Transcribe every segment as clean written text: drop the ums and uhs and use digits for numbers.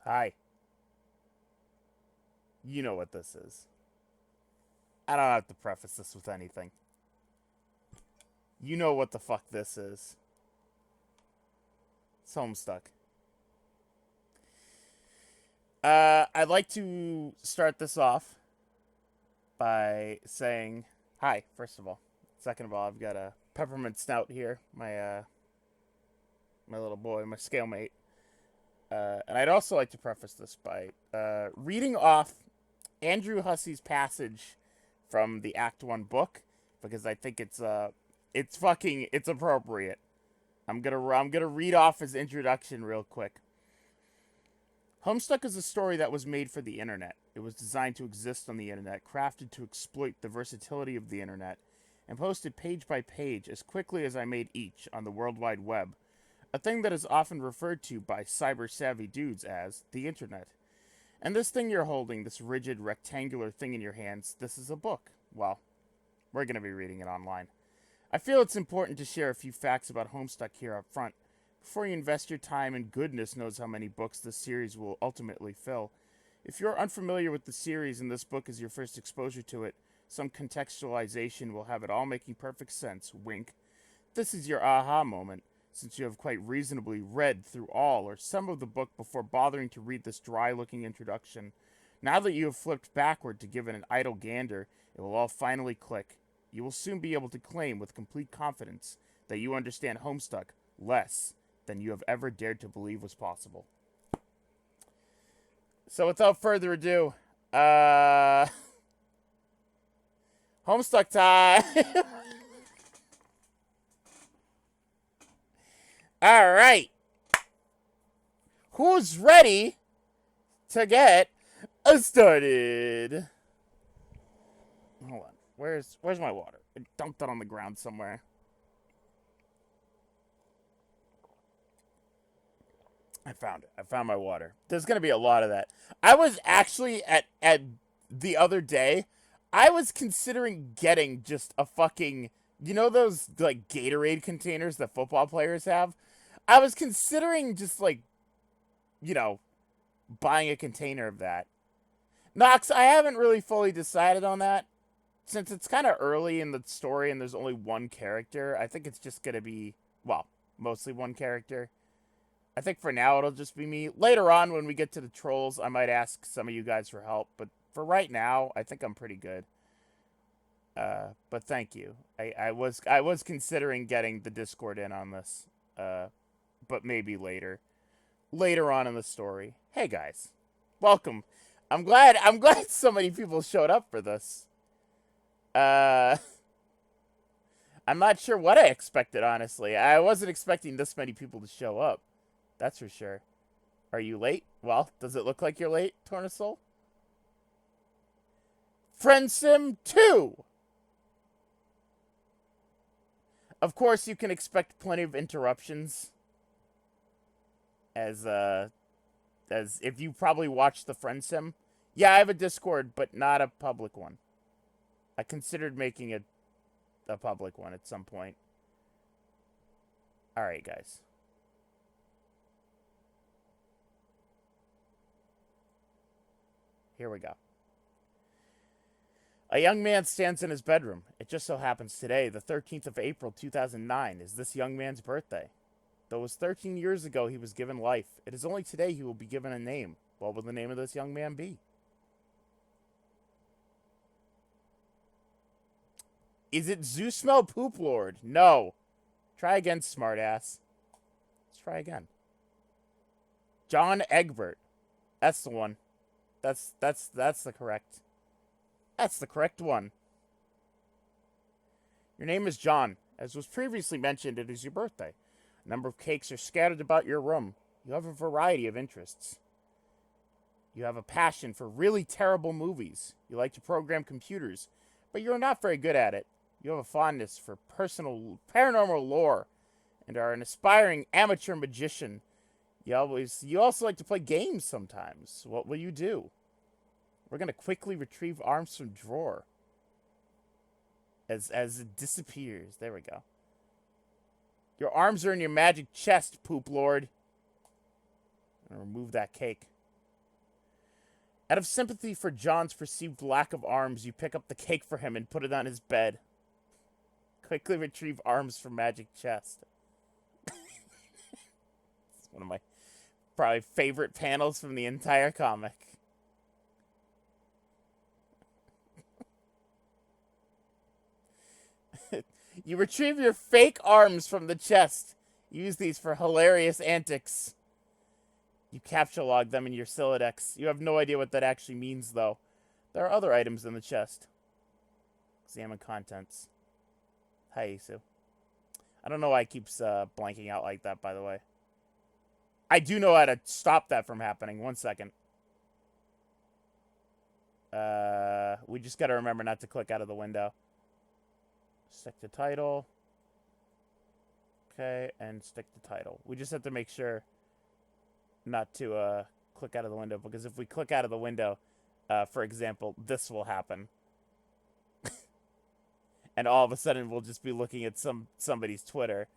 Hi. You know what this is. I don't have to preface this with anything. You know what the fuck this is. It's Homestuck. I'd like to start this off by saying hi, first of all. Second of all, I've got a peppermint snout here, my little boy, my scale mate. And I'd also like to preface this by reading off Andrew Hussey's passage from the Act One book because I think it's appropriate. I'm gonna read off his introduction real quick. Homestuck is a story that was made for the internet. It was designed to exist on the internet, crafted to exploit the versatility of the internet, and posted page by page as quickly as I made each on the World Wide Web, a thing that is often referred to by cyber savvy dudes as the internet. And this thing you're holding, this rigid rectangular thing in your hands, this is a book. Well, we're going to be reading it online. I feel it's important to share a few facts about Homestuck here up front. Before you invest your time, and goodness knows how many books this series will ultimately fill. If you're unfamiliar with the series and this book is your first exposure to it, some contextualization will have it all making perfect sense. Wink. This is your aha moment, since you have quite reasonably read through all or some of the book before bothering to read this dry-looking introduction. Now that you have flipped backward to give it an idle gander, it will all finally click. You will soon be able to claim with complete confidence that you understand Homestuck less than you have ever dared to believe was possible. So without further ado, Homestuck time! Alright. Who's ready to get started? Hold on. Where's my water? I dumped it on the ground somewhere. I found it. I found my water. There's gonna be a lot of that. I was actually at the other day. I was considering getting just a fucking those like Gatorade containers that football players have. I was considering just like you know buying a container of that. Knox, I haven't really fully decided on that since it's kind of early in the story and there's only one character. I think it's just gonna be mostly one character. I think for now it'll just be me. Later on, when we get to the trolls, I might ask some of you guys for help. But for right now, I think I'm pretty good. But thank you. I was considering getting the Discord in on this. But maybe later on in the story. Hey guys, welcome. I'm glad so many people showed up for this. Uh, I'm not sure what I expected, honestly. I wasn't expecting this many people to show up. That's for sure. Are you late? Well, does it look like you're late, Tornasoul? Friend Sim 2! Of course, you can expect plenty of interruptions. As if you probably watched the Friend Sim. Yeah, I have a Discord, but not a public one. I considered making a public one at some point. Alright, guys. Here we go. A young man stands in his bedroom. It just so happens today, the 13th of April 2009, is this young man's birthday. Though it was 13 years ago he was given life, it is only today he will be given a name. What will the name of this young man be? Is it Zeusmel Poop Lord? No. Try again, smartass. Let's try again. John Egbert. That's the one. That's the correct. That's the correct one. Your name is John. As was previously mentioned, it is your birthday. A number of cakes are scattered about your room. You have a variety of interests. You have a passion for really terrible movies. You like to program computers, but you're not very good at it. You have a fondness for personal paranormal lore and are an aspiring amateur magician. You also like to play games sometimes. What will you do? We're gonna quickly retrieve arms from drawer. As it disappears. There we go. Your arms are in your magic chest, Poop Lord. I'm gonna remove that cake. Out of sympathy for John's perceived lack of arms, you pick up the cake for him and put it on his bed. Quickly retrieve arms from magic chest. It's one of my probably favorite panels from the entire comic. You retrieve your fake arms from the chest. Use these for hilarious antics. You capture log them in your Silodex. You have no idea what that actually means, though. There are other items in the chest. Examine contents. Hi, Isu. I don't know why it keeps blanking out like that, by the way. I do know how to stop that from happening. 1 second. We just gotta remember not to click out of the window. Stick the title. Okay, and stick the title. We just have to make sure not to click out of the window, because if we click out of the window, for example, this will happen. And all of a sudden we'll just be looking at somebody's Twitter.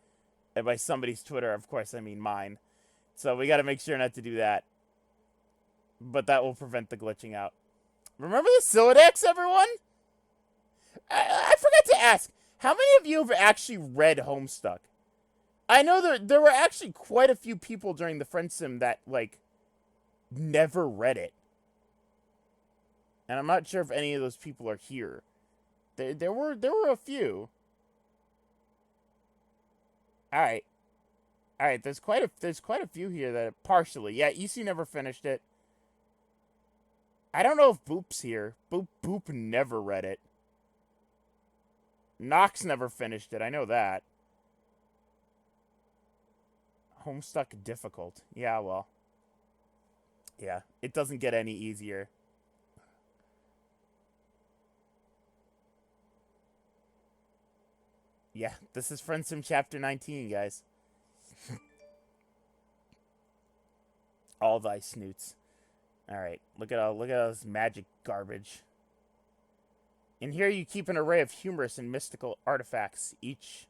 And by somebody's Twitter, of course, I mean mine. So we got to make sure not to do that. But that will prevent the glitching out. Remember the Silodex, everyone? I forgot to ask, how many of you have actually read Homestuck? I know there were actually quite a few people during the Friend Sim that, like, never read it. And I'm not sure if any of those people are here. There were a few. All right. There's quite a few here that partially. Yeah, EC never finished it. I don't know if Boop's here. Boop never read it. Nox never finished it. I know that. Homestuck difficult. Yeah, well. Yeah, it doesn't get any easier. Yeah, this is Friend Sim Chapter 19, guys. All thy snoots. Alright, look at all this magic garbage. In here you keep an array of humorous and mystical artifacts, each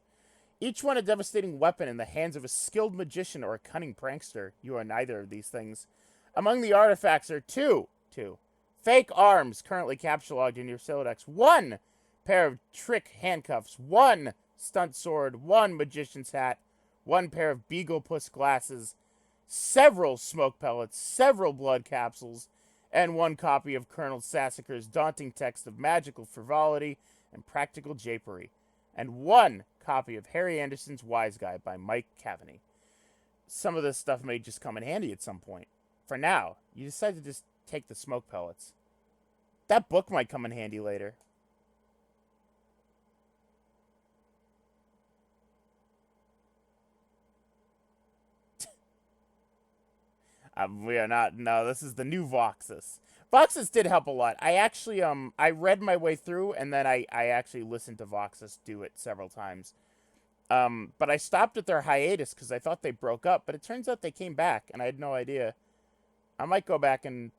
one a devastating weapon in the hands of a skilled magician or a cunning prankster. You are neither of these things. Among the artifacts are two fake arms currently captulogged in your Silodex, 1 pair of trick handcuffs, 1 stunt sword, 1 magician's hat, 1 pair of beagle puss glasses, several smoke pellets, several blood capsules, and 1 copy of Colonel Sassacre's daunting text of magical frivolity and practical japery, and 1 copy of Harry Anderson's Wise Guy by Mike Cavaney. Some of this stuff may just come in handy at some point. For now, you decide to just take the smoke pellets. That book might come in handy later. We are not. No, this is the new Voxus. Voxus did help a lot. I actually, I read my way through, and then I actually listened to Voxus do it several times. But I stopped at their hiatus because I thought they broke up, but it turns out they came back, and I had no idea. I might go back and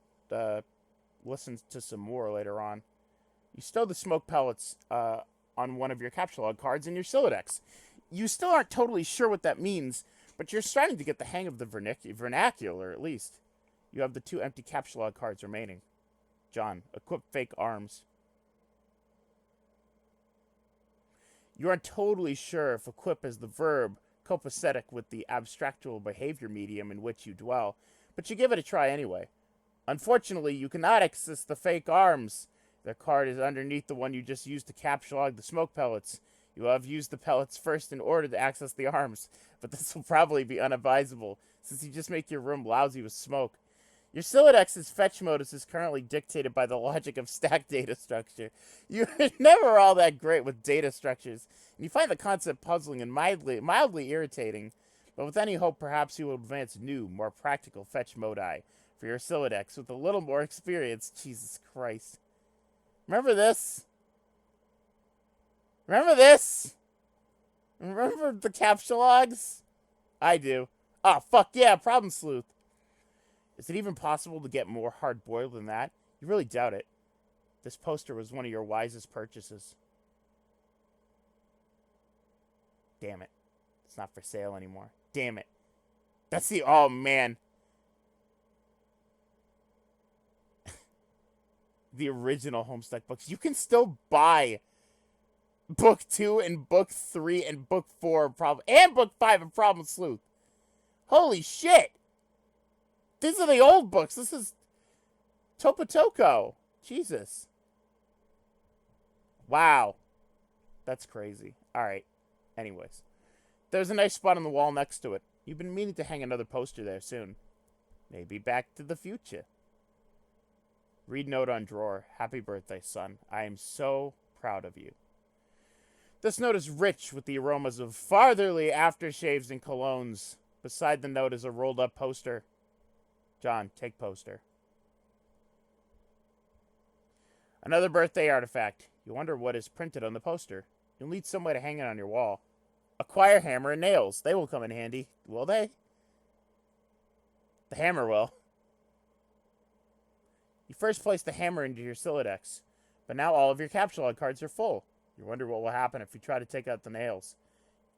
listen to some more later on. You stow the smoke pellets on one of your capsulog cards in your Silodex. You still aren't totally sure what that means, but you're starting to get the hang of the vernacular, at least. You have the 2 empty capsulog cards remaining. John, equip fake arms. You aren't totally sure if equip is the verb copacetic with the abstractual behavior medium in which you dwell, but you give it a try anyway. Unfortunately, you cannot access the fake arms. Their card is underneath the one you just used to capsulog the smoke pellets. You will have used the pellets first in order to access the arms, but this will probably be unadvisable, since you just make your room lousy with smoke. Your Silodex's fetch modus is currently dictated by the logic of stack data structure. You're never all that great with data structures, and you find the concept puzzling and mildly irritating, but with any hope perhaps you will advance new, more practical fetch modi for your Silodex with a little more experience. Jesus Christ. Remember this? Remember this? Remember the capsulogs? I do. Oh, fuck yeah, problem sleuth. Is it even possible to get more hard-boiled than that? You really doubt it. This poster was one of your wisest purchases. Damn it. It's not for sale anymore. Damn it. That's the... Oh, man. the original Homestuck books. You can still buy book 2 and book 3 and book 4 and book 5 of Problem Sleuth. Holy shit! These are the old books. This is Topotoko. Jesus. Wow. That's crazy. Alright. Anyways. There's a nice spot on the wall next to it. You've been meaning to hang another poster there soon. Maybe Back to the Future. Read note on drawer. Happy birthday, son. I am so proud of you. This note is rich with the aromas of fatherly aftershaves and colognes. Beside the note is a rolled up poster. John, take poster. Another birthday artifact. You wonder what is printed on the poster. You'll need some way to hang it on your wall. Acquire hammer and nails. They will come in handy. Will they? The hammer will. You first place the hammer into your Silodex, but now all of your capsulog cards are full. You wonder what will happen if you try to take out the nails.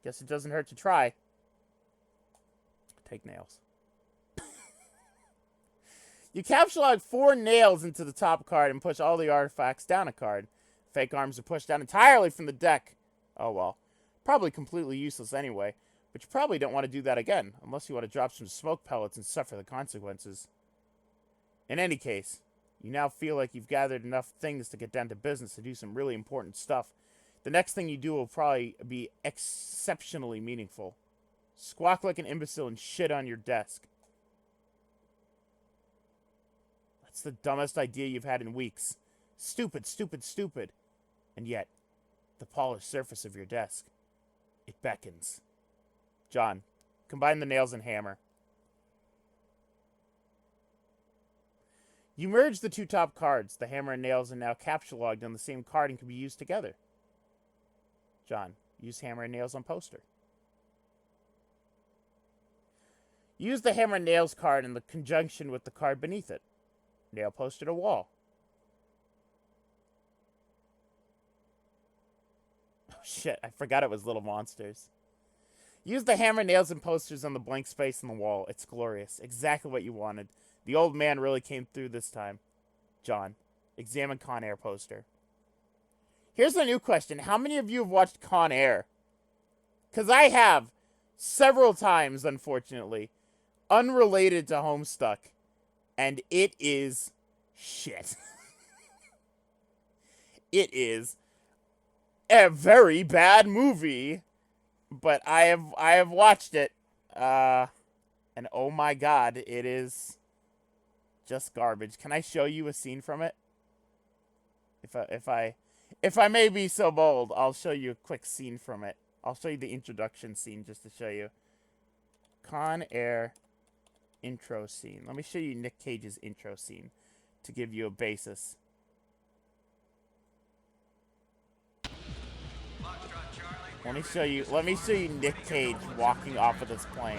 Guess it doesn't hurt to try. Take nails. You capsulog 4 nails into the top card and push all the artifacts down a card. Fake arms are pushed down entirely from the deck. Oh well. Probably completely useless anyway, but you probably don't want to do that again, unless you want to drop some smoke pellets and suffer the consequences. In any case, you now feel like you've gathered enough things to get down to business to do some really important stuff. The next thing you do will probably be exceptionally meaningful. Squawk like an imbecile and shit on your desk. That's the dumbest idea you've had in weeks. Stupid, stupid, stupid. And yet, the polished surface of your desk, it beckons. John, combine the nails and hammer. You merge the 2 top cards. The hammer and nails are now capsulogged on the same card and can be used together. John, use hammer and nails on poster. Use the hammer and nails card in the conjunction with the card beneath it. Nail poster to wall. Oh shit, I forgot it was Little Monsters. Use the hammer, nails, and posters on the blank space in the wall. It's glorious. Exactly what you wanted. The old man really came through this time. John, examine Con Air poster. Here's a new question. How many of you have watched Con Air? Because I have. Several times, unfortunately. Unrelated to Homestuck. And it is shit. It is a very bad movie. But I have watched it. And oh my god, it is just garbage. Can I show you a scene from it? If I may be so bold, I'll show you a quick scene from it. I'll show you the introduction scene just to show you. Con Air intro scene. Let me show you Nick Cage's intro scene to give you a basis. Let me show you Nick Cage walking off of this plane.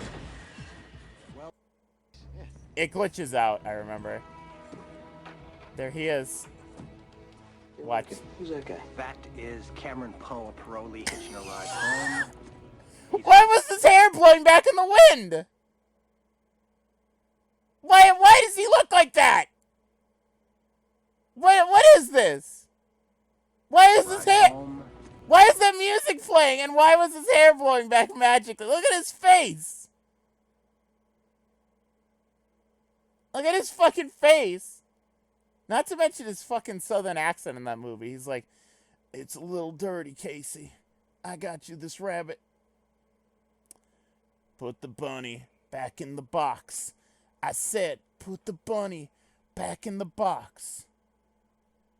It glitches out, I remember. There he is. Watch. Who's that guy? That is Cameron Poe, a parolee hitching a ride home. Why was his hair blowing back in the wind? Why does he look like that? What is this? Why is his hair... Why is that music playing? And why was his hair blowing back magically? Look at his face. Look at his fucking face. Not to mention his fucking southern accent in that movie. He's like, it's a little dirty, Casey. I got you this rabbit. Put the bunny back in the box. I said, put the bunny back in the box.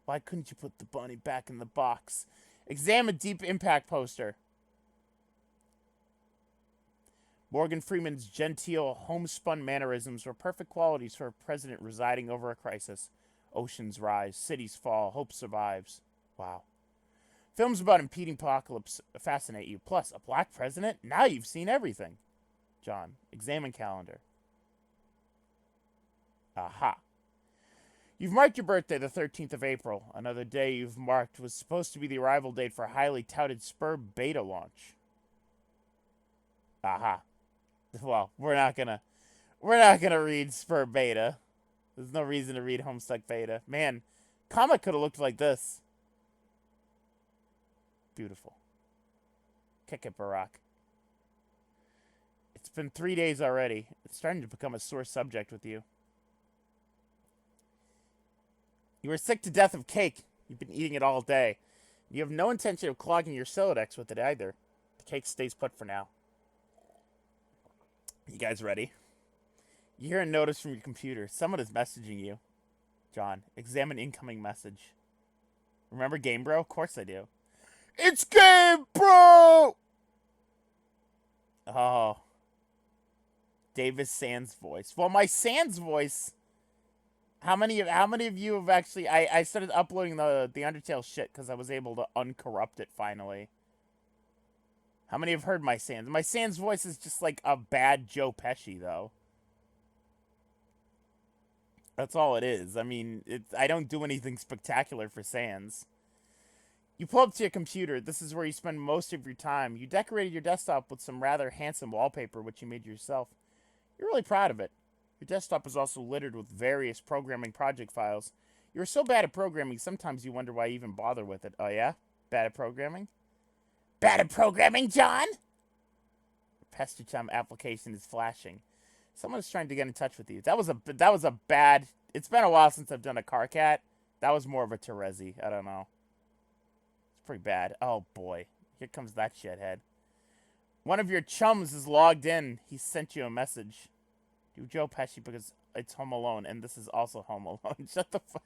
Why couldn't you put the bunny back in the box? Examine Deep Impact poster. Morgan Freeman's genteel, homespun mannerisms were perfect qualities for a president residing over a crisis. Oceans rise, cities fall, hope survives. Wow. Films about impending apocalypse fascinate you. Plus, a black president? Now you've seen everything. John, examine calendar. Aha. You've marked your birthday the 13th of April. Another day you've marked was supposed to be the arrival date for a highly touted Spur Beta launch. Aha. Well, we're not gonna read Spur Beta. There's no reason to read Homestuck Beta. Man, Comic could have looked like this. Beautiful. Kick it, Barack. It's been 3 days already. It's starting to become a sore subject with you. You were sick to death of cake. You've been eating it all day. You have no intention of clogging your Silodex with it either. The cake stays put for now. You guys ready? You hear a notice from your computer. Someone is messaging you. John, examine incoming message. Remember Game Bro? Of course I do. It's Game Bro! Oh. Davis Sands' voice. Well, my Sands voice... How many of you have actually... I started uploading the Undertale shit because I was able to uncorrupt it finally. How many have heard my Sans? My Sans voice is just like a bad Joe Pesci, though. That's all it is. I mean, I don't do anything spectacular for Sans. You pull up to your computer. This is where you spend most of your time. You decorated your desktop with some rather handsome wallpaper, which you made yourself. You're really proud of it. Your desktop is also littered with various programming project files. You're so bad at programming, sometimes you wonder why you even bother with it. Oh, yeah? Bad at programming? Bad at programming, John? Pester Chum application is flashing. Someone's trying to get in touch with you. That was a bad... It's been a while since I've done a car cat. That was more of a Terezi. I don't know. It's pretty bad. Oh, boy. Here comes that shithead. One of your chums is logged in. He sent you a message. Do Joe Pesci because it's Home Alone, and this is also Home Alone. Shut the fuck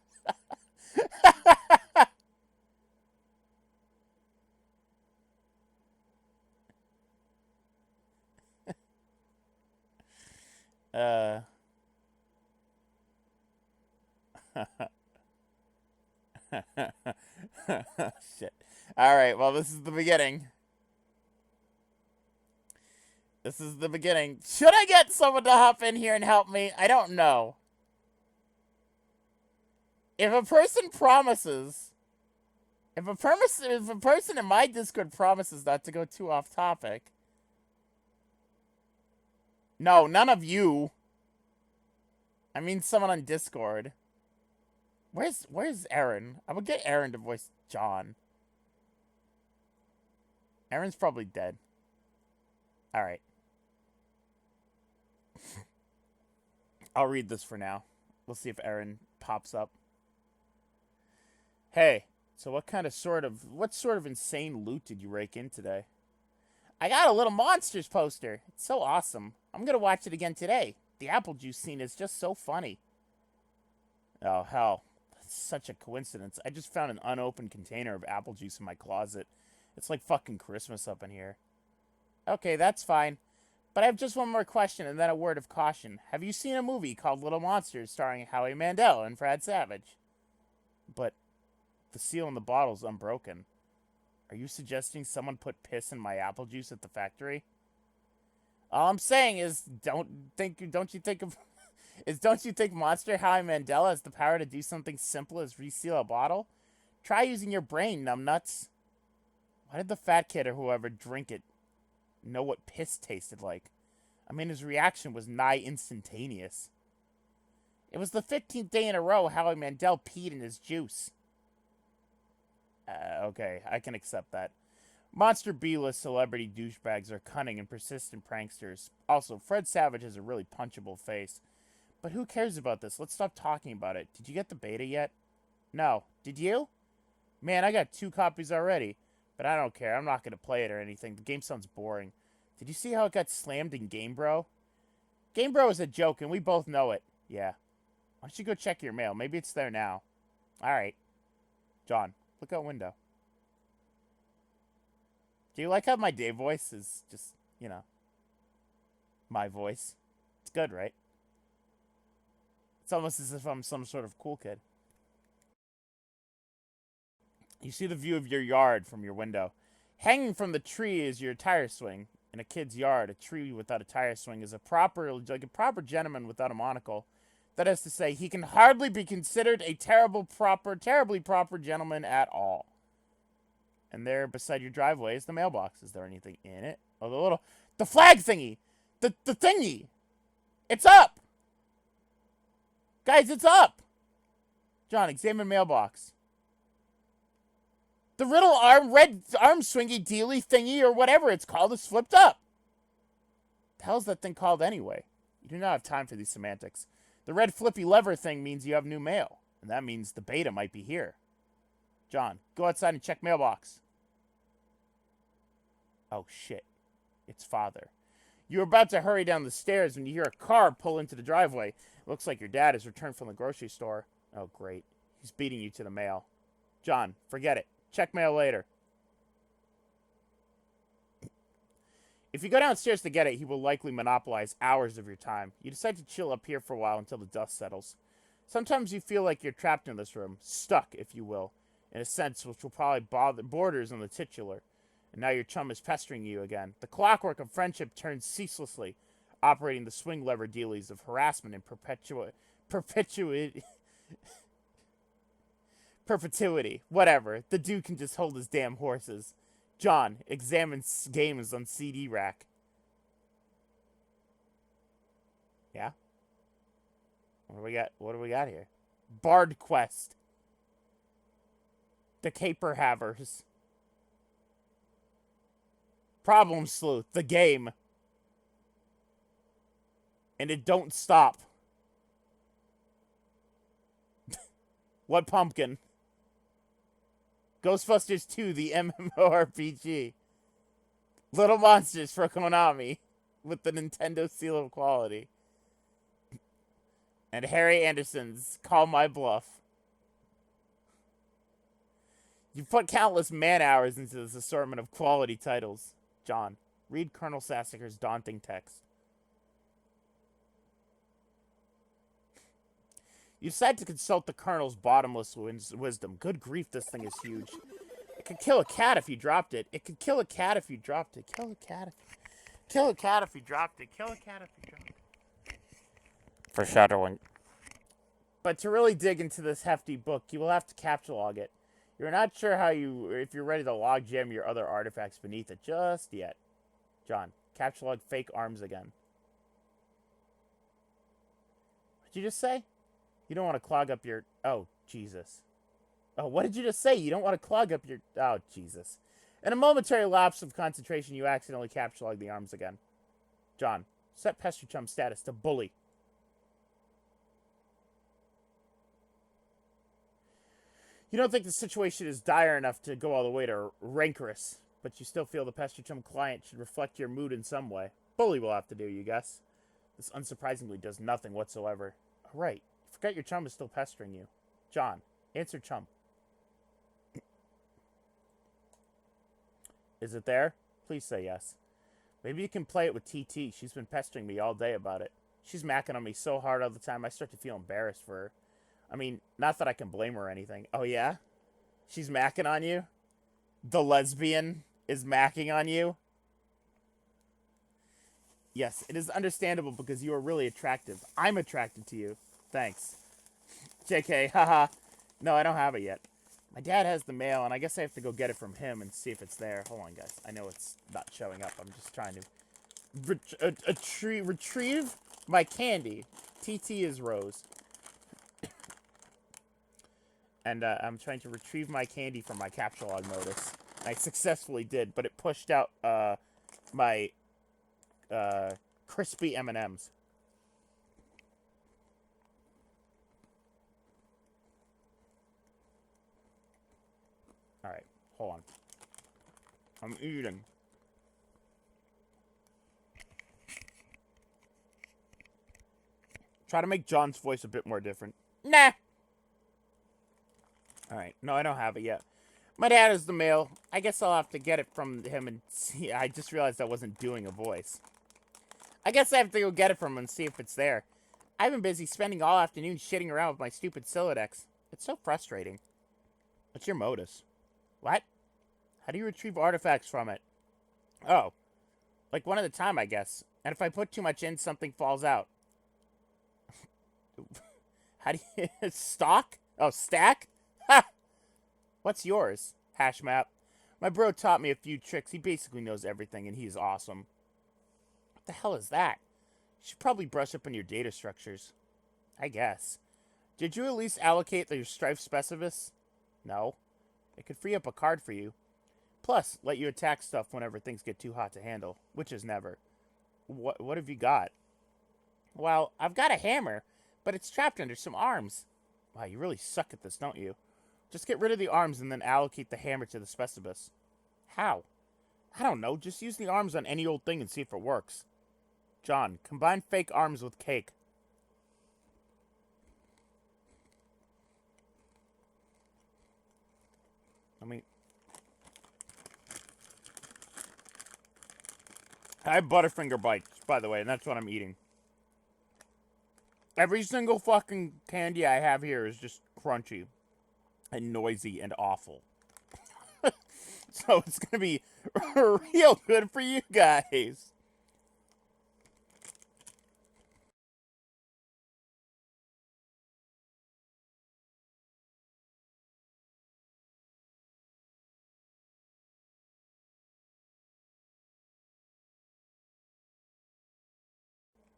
Shit. Alright, well, this is the beginning. This is the beginning. Should I get someone to hop in here and help me? I don't know. If a person promises... If a person in my Discord promises not to go too off topic... No, none of you. I mean someone on Discord. Where's Aaron? I would get Aaron to voice John. Aaron's probably dead. Alright. I'll read this for now. We'll see if Aaron pops up. Hey, so what sort of insane loot did you rake in today? I got a Little Monsters poster. It's so awesome. I'm gonna watch it again today. The apple juice scene is just so funny. Oh, hell. That's such a coincidence. I just found an unopened container of apple juice in my closet. It's like fucking Christmas up in here. Okay, that's fine. But I have just one more question and then a word of caution. Have you seen a movie called Little Monsters starring Howie Mandel and Brad Savage? But the seal in the bottle's unbroken. Are you suggesting someone put piss in my apple juice at the factory? All I'm saying is don't you think Monster Howie Mandel has the power to do something simple as reseal a bottle? Try using your brain, numbnuts. Why did the fat kid or whoever drink it know what piss tasted like? I mean, his reaction was nigh instantaneous. It was the 15th day in a row Howie Mandel peed in his juice. Okay, I can accept that. Monster B-list celebrity douchebags are cunning and persistent pranksters. Also, Fred Savage has a really punchable face. But who cares about this? Let's stop talking about it. Did you get the beta yet? No. Did you? Man, I got 2 copies already. But I don't care. I'm not going to play it or anything. The game sounds boring. Did you see how it got slammed in Game Bro? Game Bro is a joke, and we both know it. Yeah. Why don't you go check your mail? Maybe it's there now. Alright. John, look out window. Do you like how my day voice is just, you know, my voice? It's good, right? It's almost as if I'm some sort of cool kid. You see the view of your yard from your window. Hanging from the tree is your tire swing. In a kid's yard, a tree without a tire swing is a proper gentleman without a monocle. That is to say, he can hardly be considered a terribly proper gentleman at all. And there beside your driveway is the mailbox. Is there anything in it? Oh, the flag thingy! The thingy! It's up! Guys, it's up! John, examine mailbox. The red arm swingy dealy thingy or whatever it's called is flipped up. The hell's that thing called anyway? You do not have time for these semantics. The red flippy lever thing means you have new mail, and that means the beta might be here. John, go outside and check mailbox. Oh shit. It's father. You were about to hurry down the stairs when you hear a car pull into the driveway. It looks like your dad has returned from the grocery store. Oh great. He's beating you to the mail. John, forget it. Check mail later. If you go downstairs to get it, he will likely monopolize hours of your time. You decide to chill up here for a while until the dust settles. Sometimes you feel like you're trapped in this room, stuck, if you will, in a sense which will probably borders on the titular. And now your chum is pestering you again. The clockwork of friendship turns ceaselessly, operating the swing lever dealies of harassment and perpetuity. Whatever. The dude can just hold his damn horses. John, examines games on CD rack. Yeah? What do we got here? Bard Quest. The Caper Havers. Problem Sleuth, the game. And it don't stop. What pumpkin? Ghostbusters 2, the MMORPG. Little Monsters for Konami, with the Nintendo seal of quality. And Harry Anderson's Call My Bluff. You've put countless man-hours into this assortment of quality titles. John, read Colonel Sassacre's daunting text. You decide to consult the Colonel's bottomless wisdom. Good grief, this thing is huge. It could kill a cat if you dropped it. It could kill a cat if you dropped it. Kill a cat if you dropped it. Kill a cat if you dropped it. Foreshadowing. But to really dig into this hefty book, you will have to captchalogue it. You're not sure if you're ready to log jam your other artifacts beneath it just yet. John, captchalogue fake arms again. What'd you just say? You don't want to clog up your... Oh, Jesus. Oh, what did you just say? You don't want to clog up your... Oh, Jesus. In a momentary lapse of concentration, you accidentally captchalogue the arms again. John, set Pester Chum status to bully. You don't think the situation is dire enough to go all the way to rancorous, but you still feel the Pester Chum client should reflect your mood in some way. Bully will have to do, you guess. This unsurprisingly does nothing whatsoever. All right. Forget your chum is still pestering you. John, answer chum. Is it there? Please say yes. Maybe you can play it with TT. She's been pestering me all day about it. She's macking on me so hard all the time, I start to feel embarrassed for her. I mean, not that I can blame her or anything. Oh, yeah? She's macking on you? The lesbian is macking on you? Yes, it is understandable because you are really attractive. I'm attracted to you. Thanks. JK, haha. No, I don't have it yet. My dad has the mail, and I guess I have to go get it from him and see if it's there. Hold on, guys. I know it's not showing up. I'm just trying to retrieve my candy. TT is Rose. And I'm trying to retrieve my candy from my captchalogue notice. I successfully did, but it pushed out my crispy M&Ms. Alright, hold on. I'm eating. Try to make John's voice a bit more different. Nah! Alright, no, I don't have it yet. My dad has the mail. I guess I'll have to get it from him and see. I just realized I wasn't doing a voice. I guess I have to go get it from him and see if it's there. I've been busy spending all afternoon shitting around with my stupid Silodex. It's so frustrating. What's your modus? What? How do you retrieve artifacts from it? Oh. Like one at a time, I guess. And if I put too much in, something falls out. How do you... Stock? Oh, stack? Ha! What's yours? Hash map. My bro taught me a few tricks. He basically knows everything, and he's awesome. What the hell is that? You should probably brush up on your data structures. I guess. Did you at least allocate your strife specifists? No. It could free up a card for you. Plus, let you attack stuff whenever things get too hot to handle, which is never. What have you got? Well, I've got a hammer, but it's trapped under some arms. Wow, you really suck at this, don't you? Just get rid of the arms and then allocate the hammer to the specibus. How? I don't know, just use the arms on any old thing and see if it works. John, combine fake arms with cake. I have Butterfinger bites, by the way, and that's what I'm eating. Every single fucking candy I have here is just crunchy and noisy and awful. So it's going to be real good for you guys.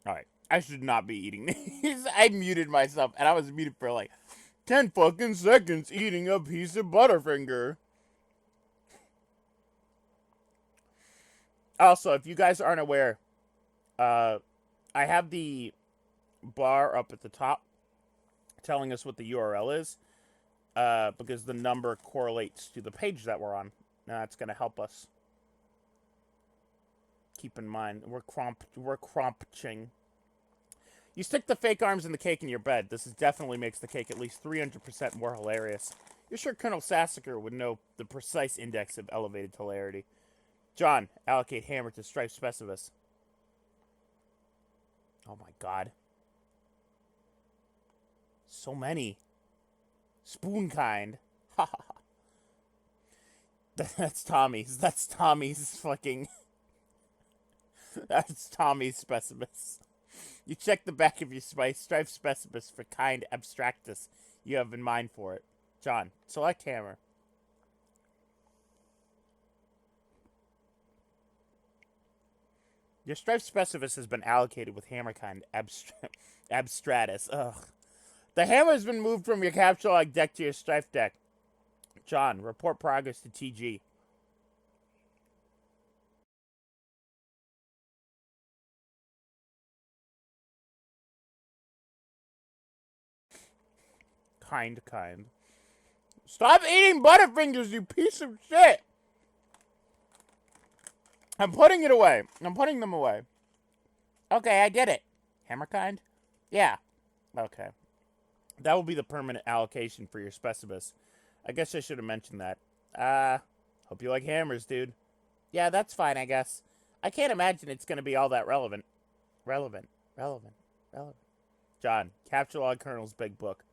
Alright, I should not be eating these. I muted myself, and I was muted for like 10 fucking seconds eating a piece of Butterfinger. Also, if you guys aren't aware, I have the bar up at the top telling us what the URL is, because the number correlates to the page that we're on. Now that's going to help us. Keep in mind, we're crompching. You stick the fake arms in the cake in your bed. This definitely makes the cake at least 300% more hilarious. You're sure Colonel Sassacre would know the precise index of elevated hilarity. John, allocate hammer to strife specibus. Oh my god. So many. Spoon kind. Ha ha ha. That's Tommy's. That's Tommy's fucking... That's Tommy's specibus. You check the back of your strife specibus for kind abstractus you have in mind for it. John, select hammer. Your strife specibus has been allocated with hammer kind abstratus. Ugh. The hammer has been moved from your capsule log deck to your strife deck. John, report progress to TG. Kind. Stop eating Butterfingers, you piece of shit! I'm putting it away. I'm putting them away. Okay, I did it. Hammer kind? Yeah. Okay. That will be the permanent allocation for your specibus. I guess I should have mentioned that. Hope you like hammers, dude. Yeah, that's fine, I guess. I can't imagine it's going to be all that relevant. Relevant. John, capture log Colonel's big book.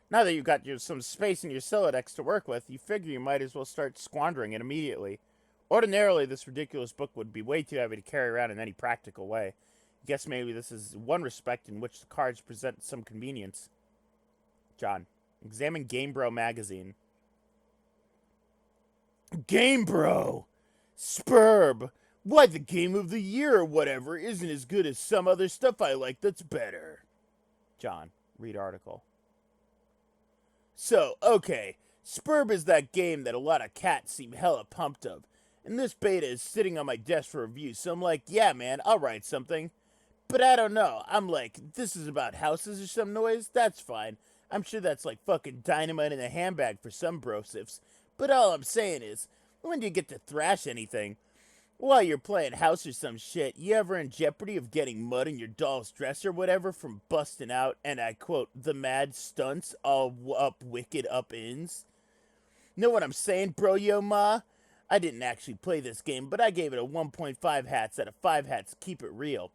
Now that you've got some space in your Silodex to work with, you figure you might as well start squandering it immediately. Ordinarily, this ridiculous book would be way too heavy to carry around in any practical way. I guess maybe this is one respect in which the cards present some convenience. John, examine Game Bro magazine. Game Bro! Spurb! Why, the game of the year or whatever isn't as good as some other stuff I like that's better. John, read article. So, okay, Spurb is that game that a lot of cats seem hella pumped of. And this beta is sitting on my desk for review, so I'm like, yeah man, I'll write something. But I don't know, I'm like, this is about houses or some noise? That's fine. I'm sure that's like fucking dynamite in a handbag for some brosifs. But all I'm saying is, when do you get to thrash anything? While you're playing house or some shit, you ever in jeopardy of getting mud in your doll's dress or whatever from busting out, and I quote, the mad stunts all up wicked up ins? Know what I'm saying, bro yo ma? I didn't actually play this game, but I gave it a 1.5 hats out of 5 hats to keep it real.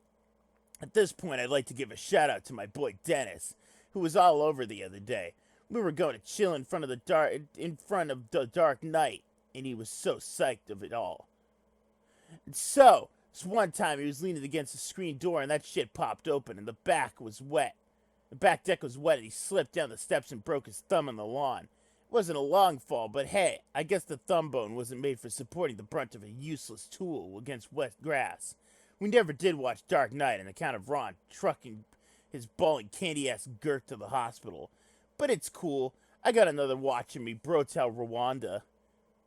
At this point, I'd like to give a shout out to my boy Dennis, who was all over the other day. We were going to chill in front of the Dark Knight, and he was so psyched of it all. And so, this one time he was leaning against the screen door and that shit popped open and the back was wet. The back deck was wet and he slipped down the steps and broke his thumb on the lawn. It wasn't a long fall, but hey, I guess the thumb bone wasn't made for supporting the brunt of a useless tool against wet grass. We never did watch Dark Knight on account of Ron his bawling candy-ass Gert to the hospital. But it's cool. I got another watching me brotel Rwanda.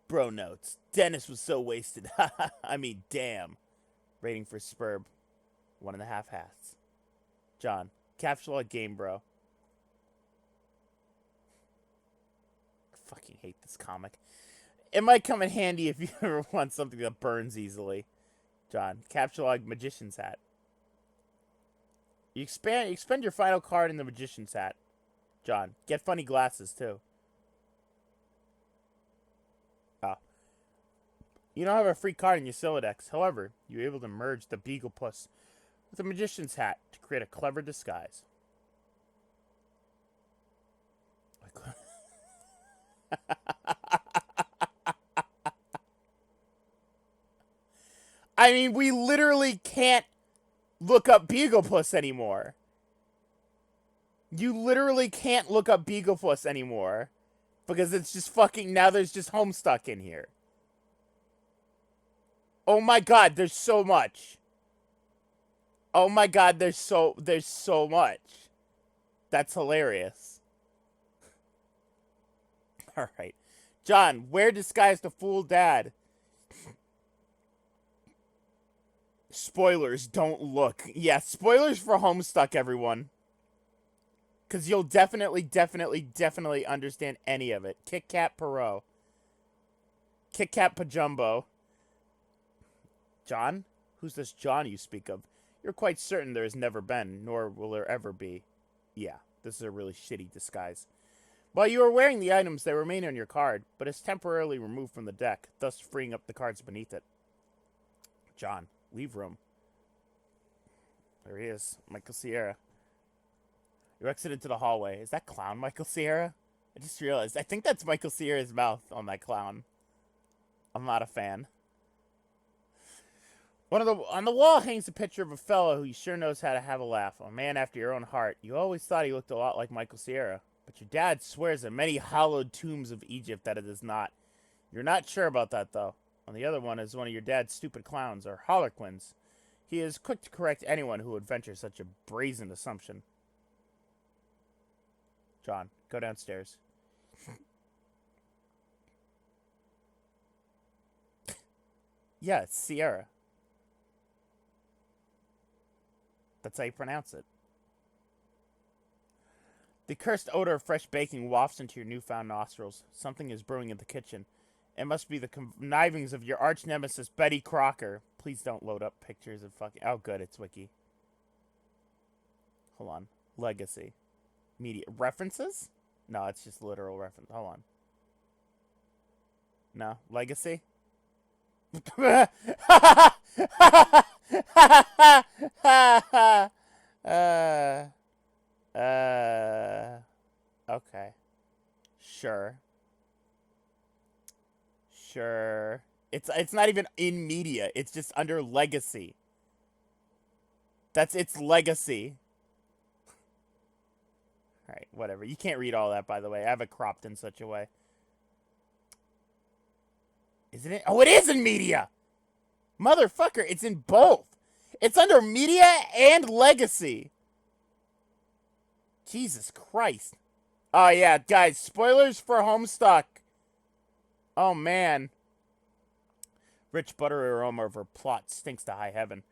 Bro notes. Dennis was so wasted. I mean, damn. Rating for Spurb. 1.5 hats. John. Capture log game, bro. I fucking hate this comic. It might come in handy if you ever want something that burns easily. John. Capture log magician's hat. You expend your final card in the magician's hat. John. Get funny glasses, too. Oh. You don't have a free card in your Silodex. However, you're able to merge the Beagle Puss with the magician's hat to create a clever disguise. I mean, we literally can't look up Beaglepuss anymore. You literally can't look up Beaglepuss anymore. Because it's just fucking... Now there's just Homestuck in here. Oh my god, there's so much. Oh my god, there's so much. That's hilarious. Alright. John, wear disguise to fool dad. Spoilers, don't look. Yeah, spoilers for Homestuck, everyone. Because you'll definitely understand any of it. Kit Kat Perot. Kit Kat Pajumbo. John? Who's this John you speak of? You're quite certain there has never been, nor will there ever be. Yeah, this is a really shitty disguise. While you are wearing the items, they remain on your card, but is temporarily removed from the deck, thus freeing up the cards beneath it. John, leave room. There he is, Michael Sierra. You exit into the hallway. Is that clown Michael Sierra? I just realized. I think that's Michael Sierra's mouth on that clown. I'm not a fan. On the wall hangs a picture of a fellow who sure knows how to have a laugh. A man after your own heart. You always thought he looked a lot like Michael Sierra. But your dad swears in many hallowed tombs of Egypt that it is not. You're not sure about that, though. On the other one is one of your dad's stupid clowns, or harlequins. He is quick to correct anyone who would venture such a brazen assumption. John, go downstairs. Yeah, it's Sierra. That's how you pronounce it. The cursed odor of fresh baking wafts into your newfound nostrils. Something is brewing in the kitchen. It must be the connivings of your arch nemesis, Betty Crocker. Please don't load up pictures of fucking... Oh, good, it's Wiki. Hold on. Legacy. Media. References? No, it's just literal reference. Hold on. No. Legacy? Okay. Sure. Sure. It's not even in media. It's just under legacy. That's its legacy. Alright, whatever. You can't read all that, by the way. I have it cropped in such a way. Isn't it? Oh, it is in media! Motherfucker, it's in both. It's under media and legacy. Jesus Christ. Oh, yeah, guys, spoilers for Homestuck. Oh, man. Rich buttery aroma of her plot stinks to high heaven.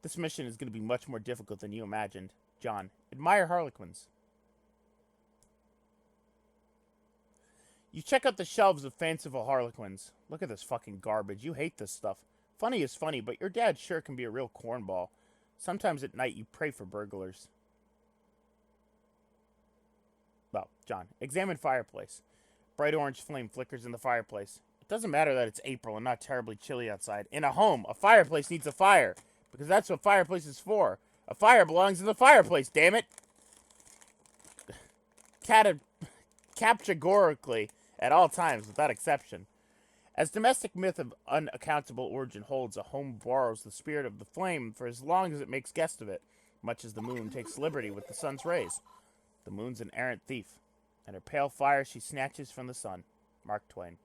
This mission is going to be much more difficult than you imagined. John, admire harlequins. You check out the shelves of fanciful harlequins. Look at this fucking garbage. You hate this stuff. Funny is funny, but your dad sure can be a real cornball. Sometimes at night you pray for burglars. Well, John, examine fireplace. Bright orange flame flickers in the fireplace. It doesn't matter that it's April and not terribly chilly outside. In a home, a fireplace needs a fire. Because that's what fireplace is for. A fire belongs in the fireplace, damn it! Categorically, at all times, without exception. As domestic myth of unaccountable origin holds, a home borrows the spirit of the flame for as long as it makes guest of it, much as the moon takes liberty with the sun's rays. The moon's an errant thief, and her pale fire she snatches from the sun. Mark Twain.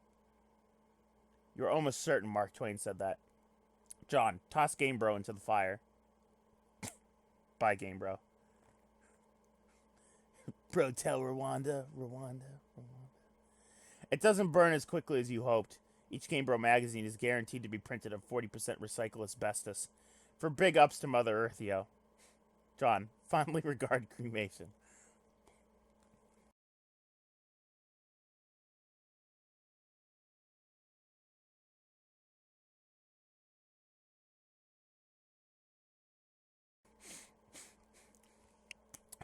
You're almost certain Mark Twain said that. John, toss Game Bro into the fire. Bye, Game Bro. Bro, tell Rwanda, Rwanda, Rwanda. It doesn't burn as quickly as you hoped. Each Game Bro magazine is guaranteed to be printed of 40% recycled asbestos. For big ups to Mother Earth, yo. John, fondly regard cremation.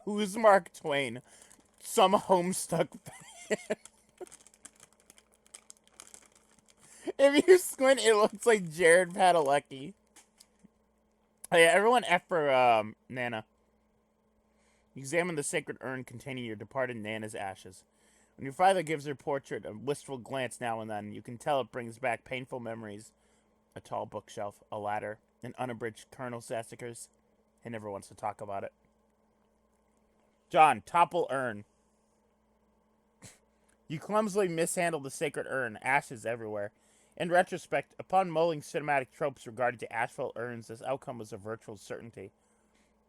Who's Mark Twain? Some Homestuck fan. If you squint, it looks like Jared Padalecki. Oh yeah, everyone F for Nana. Examine the sacred urn containing your departed Nana's ashes. When your father gives her portrait a wistful glance now and then, you can tell it brings back painful memories. A tall bookshelf, a ladder, an unabridged Colonel Sassacres. He never wants to talk about it. John, topple urn. You clumsily mishandled the sacred urn, ashes everywhere. In retrospect, upon mulling cinematic tropes regarding to ash-filled urns, this outcome was a virtual certainty.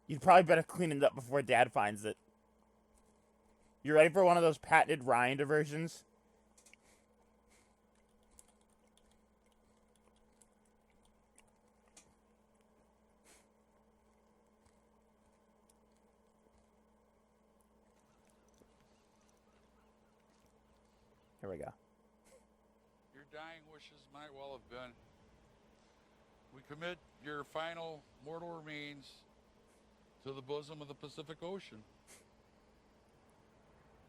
You'd probably better clean it up before Dad finds it. You ready for one of those patented Ryan diversions? Here we go. Your dying wishes might well have been. We commit your final mortal remains to the bosom of the Pacific Ocean,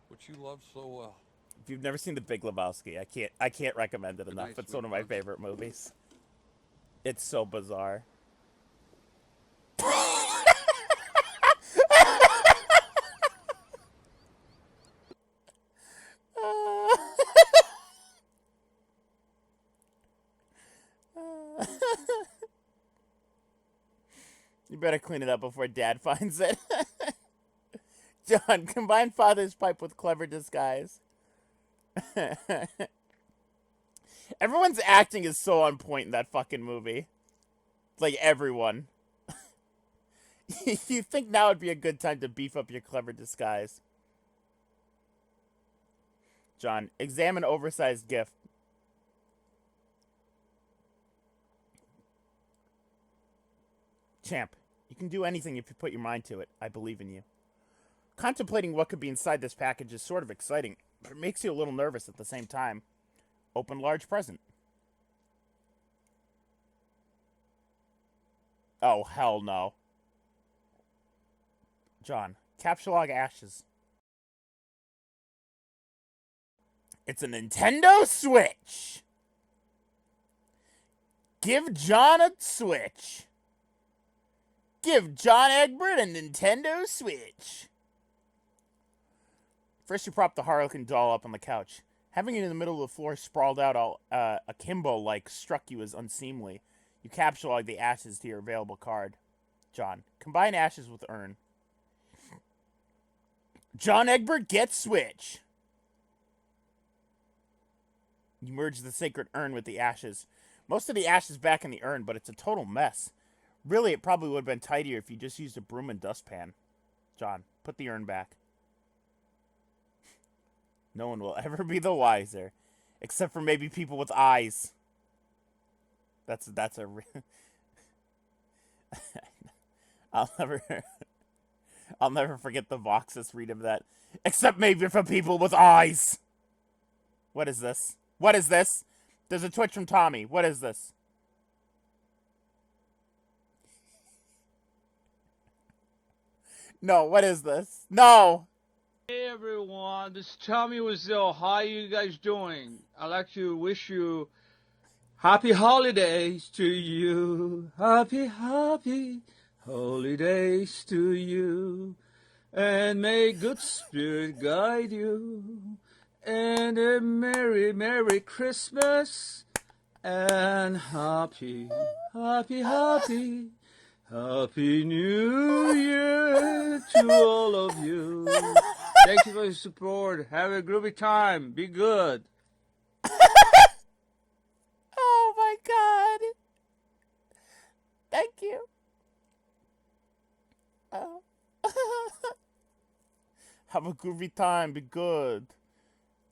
which you love so well. If you've never seen The Big Lebowski, I can't recommend it enough. night, It's sweet one of my bugs. favorite movies. It's so bizarre. You better clean it up before Dad finds it. John, combine father's pipe with clever disguise. Everyone's acting is so on point in that fucking movie. Like, everyone. You think now would be a good time to beef up your clever disguise. John, examine oversized gift. Champ, you can do anything if you put your mind to it. I believe in you. Contemplating what could be inside this package is sort of exciting, but it makes you a little nervous at the same time. Open large present. Oh, hell no. John, capture log ashes. It's a Nintendo Switch. Give John a Switch. Give John Egbert a Nintendo Switch. First, you prop the Harlequin doll up on the couch. Having it in the middle of the floor sprawled out all akimbo-like struck you as unseemly. You capsulate the ashes to your available card. John, combine ashes with urn. John Egbert gets Switch. You merge the sacred urn with the ashes. Most of the ashes back in the urn, but it's a total mess. Really, it probably would have been tidier if you just used a broom and dustpan. John, put the urn back. No one will ever be the wiser. Except for maybe people with eyes. That's a... I'll never forget the Voxus read of that. Except maybe for people with eyes. What is this? What is this? There's a twitch from Tommy. What is this? No, what is this? No! Hey everyone, this is Tommy Wazil. How you guys doing? I'd like to wish you happy holidays to you. Happy holidays to you. And may good spirit guide you. And a merry Christmas. And happy New Year to all of you. Thank you for your support. Have a groovy time. Be good. Oh my god. Thank you. Have a groovy time. Be good.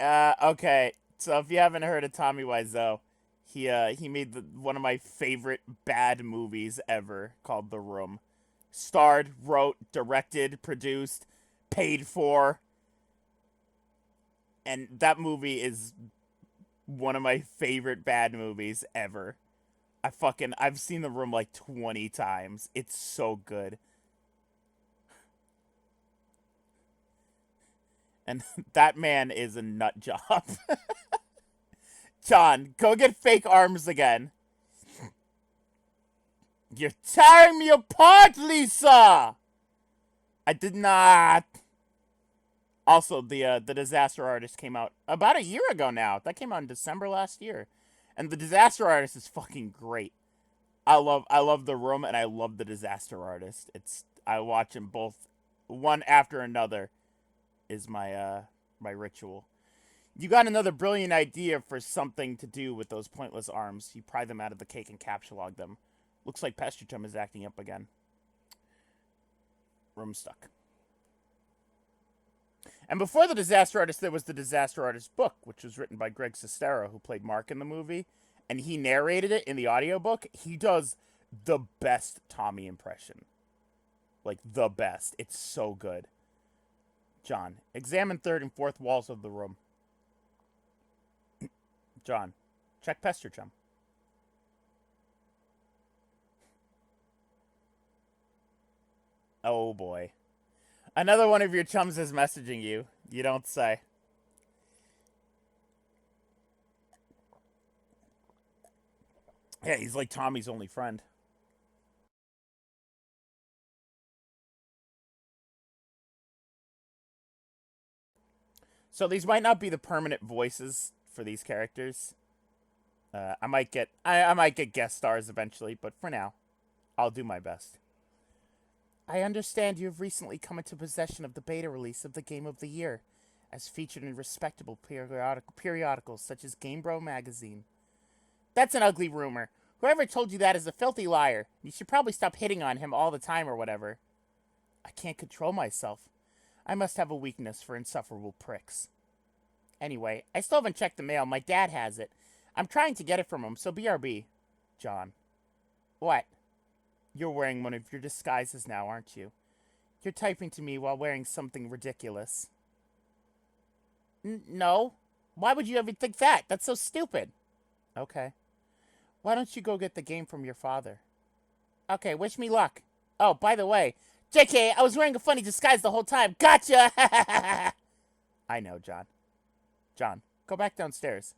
Okay. So if you haven't heard of Tommy Wiseau, he made one of my favorite bad movies ever called The Room. Starred, wrote, directed, produced, paid for. And that movie is one of my favorite bad movies ever. I've seen The Room like 20 times. It's so good. And that man is a nut job. John, go get fake arms again. You're tearing me apart, Lisa! I did not. Also, the Disaster Artist came out about a year ago now. That came out in December last year. And the Disaster Artist is fucking great. I love The Room and I love the Disaster Artist. I watch them both one after another is my my ritual. You got another brilliant idea for something to do with those pointless arms. You pry them out of the cake and capsulog them. Looks like Pesterchum is acting up again. Homestuck. And before the Disaster Artist, there was the Disaster Artist book, which was written by Greg Sestero, who played Mark in the movie. And he narrated it in the audiobook. He does the best Tommy impression. Like, the best. It's so good. John, examine third and fourth walls of the room. John, check Pesterchum. Oh boy. Another one of your chums is messaging you. You don't say. Yeah, he's like Tommy's only friend. So these might not be the permanent voices for these characters. I might get guest stars eventually, but for now, I'll do my best. I understand you have recently come into possession of the beta release of the Game of the Year, as featured in respectable periodicals such as Game Bro magazine. That's an ugly rumor. Whoever told you that is a filthy liar. You should probably stop hitting on him all the time or whatever. I can't control myself. I must have a weakness for insufferable pricks. Anyway, I still haven't checked the mail. My dad has it. I'm trying to get it from him, so BRB. John. What? You're wearing one of your disguises now, aren't you? You're typing to me while wearing something ridiculous. No. Why would you ever think that? That's so stupid. Okay. Why don't you go get the game from your father? Okay, wish me luck. Oh, by the way, JK, I was wearing a funny disguise the whole time. Gotcha! I know, John. John, go back downstairs.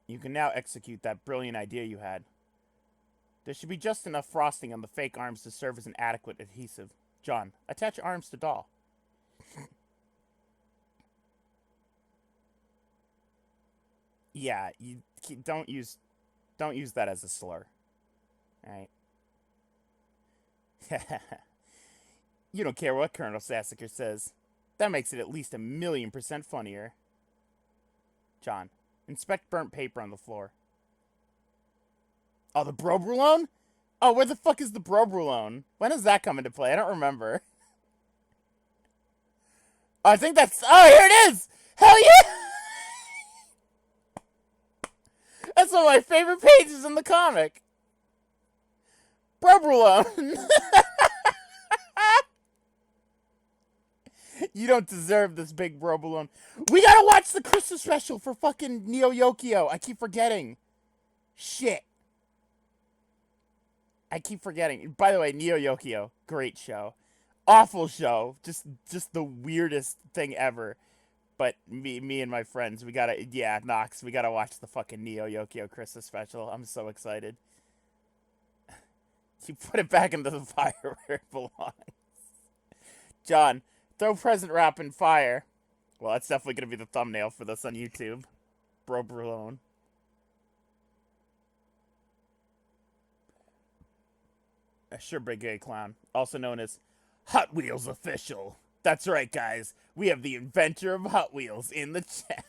You can now execute that brilliant idea you had. There should be just enough frosting on the fake arms to serve as an adequate adhesive. John, attach arms to doll. Yeah, you don't use that as a slur. Alright. You don't care what Colonel Sassacre says. That makes it at least 1,000,000% funnier. John, inspect burnt paper on the floor. Oh, the Brobrulone? Oh, where the fuck is the Brobrulone? When does that come into play? I don't remember. Oh, I think that's... Oh, here it is! Hell yeah! That's one of my favorite pages in the comic. Brobrulone. You don't deserve this big Brobrulone. We gotta watch the Christmas special for fucking Neo Yokio. I keep forgetting. Shit. I keep forgetting. By the way, Neo Yokio, great show. Awful show. Just the weirdest thing ever. But me and my friends, we gotta, yeah, Knox, we gotta watch the fucking Neo Yokio Christmas special. I'm so excited. You put it back into the fire where it belongs. John, throw present wrap in fire. Well, that's definitely gonna be the thumbnail for this on YouTube. Brobrulone. A sure big gay clown, also known as Hot Wheels Official. That's right, guys. We have the inventor of Hot Wheels in the chat.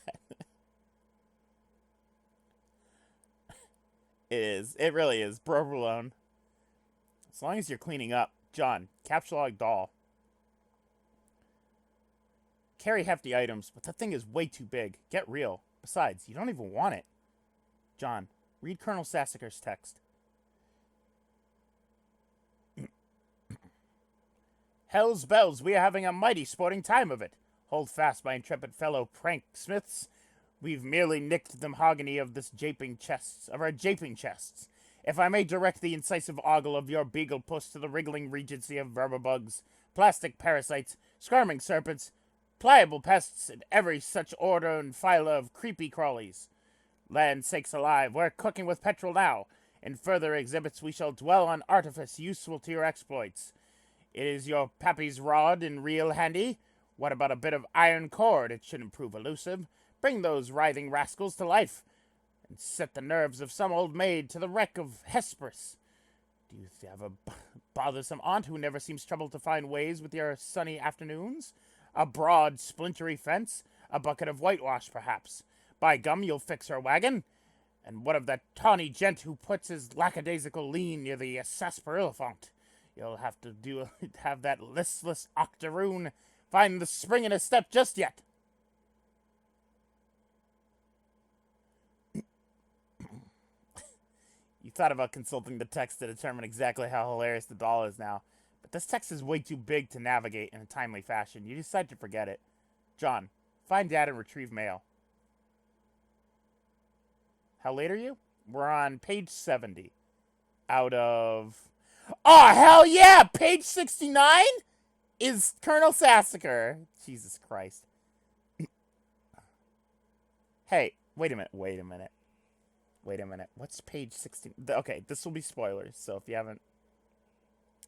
It is. It really is. Provolone. As long as you're cleaning up. John, capsulog doll. Carry hefty items, but that thing is way too big. Get real. Besides, you don't even want it. John, read Colonel Sassacre's text. Hell's bells, we are having a mighty sporting time of it. Hold fast, my intrepid fellow prank smiths. We've merely nicked the mahogany of our japing chests. If I may direct the incisive ogle of your beagle puss to the wriggling regency of vermibugs, plastic parasites, squirming serpents, pliable pests, and every such order and phyla of creepy crawlies. Land sakes alive, we're cooking with petrol now. In further exhibits we shall dwell on artifice useful to your exploits. It is your pappy's rod and reel handy? What about a bit of iron cord? It shouldn't prove elusive. Bring those writhing rascals to life, and set the nerves of some old maid to the wreck of Hesperus. Do you have a bothersome aunt who never seems troubled to find ways with your sunny afternoons? A broad, splintery fence? A bucket of whitewash, perhaps? By gum, you'll fix her wagon. And what of that tawny gent who puts his lackadaisical lean near the sarsaparilla font? You'll have to have that listless octoroon find the spring in his step just yet. You thought about consulting the text to determine exactly how hilarious the doll is now, but this text is way too big to navigate in a timely fashion. You decide to forget it. John, find Dad and retrieve mail. How late are you? We're on page 70. Out of... Oh, hell yeah! Page 69 is Colonel Sassacre. Jesus Christ. Hey, wait a minute. What's page 16? Okay, this will be spoilers, so if you haven't...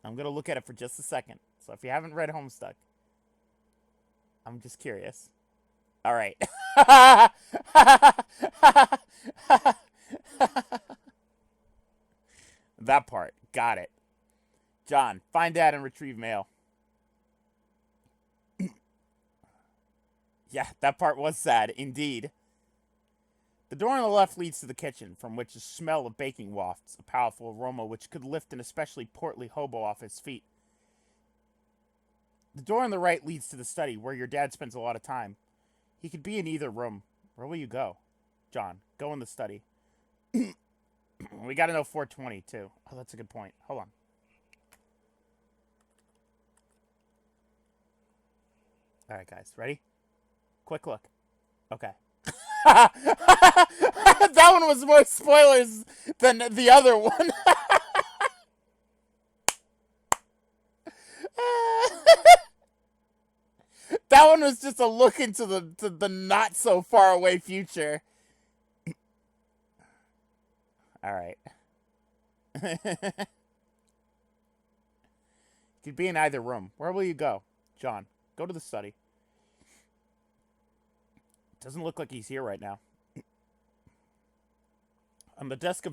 I'm going to look at it for just a second. So if you haven't read Homestuck, I'm just curious. All right. That part. Got it. John, find Dad and retrieve mail. Yeah, that part was sad, indeed. The door on the left leads to the kitchen, from which a smell of baking wafts, a powerful aroma which could lift an especially portly hobo off his feet. The door on the right leads to the study, where your dad spends a lot of time. He could be in either room. Where will you go? John, go in the study. We gotta know 420, too. Oh, that's a good point. Hold on. Alright, guys. Ready? Quick look. Okay. That one was more spoilers than the other one. That one was just a look into the not so far away future. All right. Could be in either room. Where will you go? John, go to the study. Doesn't look like he's here right now. On the desk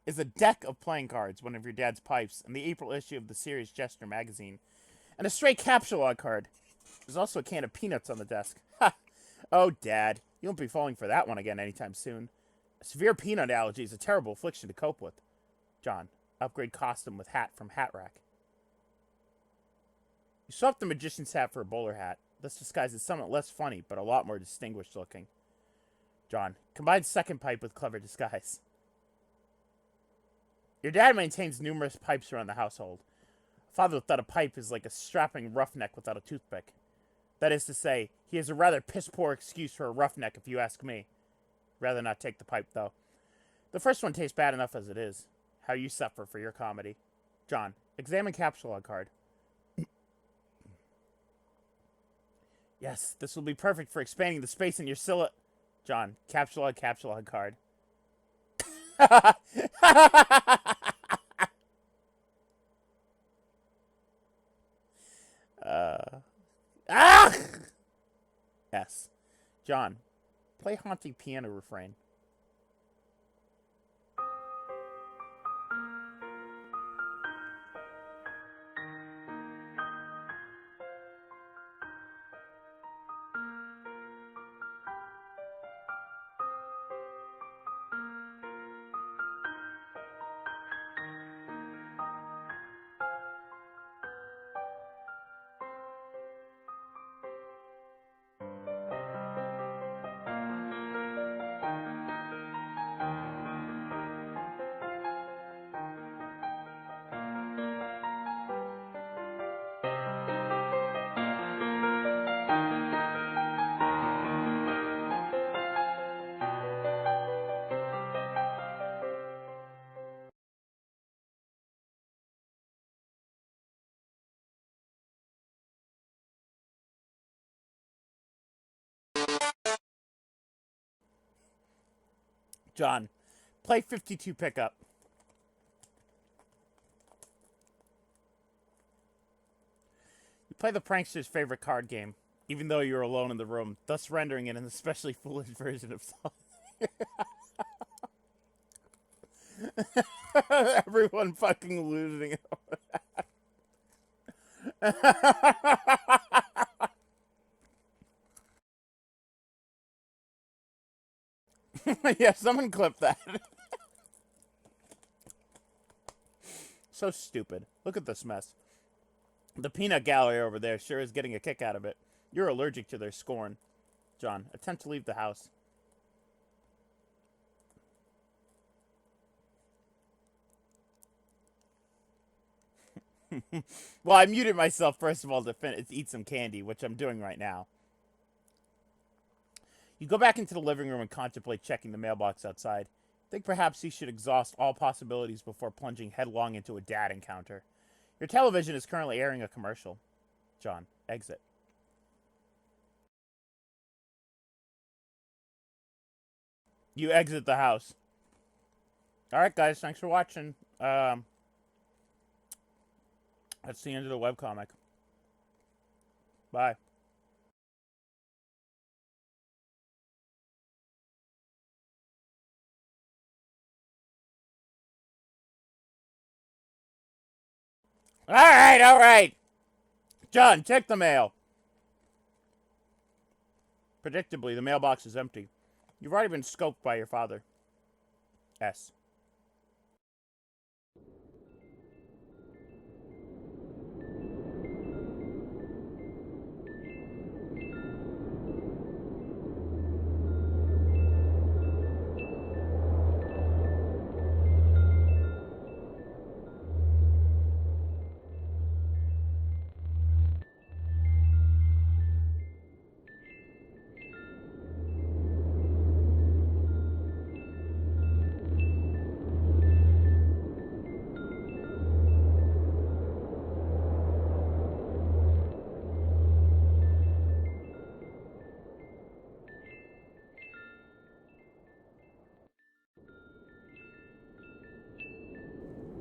is a deck of playing cards, one of your dad's pipes, and the April issue of the series Jester magazine, and a stray capsulog card. There's also a can of peanuts on the desk. Ha! Oh, Dad, you won't be falling for that one again anytime soon. A severe peanut allergy is a terrible affliction to cope with. John, upgrade costume with hat from Hat Rack. You swap the magician's hat for a bowler hat. This disguise is somewhat less funny, but a lot more distinguished looking. John, combine second pipe with clever disguise. Your dad maintains numerous pipes around the household. Father thought a pipe is like a strapping roughneck without a toothpick. That is to say, he has a rather piss-poor excuse for a roughneck if you ask me. Rather not take the pipe, though. The first one tastes bad enough as it is. How you suffer for your comedy. John, examine capsulog card. Yes, this will be perfect for expanding the space in your John, capsulog card. Yes. John, play haunting piano refrain. John, play 52 pickup. You play the prankster's favorite card game, even though you're alone in the room, thus rendering it an especially foolish version of solitaire. Everyone fucking losing it. Yeah, someone clip that. So stupid. Look at this mess. The peanut gallery over there sure is getting a kick out of it. You're allergic to their scorn. John, attempt to leave the house. Well, I muted myself, first of all, to eat some candy, which I'm doing right now. You go back into the living room and contemplate checking the mailbox outside. Think perhaps you should exhaust all possibilities before plunging headlong into a dad encounter. Your television is currently airing a commercial. John, exit. You exit the house. Alright, guys, thanks for watching. That's the end of the webcomic. Bye. Alright. John, check the mail. Predictably, the mailbox is empty. You've already been scoped by your father. S.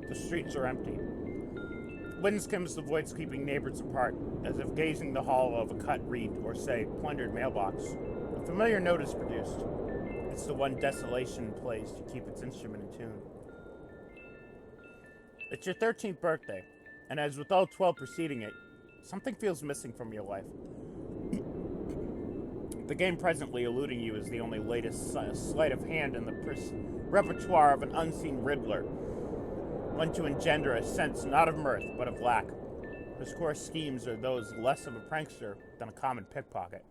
The streets are empty. Wind skims the voids, keeping neighbors apart, as if gazing the hollow of a cut reed or, say, plundered mailbox. A familiar note is produced. It's the one desolation plays to keep its instrument in tune. It's your 13th birthday, and as with all 12 preceding it, something feels missing from your life. The game presently eluding you is the only latest sleight of hand in the repertoire of an unseen Riddler, one to engender a sense not of mirth, but of lack. His core schemes are those less of a prankster than a common pickpocket.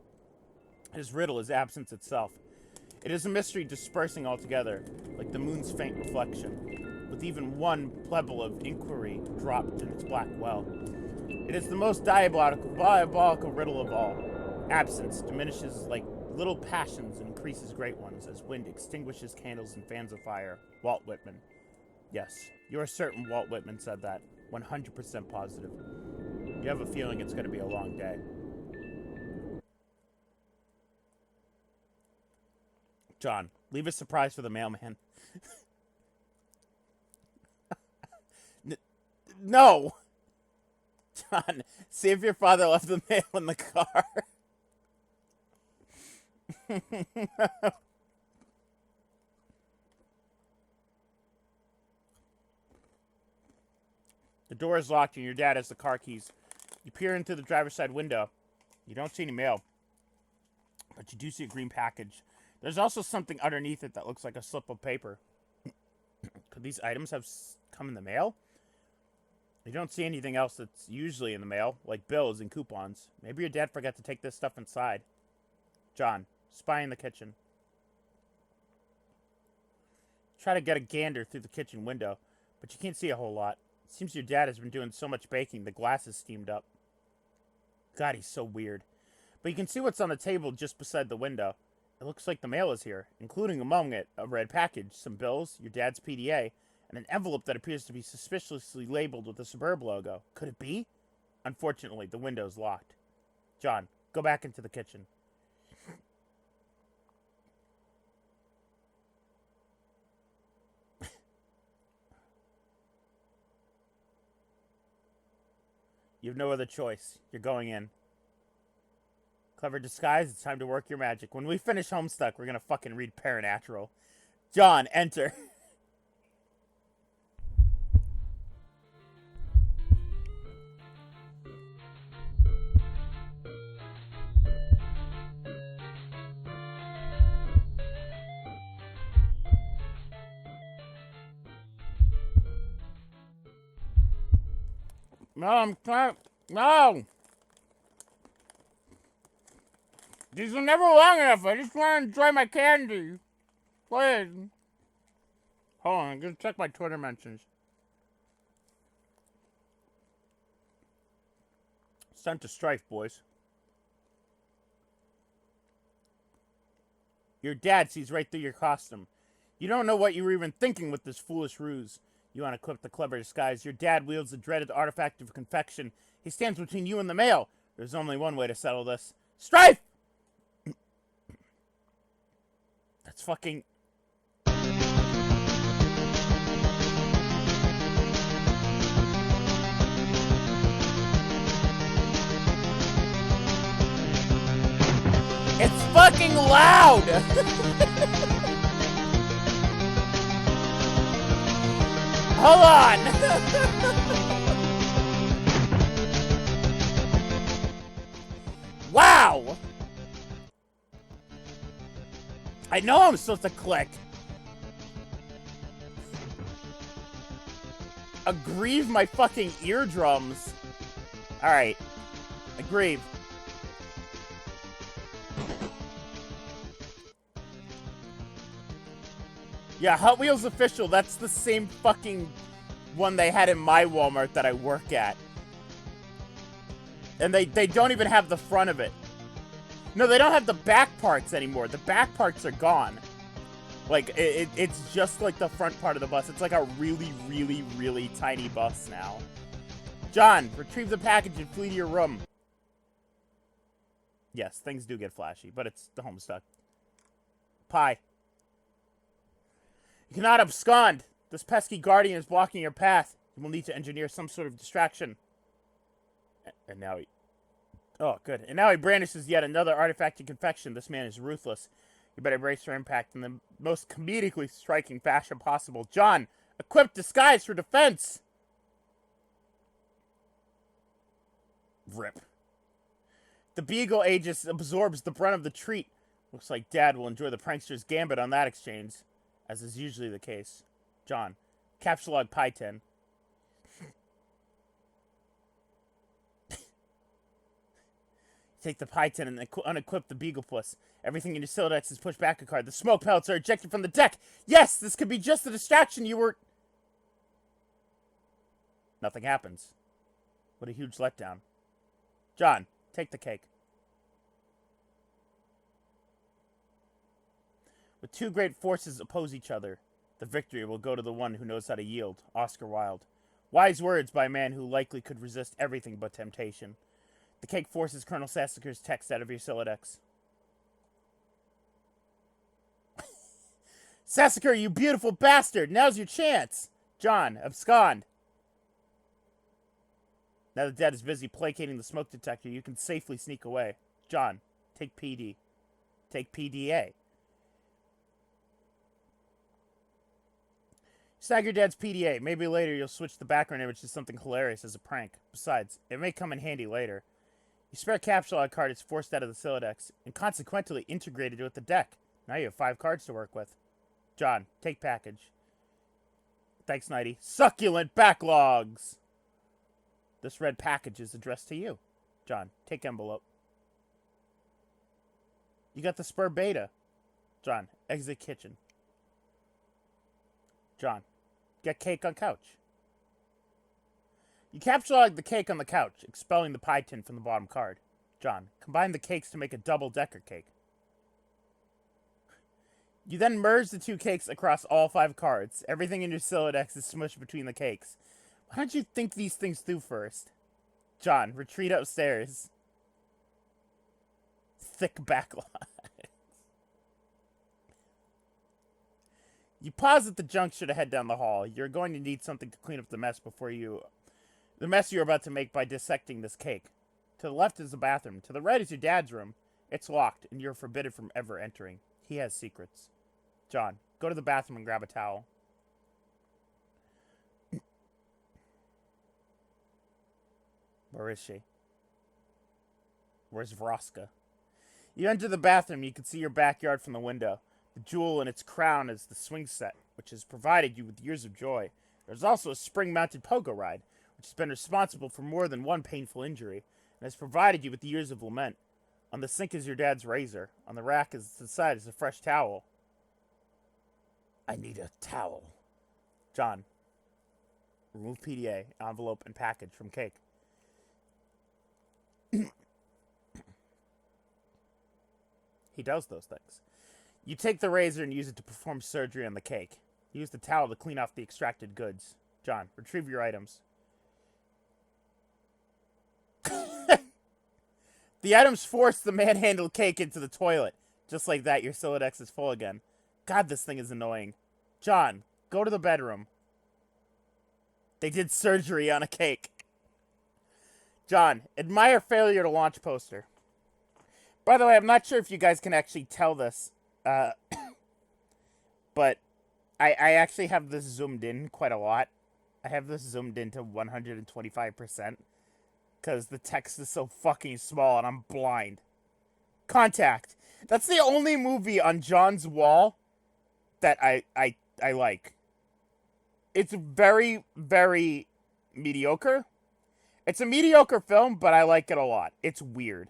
His riddle is absence itself. It is a mystery dispersing altogether, like the moon's faint reflection, with even one pebble of inquiry dropped in its black well. It is the most diabolical riddle of all. Absence diminishes like little passions and increases great ones, as wind extinguishes candles and fans of fire. Walt Whitman. Yes, you are certain Walt Whitman said that. 100% positive. You have a feeling it's going to be a long day. John, leave a surprise for the mailman. No! John, see if your father left the mail in the car. The door is locked and your dad has the car keys. You peer into the driver's side window. You don't see any mail, but you do see a green package. There's also something underneath it that looks like a slip of paper. Could these items have come in the mail? You don't see anything else that's usually in the mail, like bills and coupons. Maybe your dad forgot to take this stuff inside. John, spy in the kitchen. Try to get a gander through the kitchen window, but you can't see a whole lot. It seems your dad has been doing so much baking, the glass is steamed up. God, he's so weird. But you can see what's on the table just beside the window. It looks like the mail is here, including among it a red package, some bills, your dad's PDA, and an envelope that appears to be suspiciously labeled with the Suburb logo. Could it be? Unfortunately, the window's locked. John, go back into the kitchen. You have no other choice. You're going in. Clever disguise, it's time to work your magic. When we finish Homestuck, we're gonna fucking read Paranatural. John, enter. No, I'm trying. No! These are never long enough. I just want to enjoy my candy. Please. Hold on, I'm gonna check my Twitter mentions. It's time to strike, boys. Your dad sees right through your costume. You don't know what you were even thinking with this foolish ruse. You unequip the clever disguise. Your dad wields the dreaded artifact of confection. He stands between you and the mail. There's only one way to settle this. Strife! That's fucking... It's fucking loud! Hold on! Wow! I know I'm supposed to click. Aggrieve my fucking eardrums. Alright. Aggrieve. Yeah, Hot Wheels official. That's the same fucking one they had in my Walmart that I work at. And they don't even have the front of it. No, they don't have the back parts anymore. The back parts are gone. Like, it's just like the front part of the bus. It's like a really, really, really tiny bus now. John, retrieve the package and flee to your room. Yes, things do get flashy, but it's the Homestuck. Pie. You cannot abscond. This pesky guardian is blocking your path. You will need to engineer some sort of distraction. And now he... Oh, good. And now he brandishes yet another artifact of confection. This man is ruthless. You better brace for impact in the most comedically striking fashion possible. John, equip disguise for defense. Rip. The Beagle Aegis absorbs the brunt of the treat. Looks like Dad will enjoy the prankster's gambit on that exchange, as is usually the case. John, capture log Pi 10. Take the Pi 10 and unequip the Beagle Plus. Everything in your Silodex is pushed back a card. The smoke pellets are ejected from the deck. Yes, this could be just the distraction you were... Nothing happens. What a huge letdown. John, take the cake. With two great forces oppose each other, the victory will go to the one who knows how to yield. Oscar Wilde. Wise words by a man who likely could resist everything but temptation. The cake forces Colonel Sassacre's text out of your Silodex. Sassacre, you beautiful bastard! Now's your chance! John, abscond. Now that Dad is busy placating the smoke detector, you can safely sneak away. John, take PD. Take PDA. Snag your dad's PDA. Maybe later you'll switch the background image to something hilarious as a prank. Besides, it may come in handy later. Your spare capsule log card is forced out of the Silodex and consequently integrated with the deck. Now you have 5 cards to work with. John, take package. Thanks, Nighty. Succulent backlogs! This red package is addressed to you. John, take envelope. You got the Spur Beta. John, exit kitchen. John, get cake on couch. You capsulate the cake on the couch, expelling the pie tin from the bottom card. John, combine the cakes to make a double-decker cake. You then merge the 2 cakes across all 5 cards. Everything in your Silodex is smushed between the cakes. Why don't you think these things through first? John, retreat upstairs. Thick backlog. You pause at the juncture to head down the hall. You're going to need something to clean up the mess before you the mess you're about to make by dissecting this cake. To the left is the bathroom. To the right is your dad's room. It's locked, and you're forbidden from ever entering. He has secrets. John, go to the bathroom and grab a towel. Where is she? Where's Vroska? You enter the bathroom. You can see your backyard from the window. The jewel in its crown is the swing set, which has provided you with years of joy. There's also a spring-mounted pogo ride, which has been responsible for more than one painful injury, and has provided you with years of lament. On the sink is your dad's razor. On the rack to the side is a fresh towel. I need a towel. John, remove PDA, envelope, and package from cake. He does those things. You take the razor and use it to perform surgery on the cake. Use the towel to clean off the extracted goods. John, retrieve your items. The items force the manhandled cake into the toilet. Just like that, your Silodex is full again. God, this thing is annoying. John, go to the bedroom. They did surgery on a cake. John, admire failure to launch poster. By the way, I'm not sure if you guys can actually tell this, but I actually have this zoomed in quite a lot. I have this zoomed in to 125%, because the text is so fucking small and I'm blind. Contact. That's the only movie on John's wall that I like. It's very, very mediocre. It's a mediocre film, but I like it a lot. It's weird.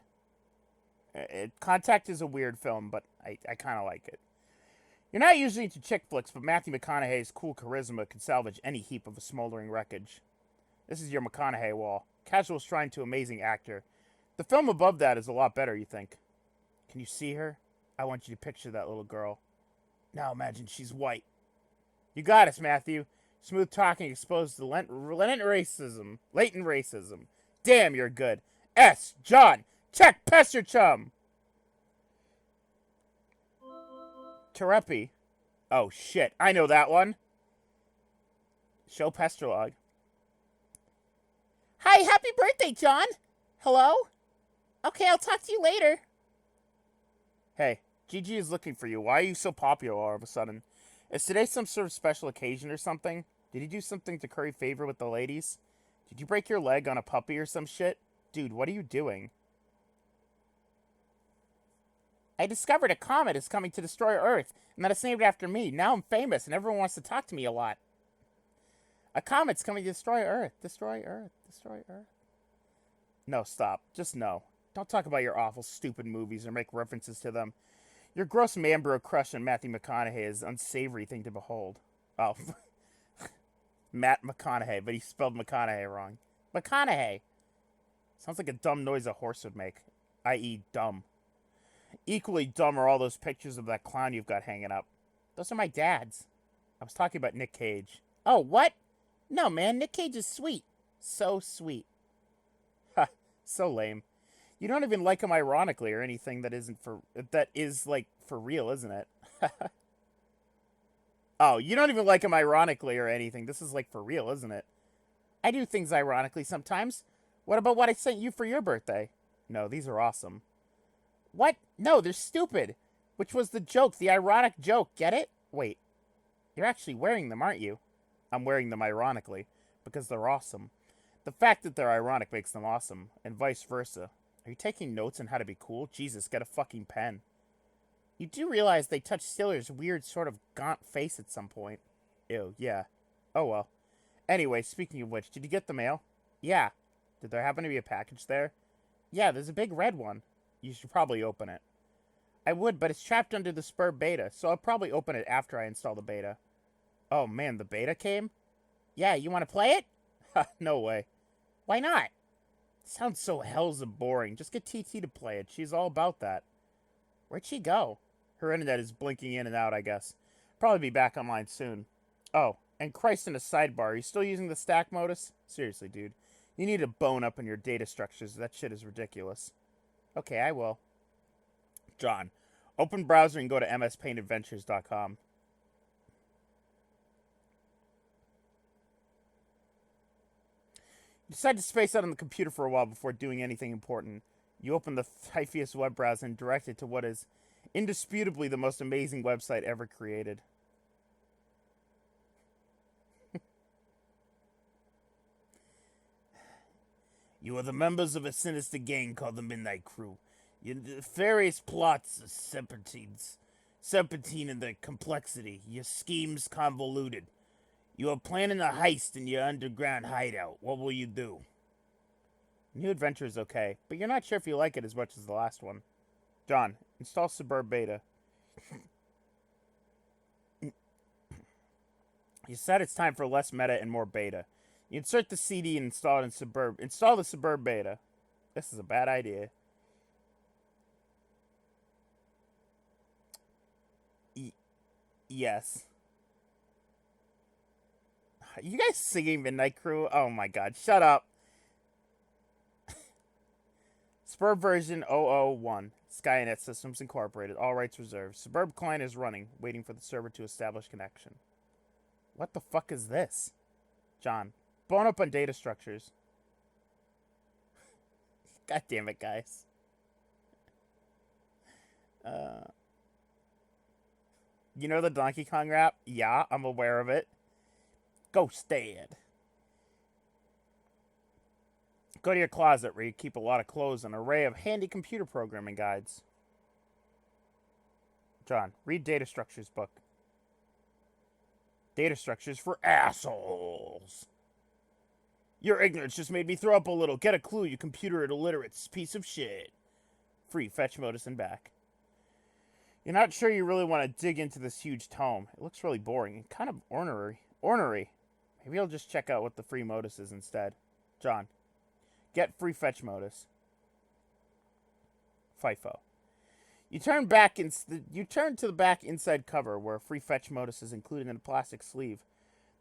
Contact is a weird film, but I kind of like it. You're not usually into chick flicks, but Matthew McConaughey's cool charisma can salvage any heap of a smoldering wreckage. This is your McConaughey wall. Casual shrine to amazing actor. The film above that is a lot better, you think. Can you see her? I want you to picture that little girl. Now imagine she's white. You got us, Matthew. Smooth talking exposed to latent racism. Damn, you're good. S. John. Check Pester Chum. Terepi. Oh, shit. I know that one. Show Pesterlog. Hi, happy birthday, John. Hello? Okay, I'll talk to you later. Hey, Gigi is looking for you. Why are you so popular all of a sudden? Is today some sort of special occasion or something? Did you do something to curry favor with the ladies? Did you break your leg on a puppy or some shit? Dude, what are you doing? I discovered a comet is coming to destroy Earth, and that it's named after me. Now I'm famous, and everyone wants to talk to me a lot. A comet's coming to destroy Earth. Destroy Earth. Destroy Earth. No, stop. Just no. Don't talk about your awful, stupid movies or make references to them. Your gross man-bro crush on Matthew McConaughey is an unsavory thing to behold. Oh. Matt McConaughey, but he spelled McConaughey wrong. McConaughey. Sounds like a dumb noise a horse would make, i.e. dumb. Equally dumb are all those pictures of that clown you've got hanging up. Those are my dad's. I was talking about Nick Cage. Oh, what? No, man, Nick Cage is sweet. So sweet. Ha, so lame. You don't even like him ironically or anything that is, like, for real, isn't it? Oh, you don't even like him ironically or anything. This is, like, for real, isn't it? I do things ironically sometimes. What about what I sent you for your birthday? No, these are awesome. What? No, they're stupid. Which was the joke, the ironic joke, get it? Wait, you're actually wearing them, aren't you? I'm wearing them ironically, because they're awesome. The fact that they're ironic makes them awesome, and vice versa. Are you taking notes on how to be cool? Jesus, get a fucking pen. You do realize they touched Stiller's weird sort of gaunt face at some point. Ew, yeah. Oh well. Anyway, speaking of which, did you get the mail? Yeah. Did there happen to be a package there? Yeah, there's a big red one. You should probably open it. I would, but it's trapped under the Spur beta, so I'll probably open it after I install the beta. Oh man, the beta came? Yeah, you want to play it? Ha, no way. Why not? It sounds so hells of boring. Just get TT to play it. She's all about that. Where'd she go? Her internet is blinking in and out, I guess. Probably be back online soon. Oh, and Christ in a sidebar. Are you still using the stack modus? Seriously, dude. You need to bone up on your data structures. That shit is ridiculous. Okay, I will. John, open browser and go to mspaintadventures.com. You decide to space out on the computer for a while before doing anything important. You open the Typheus web browser and direct it to what is indisputably the most amazing website ever created. You are the members of a sinister gang called the Midnight Crew. Your nefarious plots are serpentine in their complexity. Your schemes convoluted. You are planning a heist in your underground hideout. What will you do? New adventure is okay, but you're not sure if you like it as much as the last one. John, install Suburb Beta. You said it's time for less meta and more beta. You insert the CD and install it in Suburb. Install the Suburb Beta. This is a bad idea. Yes. You guys singing Midnight Crew? Oh my god, shut up. Suburb version 001. Skynet Systems Incorporated. All rights reserved. Suburb client is running, waiting for the server to establish connection. What the fuck is this? John, bone up on data structures. God damn it, guys. You know the Donkey Kong rap? Yeah, I'm aware of it. Ghost Dad. Go to your closet where you keep a lot of clothes and an array of handy computer programming guides. John, read Data Structures book. Data Structures for assholes. Your ignorance just made me throw up a little. Get a clue, you computer illiterate piece of shit. Free, fetch modus and back. You're not sure you really want to dig into this huge tome. It looks really boring and kind of ornery. Maybe I'll just check out what the free modus is instead. John, get free fetch modus. FIFO. You turn to the back inside cover where a free fetch modus is included in a plastic sleeve.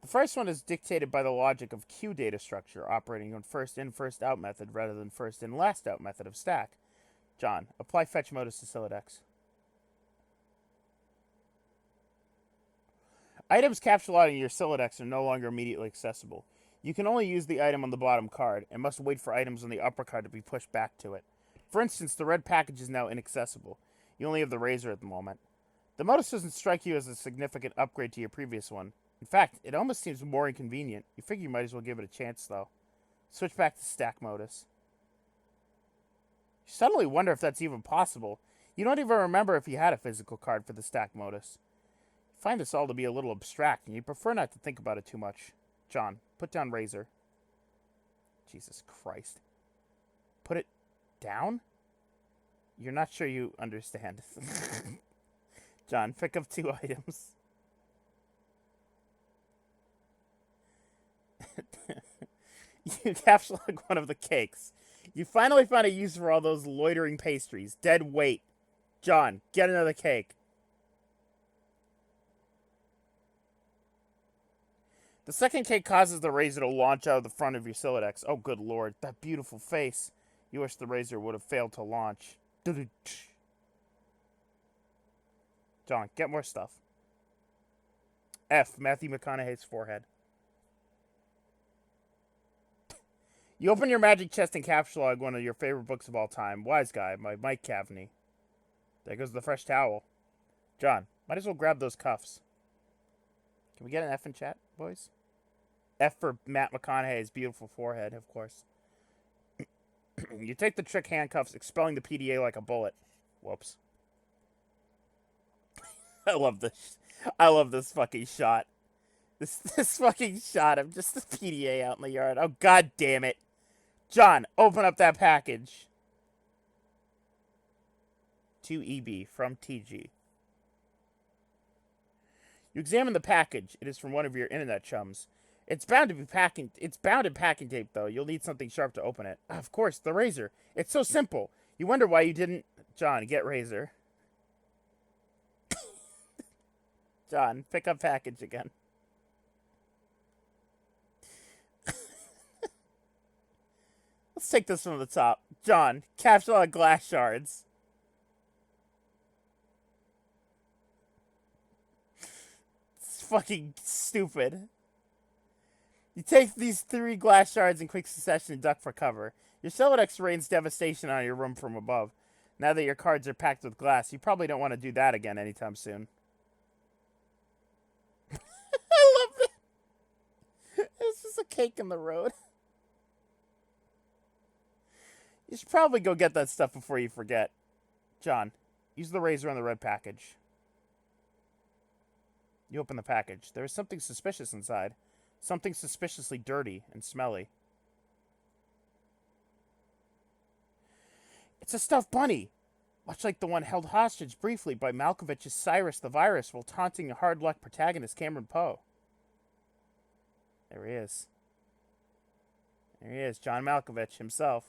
The first one is dictated by the logic of Q data structure, operating on first in, first out method rather than first in, last out method of stack. John, apply fetch modus to Silodex. Items capsuled in your Silodex are no longer immediately accessible. You can only use the item on the bottom card, and must wait for items on the upper card to be pushed back to it. For instance, the red package is now inaccessible. You only have the razor at the moment. The modus doesn't strike you as a significant upgrade to your previous one. In fact, it almost seems more inconvenient. You figure you might as well give it a chance, though. Switch back to stack modus. You suddenly wonder if that's even possible. You don't even remember if you had a physical card for the stack modus. You find this all to be a little abstract, and you prefer not to think about it too much. John, put down razor. Jesus Christ. Put it down? You're not sure you understand. John, pick up 2 items. You capsulate one of the cakes. You finally found a use for all those loitering pastries. Dead weight. John, get another cake. The second cake causes the razor to launch out of the front of your Silodex. Oh, good lord. That beautiful face. You wish the razor would have failed to launch. John, get more stuff. F. Matthew McConaughey's forehead. You open your magic chest and capsulate one of your favorite books of all time, Wise Guy by Mike Cavney. There goes the fresh towel. John, might as well grab those cuffs. Can we get an F in chat, boys? F for Matt McConaughey's beautiful forehead, of course. You take the trick handcuffs, expelling the PDA like a bullet. Whoops. I love this fucking shot. This fucking shot of just the PDA out in the yard. Oh, god damn it. John, open up that package. To EB from TG. You examine the package. It is from one of your internet chums. It's bound in packing tape, though. You'll need something sharp to open it. Of course, the razor. It's so simple. You wonder why you didn't... John, get razor. John, pick up package again. Let's take this from the top. John, capsule on glass shards. It's fucking stupid. You take these 3 glass shards in quick succession and duck for cover. Your Celodex rains devastation on your room from above. Now that your cards are packed with glass, you probably don't want to do that again anytime soon. I love it. It's just a cake in the road. You should probably go get that stuff before you forget. John, use the razor on the red package. You open the package. There is something suspicious inside. Something suspiciously dirty and smelly. It's a stuffed bunny, much like the one held hostage briefly by Malkovich's Cyrus the Virus while taunting a hard luck protagonist Cameron Poe. There he is. There he is, John Malkovich himself.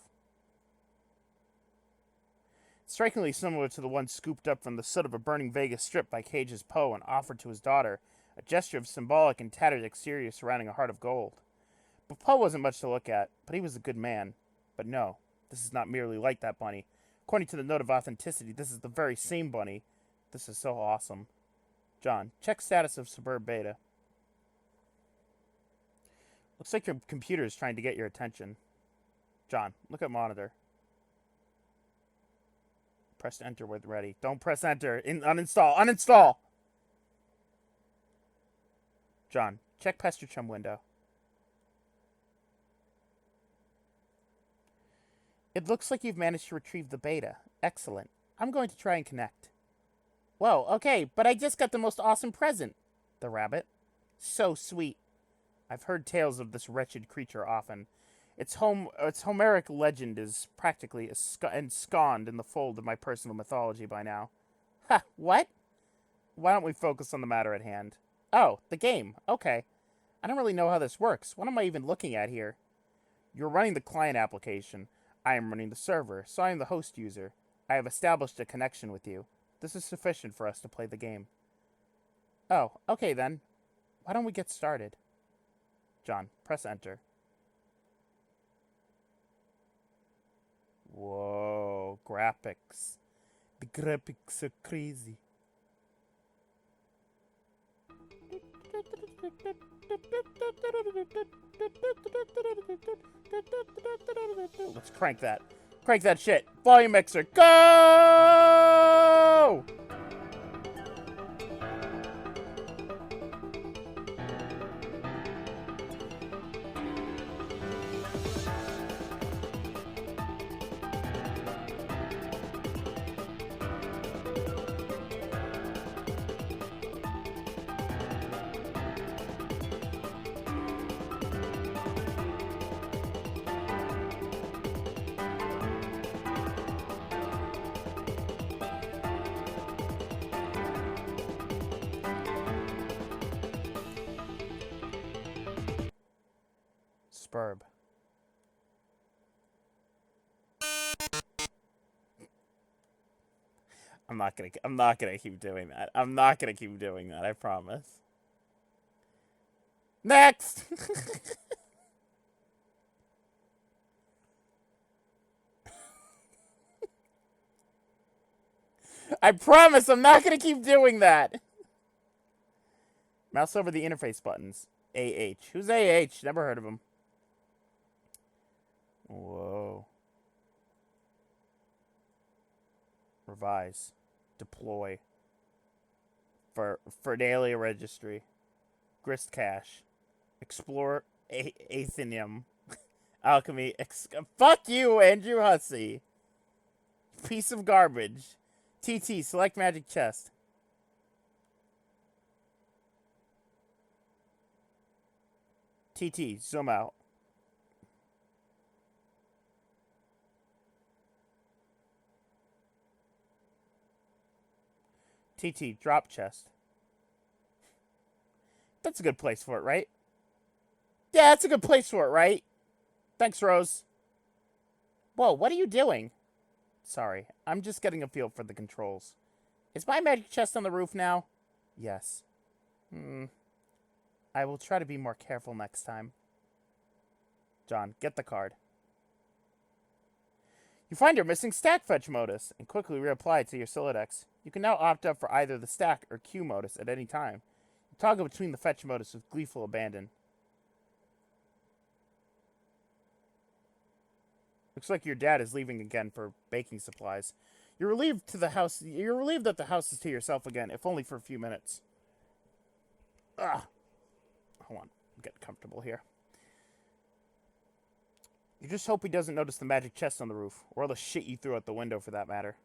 Strikingly similar to the one scooped up from the soot of a burning Vegas strip by Cage's Poe and offered to his daughter, a gesture of symbolic and tattered exterior surrounding a heart of gold. But Poe wasn't much to look at, but he was a good man. But no, this is not merely like that bunny. According to the note of authenticity, this is the very same bunny. This is so awesome. John, check status of Suburb Beta. Looks like your computer is trying to get your attention. John, look at monitor. Press enter when ready. Don't press enter. Uninstall. Uninstall! John, check Pester Chum window. It looks like you've managed to retrieve the beta. Excellent. I'm going to try and connect. Whoa, okay, but I just got the most awesome present. The rabbit. So sweet. I've heard tales of this wretched creature often. Its Homeric legend is practically ensconced in the fold of my personal mythology by now. Ha, what? Why don't we focus on the matter at hand? Oh, the game. Okay. I don't really know how this works. What am I even looking at here? You're running the client application. I am running the server, so I am the host user. I have established a connection with you. This is sufficient for us to play the game. Oh, okay then. Why don't we get started? John, press enter. Whoa, graphics. The graphics are crazy. Let's crank that. Crank that shit. Volume mixer. Go! Spurb. I'm not gonna keep doing that. I'm not gonna keep doing that, I promise. Next! I promise I'm not gonna keep doing that! Mouse over the interface buttons. AH. Who's AH? Never heard of him. Whoa. Revise. Deploy. For daily registry. Grist cache. Explore Athenium. Alchemy. Fuck you, Andrew Hussey. Piece of garbage. TT. Select magic chest. TT. Zoom out. TT, drop chest. That's a good place for it, right? Yeah, that's a good place for it, right? Thanks, Rose. Whoa, what are you doing? Sorry, I'm just getting a feel for the controls. Is my magic chest on the roof now? Yes. I will try to be more careful next time. John, get the card. You find your missing stack fetch modus and quickly reapply it to your Celodex. You can now opt up for either the stack or queue modus at any time. You toggle between the fetch modus with gleeful abandon. Looks like your dad is leaving again for baking supplies. You're relieved that the house is to yourself again, if only for a few minutes. Ugh. Hold on. I'm getting comfortable here. You just hope he doesn't notice the magic chest on the roof, or all the shit you threw out the window for that matter.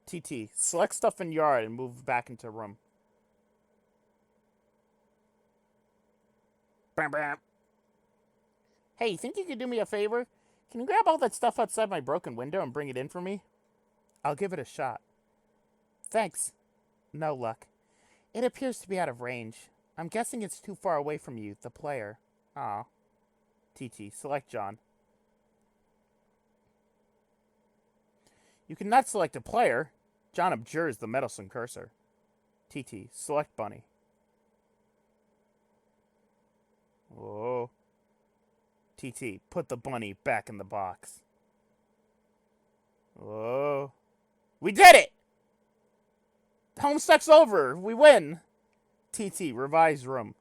TT, select stuff in yard and move back into room. Bam, bam. Hey, think you could do me a favor? Can you grab all that stuff outside my broken window and bring it in for me? I'll give it a shot. Thanks. No luck. It appears to be out of range. I'm guessing it's too far away from you, the player. Aw. TT, select John. You cannot select a player. John abjures the meddlesome cursor. TT, select Bunny. Oh. TT, put the bunny back in the box. Oh. We did it! Homestuck's over. We win. TT, revise room.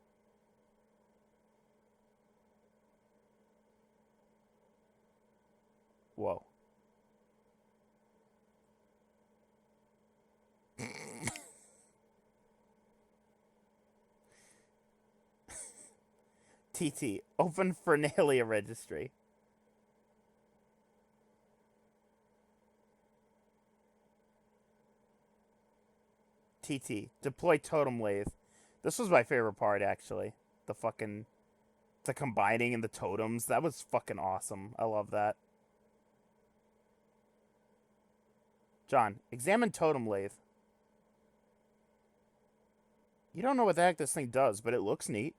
Whoa. TT, open Fernalia registry. TT, deploy totem lathe. This was my favorite part, actually. The combining and the totems. That was fucking awesome. I love that. John, examine totem lathe. You don't know what the heck this thing does, but it looks neat.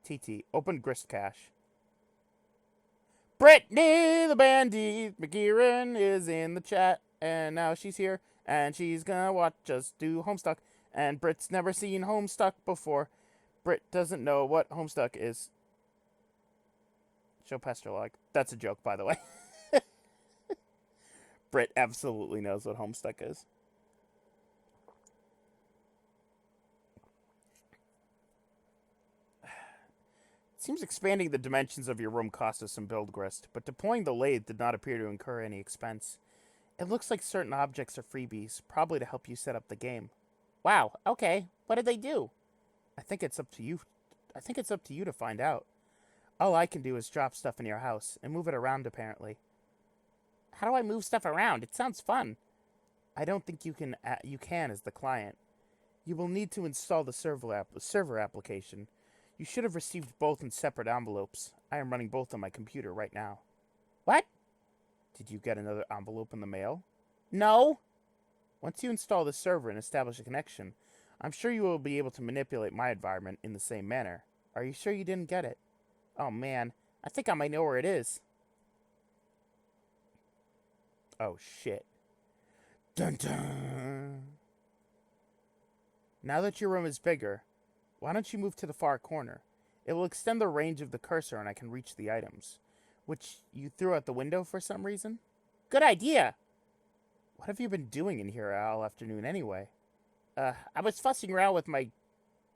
TT, open grist cache. Brittany the Bandit McGeeran is in the chat, and now she's here, and she's gonna watch us do Homestuck. And Britt's never seen Homestuck before. Britt doesn't know what Homestuck is. Show Pastor Log. That's a joke, by the way. Britt absolutely knows what Homestuck is. Seems expanding the dimensions of your room cost us some build grist, but deploying the lathe did not appear to incur any expense. It looks like certain objects are freebies, probably to help you set up the game. Wow, okay. What did they do? I think it's up to you to find out. All I can do is drop stuff in your house and move it around, apparently. How do I move stuff around? It sounds fun. I don't think you can as the client. You will need to install the server application. You should have received both in separate envelopes. I am running both on my computer right now. What? Did you get another envelope in the mail? No. Once you install the server and establish a connection, I'm sure you will be able to manipulate my environment in the same manner. Are you sure you didn't get it? Oh man, I think I might know where it is. Oh shit. Dun dun. Now that your room is bigger, why don't you move to the far corner? It will extend the range of the cursor and I can reach the items. Which you threw out the window for some reason? Good idea! What have you been doing in here all afternoon anyway? I was fussing around with my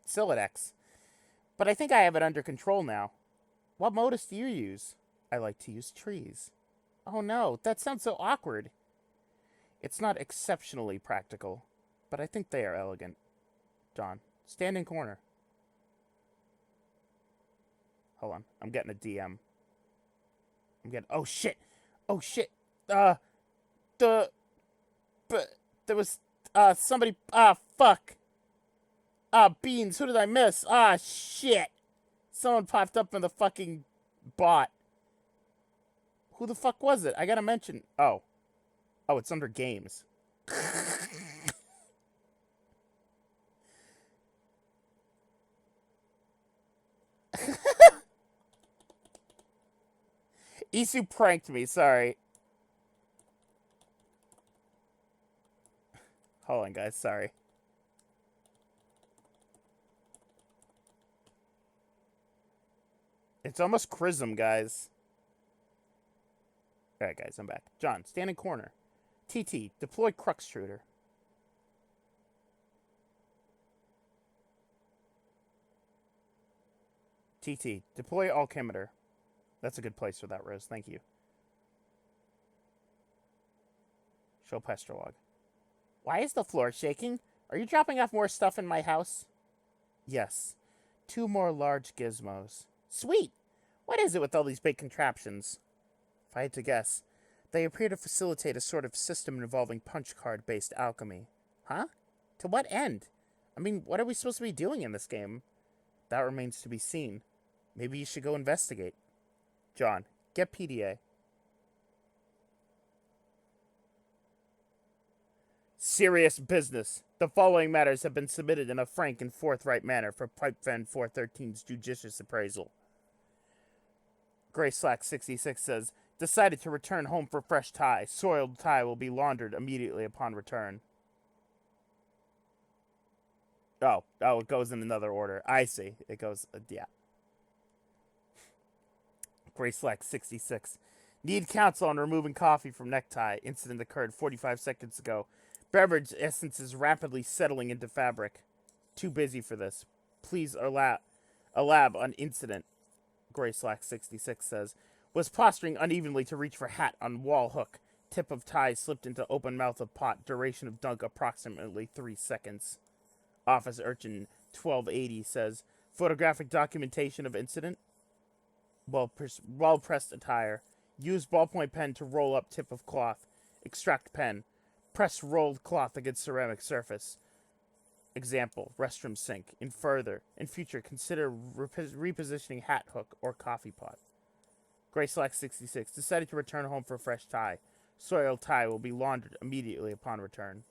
Silodex, but I think I have it under control now. What modus do you use? I like to use trees. Oh no, that sounds so awkward. It's not exceptionally practical, but I think they are elegant. John, stand in corner. Hold on, I'm getting a DM. Oh shit! Oh shit! There was, somebody, fuck! Beans, who did I miss? Shit! Someone popped up in the fucking bot. Who the fuck was it? I gotta mention. Oh, it's under games. Isu pranked me, sorry. Hold on, guys, sorry. It's almost Chrism, guys. Alright, guys, I'm back. John, stand in corner. TT, deploy Cruxtruder. TT, deploy Alchemitor. That's a good place for that, Rose. Thank you. Show pester log. Why is the floor shaking? Are you dropping off more stuff in my house? Yes. 2 more large gizmos. Sweet! What is it with all these big contraptions? If I had to guess, they appear to facilitate a sort of system involving punch card-based alchemy. Huh? To what end? I mean, what are we supposed to be doing in this game? That remains to be seen. Maybe you should go investigate. John, get PDA. Serious business. The following matters have been submitted in a frank and forthright manner for Pipefan 413's judicious appraisal. Gray Slack 66 says, decided to return home for fresh tie. Soiled tie will be laundered immediately upon return. Oh, it goes in another order. I see. It goes, yeah. Gray Slack 66. Need counsel on removing coffee from necktie. Incident occurred 45 seconds ago. Beverage essence is rapidly settling into fabric. Too busy for this. Please a lab on incident. Gray Slack 66 says. Was posturing unevenly to reach for hat on wall hook. Tip of tie slipped into open mouth of pot. Duration of dunk approximately 3 seconds. Office Urchin 1280 says. Photographic documentation of incident. Well-pressed attire. Use ballpoint pen to roll up tip of cloth. Extract pen. Press rolled cloth against ceramic surface. Example, restroom sink. In future, consider repositioning hat hook or coffee pot. Gray Slack 66. Decided to return home for fresh tie. Soiled tie will be laundered immediately upon return.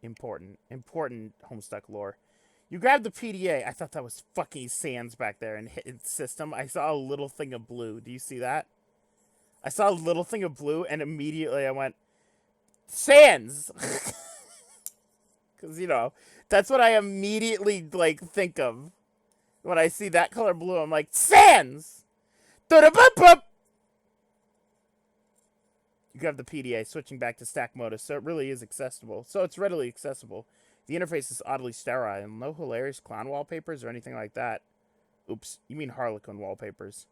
Important Homestuck lore. You grabbed the PDA. I thought that was fucking Sans back there and hit its system. I saw a little thing of blue. Do you see that? I saw a little thing of blue and immediately I went, Sans! Because, you know, that's what I immediately, like, think of. When I see that color blue, I'm like, Sans! Da-da-bup-bup! You grab the PDA, switching back to stack modus, so it really is accessible. So it's readily accessible. The interface is oddly sterile, and no hilarious clown wallpapers or anything like that. Oops, you mean Harlequin wallpapers.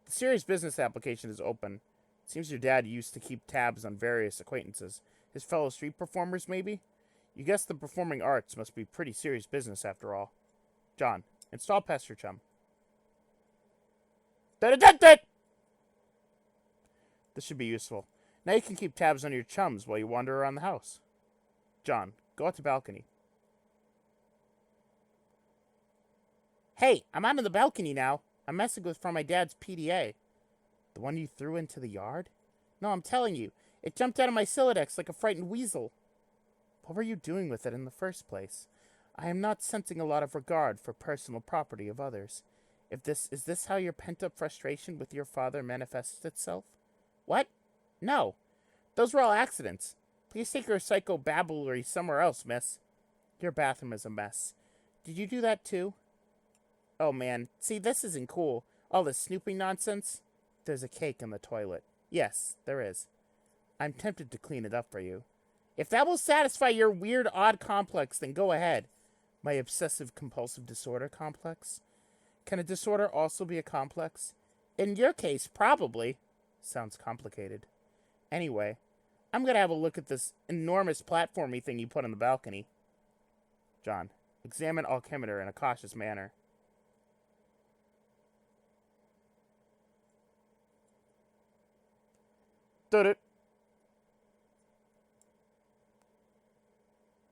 The serious business application is open. Seems your dad used to keep tabs on various acquaintances. His fellow street performers, maybe? You guess the performing arts must be pretty serious business after all. John, install Pester Chum. Da-da-da-da! This should be useful. Now you can keep tabs on your chums while you wander around the house. John, go out to balcony. Hey, I'm out on the balcony now. I'm messing with from my dad's PDA. The one you threw into the yard? No, I'm telling you. It jumped out of my Silodex like a frightened weasel. What were you doing with it in the first place? I am not sensing a lot of regard for personal property of others. Is this how your pent-up frustration with your father manifests itself? What? No. Those were all accidents. Please take your psycho-babblery somewhere else, miss. Your bathroom is a mess. Did you do that too? Oh man, see, this isn't cool. All this snooping nonsense. There's a cake in the toilet. Yes, there is. I'm tempted to clean it up for you. If that will satisfy your weird, odd complex, then go ahead. My obsessive-compulsive disorder complex? Can a disorder also be a complex? In your case, probably. Sounds complicated. Anyway, I'm gonna have a look at this enormous platformy thing you put on the balcony. John, examine alchemeter in a cautious manner. Da-da.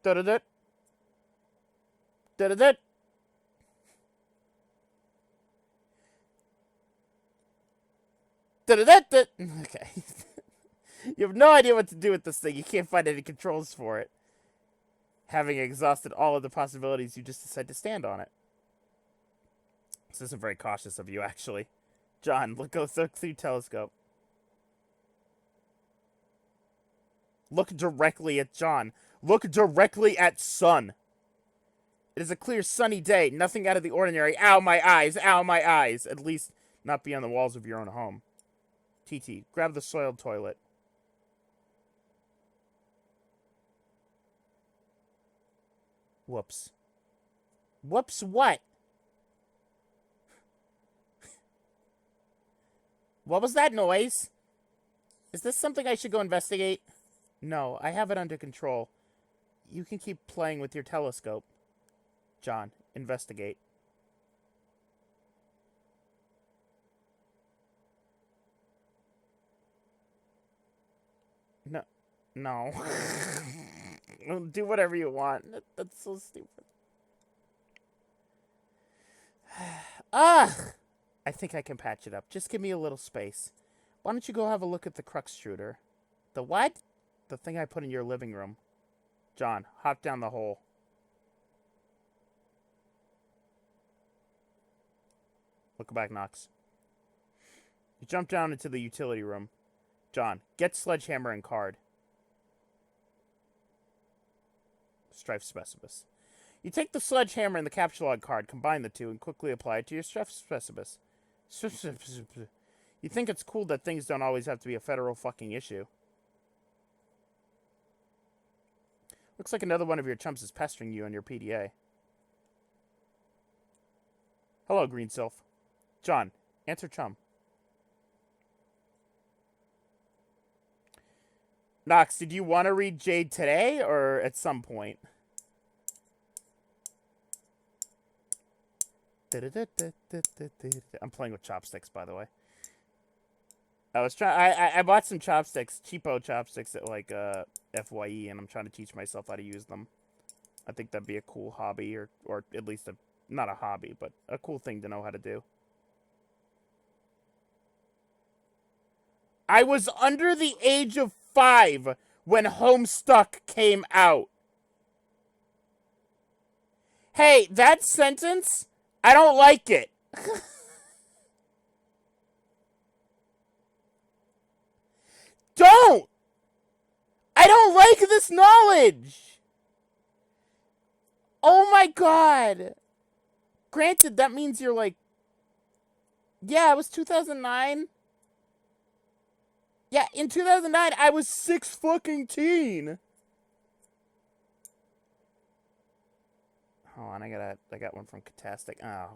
Da-da-da. Da-da-da. Da-da-da-da. Okay. You have no idea what to do with this thing. You can't find any controls for it. Having exhausted all of the possibilities, you just decide to stand on it. This isn't very cautious of you, actually. John, look through telescope. Look directly at John. Look directly at sun. It is a clear sunny day. Nothing out of the ordinary. Ow, my eyes. Ow, my eyes. At least not beyond the walls of your own home. TT, grab the soiled toilet. Whoops. Whoops what? What was that noise? Is this something I should go investigate? No, I have it under control. You can keep playing with your telescope. John, investigate. No. No. Do whatever you want. That's so stupid. Ugh! I think I can patch it up. Just give me a little space. Why don't you go have a look at the crux extruder? The what? The thing I put in your living room. John, hop down the hole. Look back, Knox. You jump down into the utility room. John, get sledgehammer and card. Strife specibus. You take the sledgehammer and the capture log card, combine the two, and quickly apply it to your strife specibus. You think it's cool that things don't always have to be a federal fucking issue. Looks like another one of your chums is pestering you on your PDA. Hello, Green Sylph. John, answer chum. Knox, did you want to read Jade today or at some point? I'm playing with chopsticks, by the way. I bought some chopsticks, cheapo chopsticks at like FYE, and I'm trying to teach myself how to use them. I think that'd be a cool hobby, or at least not a hobby, but a cool thing to know how to do. I was under the age of 5 when Homestuck came out. Hey, that sentence, I don't like it. Don't! I don't like this knowledge! Oh my god! Granted, that means you're like... Yeah, it was 2009. Yeah, in 2009, I was 6 fucking teen. Hold on, I got one from Catastic. Oh.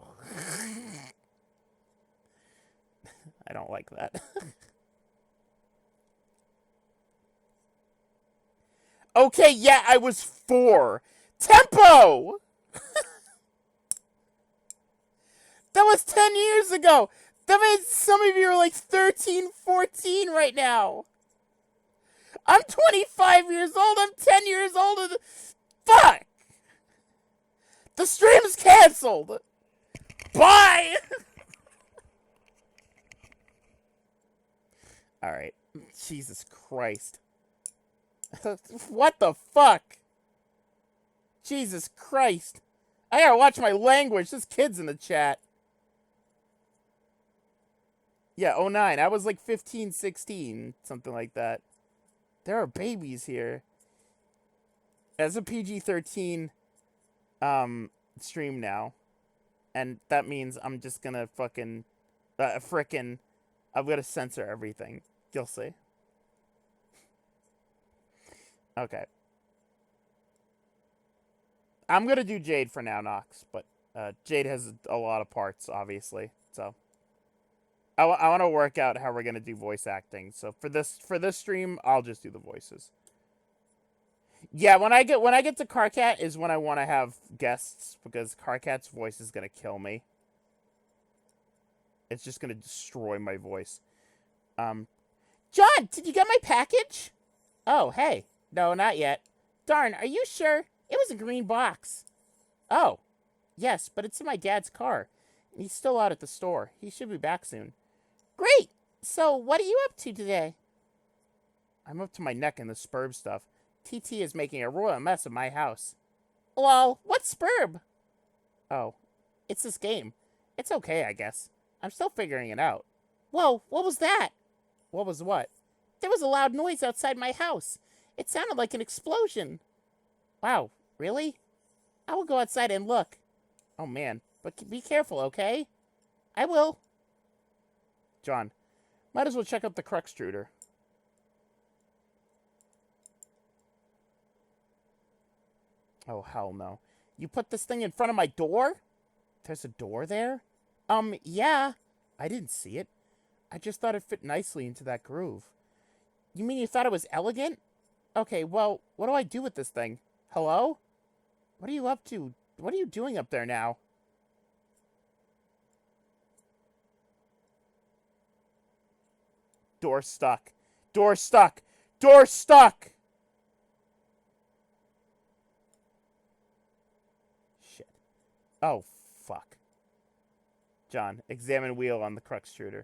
I don't like that. Okay, yeah, I was 4. Tempo! That was 10 years ago! That means some of you are like 13, 14 right now. I'm 25 years old. I'm 10 years older than... Fuck! The stream's canceled! Bye! Alright. Jesus Christ. What the fuck? Jesus Christ. I gotta watch my language. This kid's in the chat. Yeah, 09. I was like 15, 16. Something like that. There are babies here. As a PG-13 stream now. And that means I'm just gonna fucking... frickin'... I'm gonna censor everything. You'll see. Okay. I'm gonna do Jade for now, Nox, but Jade has a lot of parts, obviously. So I want to work out how we're gonna do voice acting. So for this stream, I'll just do the voices. Yeah, when I get to Carcat is when I want to have guests, because Carcat's voice is gonna kill me. It's just gonna destroy my voice. John, did you get my package? Oh, hey. No, not yet. Darn, are you sure? It was a green box. Oh, yes, but it's in my dad's car. He's still out at the store. He should be back soon. Great! So, what are you up to today? I'm up to my neck in the spurb stuff. TT is making a royal mess of my house. Lol, what's spurb? Oh, it's this game. It's okay, I guess. I'm still figuring it out. Whoa, what was that? What was what? There was a loud noise outside my house. It sounded like an explosion. Wow, really? I will go outside and look. Oh, man. But be careful, okay? I will. John, might as well check out the crux extruder. Oh, hell no. You put this thing in front of my door? There's a door there? Yeah. I didn't see it. I just thought it fit nicely into that groove. You mean you thought it was elegant? Okay, well, what do I do with this thing? Hello? What are you up to? What are you doing up there now? Door stuck. Door stuck. Door stuck! Shit. Oh, fuck. John, examine wheel on the crux extruder.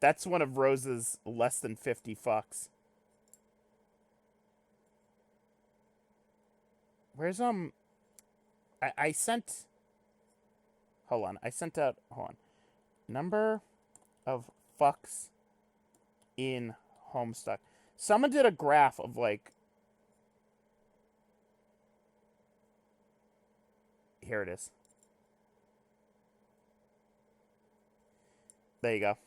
That's one of Rose's less than 50 fucks. Where's, I sent... Hold on. I sent out... Hold on. Number of fucks in Homestuck. Someone did a graph of, like... Here it is. There you go.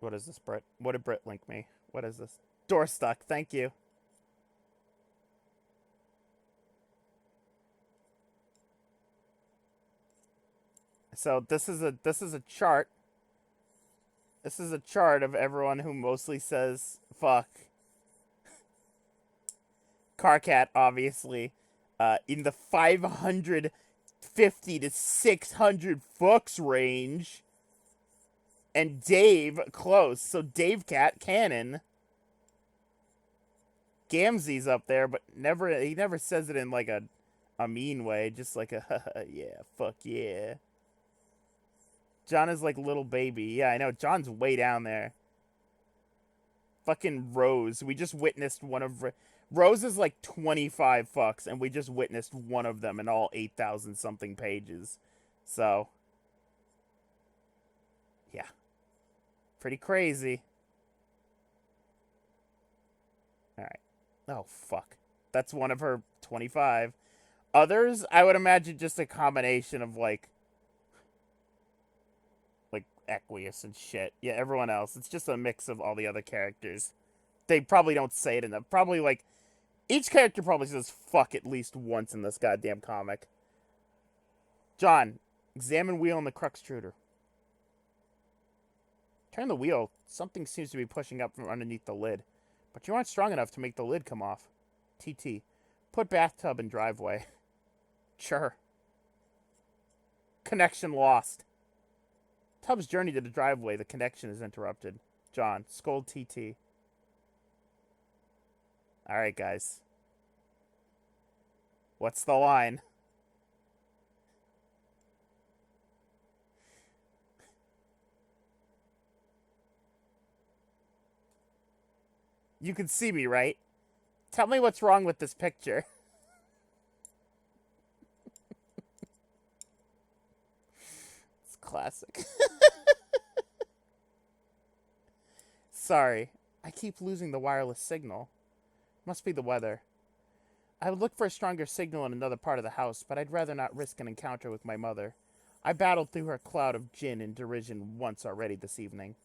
What is this, Britt? What did Britt link me? What is this? Door stuck. Thank you. So this is a chart. This is a chart of everyone who mostly says fuck. Carcat, obviously, in the 550 to 600 fucks range. And Dave, close. So Dave Cat, Cannon. Gamzee's up there, but he never says it in like a mean way. Just like a, yeah, fuck yeah. John is like little baby. Yeah, I know. John's way down there. Fucking Rose. We just witnessed one of... Rose is like 25 fucks, and we just witnessed one of them in all 8,000 something pages. So... yeah. Pretty crazy. Alright. Oh, fuck. That's one of her 25. Others, I would imagine just a combination of, like Equius and shit. Yeah, everyone else. It's just a mix of all the other characters. They probably don't say it enough. Probably, like, each character probably says fuck at least once in this goddamn comic. John, examine wheel in the crux extruder. Turn the wheel. Something seems to be pushing up from underneath the lid. But you aren't strong enough to make the lid come off. TT. Put bathtub in driveway. Sure. Connection lost. Tub's journey to the driveway. The connection is interrupted. John, scold TT. Alright, guys. What's the line? You can see me, right? Tell me what's wrong with this picture. It's classic. Sorry, I keep losing the wireless signal. Must be the weather. I would look for a stronger signal in another part of the house, but I'd rather not risk an encounter with my mother. I battled through her cloud of gin and derision once already this evening.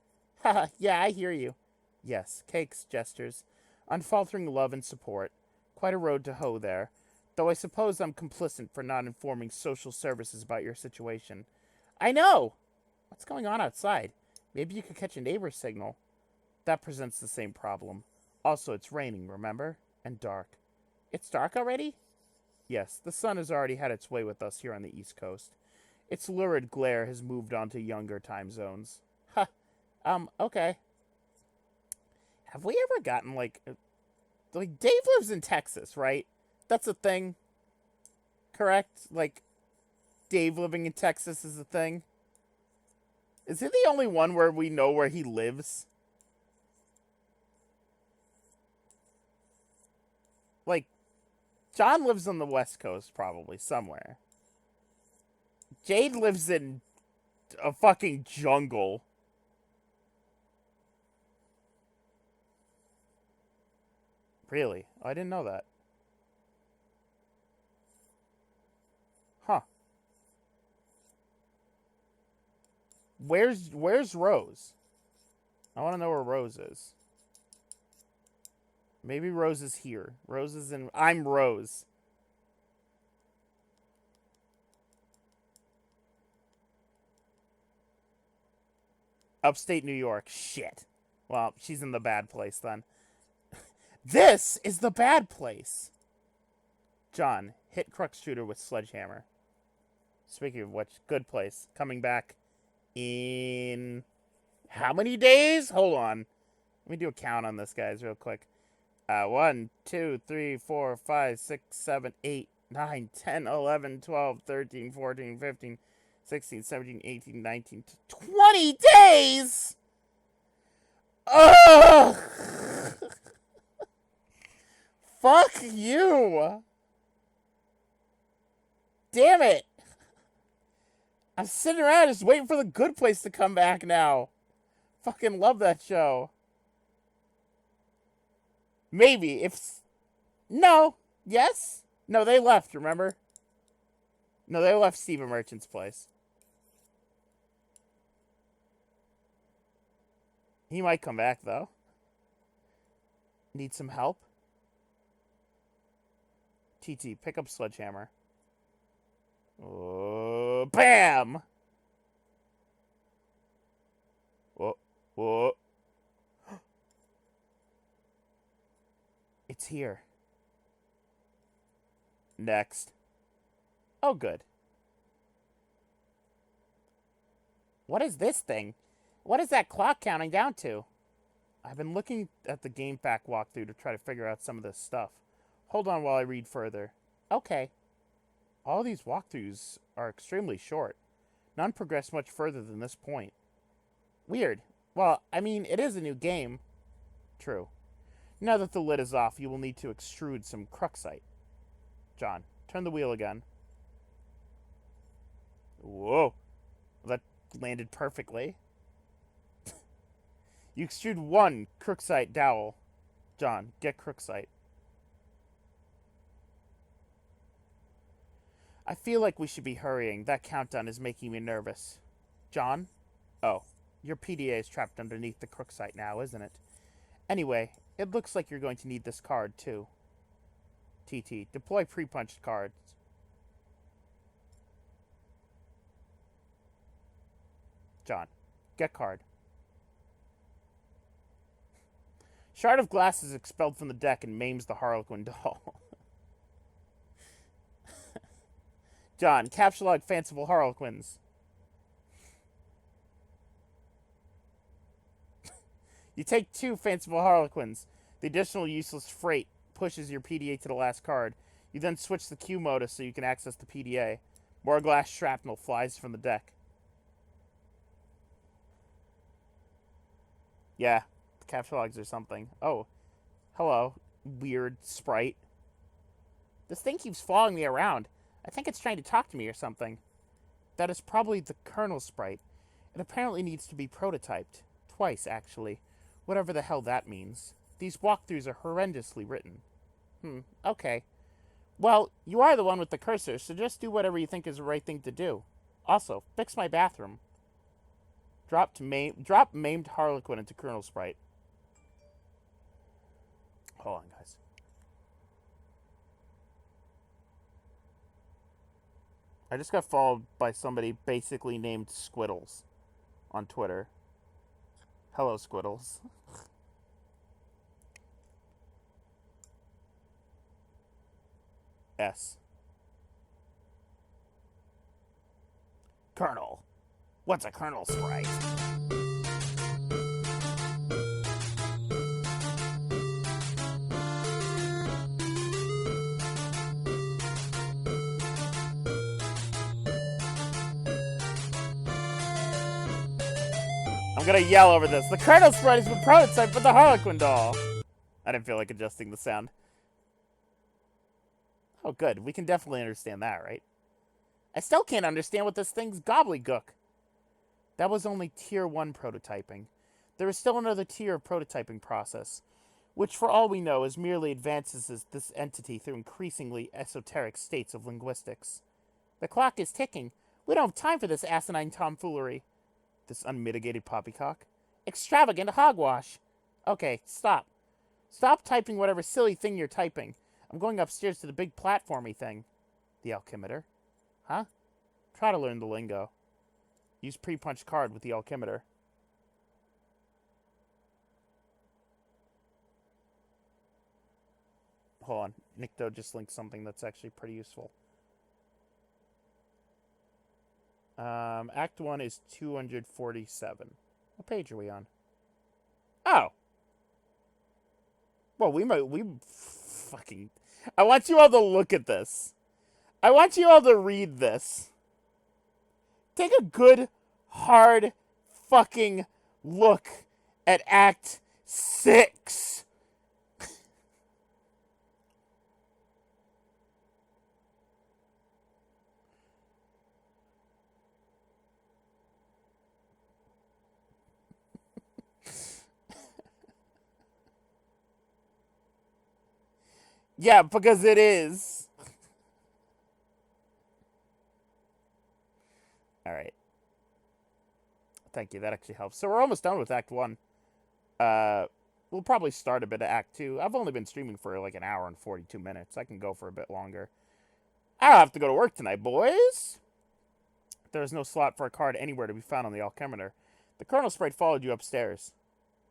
Haha, yeah, I hear you. Yes, cakes, gestures, unfaltering love and support. Quite a road to hoe there, though I suppose I'm complicit for not informing social services about your situation. I know! What's going on outside? Maybe you could catch a neighbor's signal. That presents the same problem. Also, it's raining, remember? And dark. It's dark already? Yes, the sun has already had its way with us here on the East Coast. Its lurid glare has moved on to younger time zones. Ha! Okay. Have we ever gotten, like, Dave lives in Texas, right? That's a thing. Correct? Like, Dave living in Texas is a thing. Is he the only one where we know where he lives? Like, John lives on the West Coast, probably, somewhere. Jade lives in a fucking jungle. Really? I didn't know that. Huh. Where's Rose? I want to know where Rose is. Maybe Rose is here. Rose is in... I'm Rose. Upstate New York. Shit. Well, she's in the bad place then. This is the bad place. John, hit Crux Shooter with sledgehammer. Speaking of which, good place. Coming back in how many days? Hold on. Let me do a count on this, guys, real quick. 1, 2, 3, 4, 5, 6, 7, 8, 9, 10, 11, 12, 13, 14, 15, 16, 17, 18, 19, 20 days! Ugh! Fuck you! Damn it! I'm sitting around just waiting for the Good Place to come back now. Fucking love that show. Maybe if... No. Yes? No, they left, remember? No, they left Stephen Merchant's place. He might come back, though. Need some help? TT, pick up sledgehammer. Oh, bam! Whoa, whoa. It's here. Next. Oh, good. What is this thing? What is that clock counting down to? I've been looking at the game pack walkthrough to try to figure out some of this stuff. Hold on while I read further. Okay. All these walkthroughs are extremely short. None progress much further than this point. Weird. Well, I mean, it is a new game. True. Now that the lid is off, you will need to extrude some cruxite. John, turn the wheel again. Whoa. That landed perfectly. You extrude 1 cruxite dowel. John, get cruxite. I feel like we should be hurrying. That countdown is making me nervous. John? Oh, your PDA is trapped underneath the cruxite now, isn't it? Anyway, it looks like you're going to need this card, too. TT, deploy pre-punched cards. John, get card. Shard of glass is expelled from the deck and maims the Harlequin doll. John, capture log fanciful Harlequins. You take 2 fanciful Harlequins. The additional useless freight pushes your PDA to the last card. You then switch the Q modus so you can access the PDA. More glass shrapnel flies from the deck. Yeah, capture logs or something. Oh, hello, weird sprite. This thing keeps following me around. I think it's trying to talk to me or something. That is probably the kernel sprite. It apparently needs to be prototyped. Twice, actually. Whatever the hell that means. These walkthroughs are horrendously written. Okay. Well, you are the one with the cursor, so just do whatever you think is the right thing to do. Also, fix my bathroom. Drop maimed Harlequin into kernel sprite. Hold on, guys. I just got followed by somebody basically named Squiddles on Twitter. Hello, Squiddles. S. Colonel. What's a kernel sprite? I'm gonna yell over this. The kernel sprite is the prototype for the Harlequin doll. I didn't feel like adjusting the sound. Oh, good. We can definitely understand that, right? I still can't understand what this thing's gobbledygook. That was only Tier 1 prototyping. There is still another tier of prototyping process, which for all we know is merely advances this entity through increasingly esoteric states of linguistics. The clock is ticking. We don't have time for this asinine tomfoolery. This unmitigated poppycock. Extravagant hogwash. Okay, stop. Stop typing whatever silly thing you're typing. I'm going upstairs to the big platformy thing. The alchemitor. Huh? Try to learn the lingo. Use pre-punch card with the alchemitor. hold on. Nikto just linked something that's actually pretty useful. Act 1 is 247. What page are we on? Oh. Well, we fucking... I want you all to look at this. I want you all to read this. Take a good, hard, fucking look at Act 6. Yeah, because it is. Alright. Thank you, that actually helps. So we're almost done with Act 1. We'll probably start a bit of Act 2. I've only been streaming for like an hour and 42 minutes. I can go for a bit longer. I don't have to go to work tonight, boys. There is no slot for a card anywhere to be found on the alchemeter. The Colonel Sprite followed you upstairs.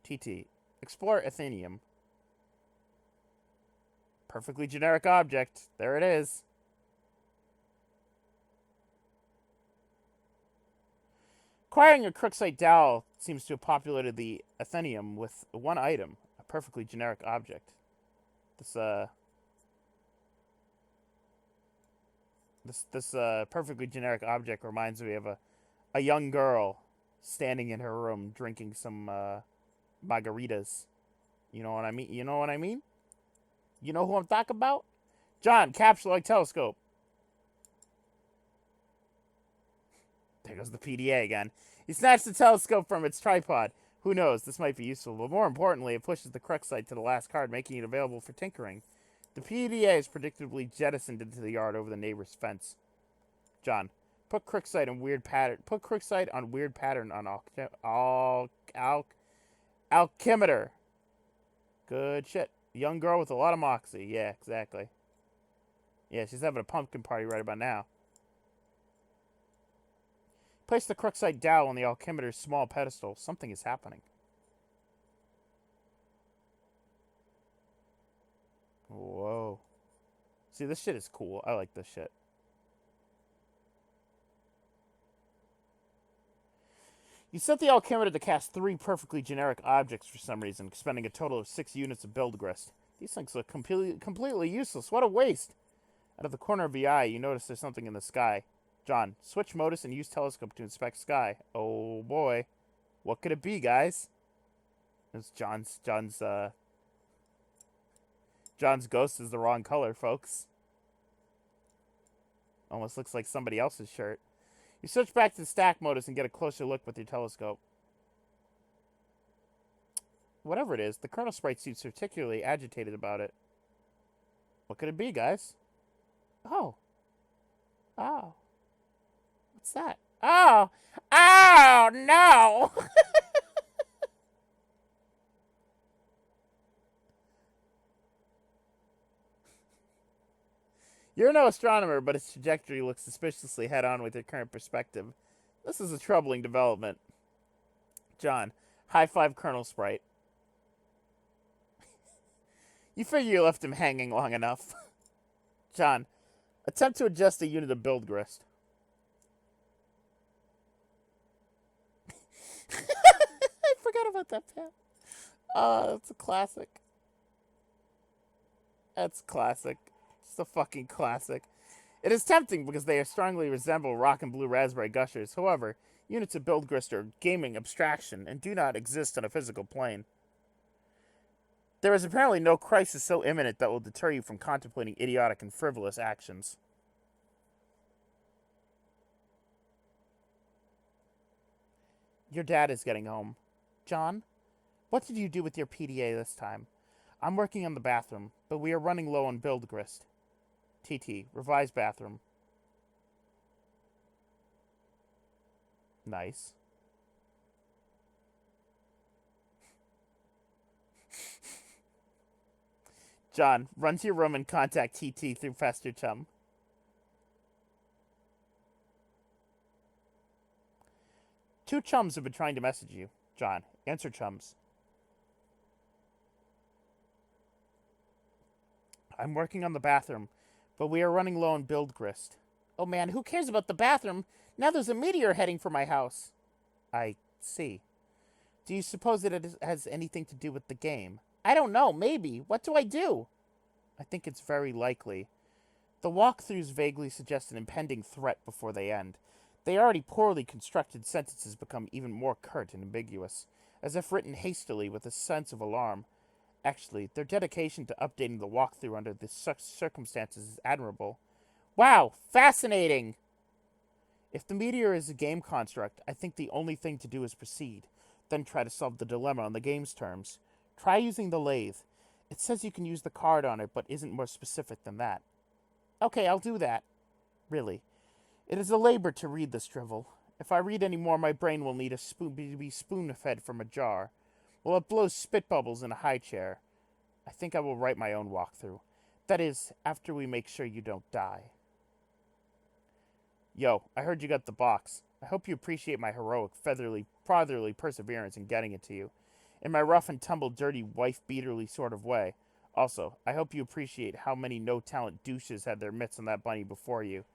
TT. Explore Athenium. Perfectly generic object. There it is. Acquiring a Crooksite dowel seems to have populated the Athenium with one item, a perfectly generic object. This perfectly generic object reminds me of a young girl standing in her room drinking some margaritas. You know what I mean? You know what I mean? You know who I'm talking about? John, capsule-like telescope. There goes the PDA again. He snatched the telescope from its tripod. Who knows, this might be useful, but more importantly, it pushes the Crooksite to the last card, making it available for tinkering. The PDA is predictably jettisoned into the yard over the neighbor's fence. John, put Crooksite on weird pattern. Put Crooksite on weird pattern on alchemeter. Good shit. Young girl with a lot of moxie. Yeah, exactly. Yeah, she's having a pumpkin party right about now. Place the Crooksite dowel on the alchemeter's small pedestal. Something is happening. Whoa. See, this shit is cool. I like this shit. You set the alchemeter to cast 3 perfectly generic objects for some reason, expending a total of 6 units of build grist. These things look completely useless. What a waste. Out of the corner of your eye, you notice there's something in the sky. John, switch modus and use telescope to inspect sky. Oh boy. What could it be, guys? It's John's ghost is the wrong color, folks. Almost looks like somebody else's shirt. You switch back to stack modus and get a closer look with your telescope. Whatever it is, the Colonel Sprite seems particularly agitated about it. What could it be, guys? Oh. Oh. What's that? Oh! Oh, no! You're no astronomer, but its trajectory looks suspiciously head-on with your current perspective. This is a troubling development. John, high five Colonel Sprite. You figure you left him hanging long enough. John, attempt to adjust a unit of build grist. I forgot about that, Pat. That's a classic. That's classic. It's a fucking classic. It is tempting because they strongly resemble rock and blue raspberry gushers. However, units of build grist are gaming abstraction and do not exist on a physical plane. There is apparently no crisis so imminent that will deter you from contemplating idiotic and frivolous actions. Your dad is getting home. John, what did you do with your PDA this time? I'm working on the bathroom, but we are running low on build grist. TT, revised bathroom. Nice. John, run to your room and contact TT through Fester Chum. Two chums have been trying to message you. John, answer chums. I'm working on the bathroom, but we are running low on build grist. Oh man, who cares about the bathroom? Now there's a meteor heading for my house. I see. Do you suppose that it has anything to do with the game? I don't know, maybe. What do I do? I think it's very likely. The walkthroughs vaguely suggest an impending threat before they end. The already poorly constructed sentences become even more curt and ambiguous, as if written hastily with a sense of alarm. Actually, their dedication to updating the walkthrough under the circumstances is admirable. Wow, fascinating! If the meteor is a game construct, I think the only thing to do is proceed, then try to solve the dilemma on the game's terms. Try using the lathe. It says you can use the card on it, but isn't more specific than that. Okay, I'll do that. Really. It is a labor to read this drivel. If I read any more, my brain will need to be spoon-fed from a jar. Well, it blows spit bubbles in a high chair. I think I will write my own walkthrough. That is, after we make sure you don't die. Yo, I heard you got the box. I hope you appreciate my heroic, fatherly perseverance in getting it to you. In my rough and tumble, dirty, wife-beaterly sort of way. Also, I hope you appreciate how many no-talent douches had their mitts on that bunny before you.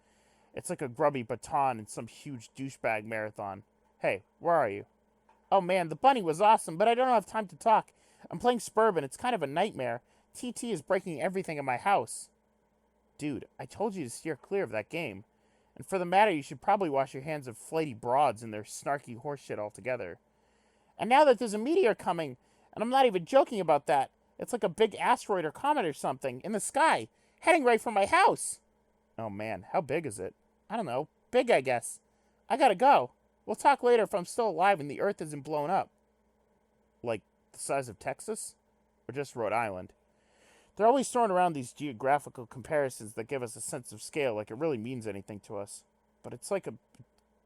It's like a grubby baton in some huge douchebag marathon. Hey, where are you? Oh man, the bunny was awesome, but I don't have time to talk. I'm playing Spurb and it's kind of a nightmare. TT is breaking everything in my house. Dude, I told you to steer clear of that game. And for the matter, you should probably wash your hands of flighty broads and their snarky horseshit altogether. And now that there's a meteor coming, and I'm not even joking about that, it's like a big asteroid or comet or something in the sky, heading right for my house. Oh man, how big is it? I don't know. Big, I guess. I gotta go. We'll talk later if I'm still alive and the Earth isn't blown up. Like the size of Texas? Or just Rhode Island? They're always throwing around these geographical comparisons that give us a sense of scale like it really means anything to us. But it's like it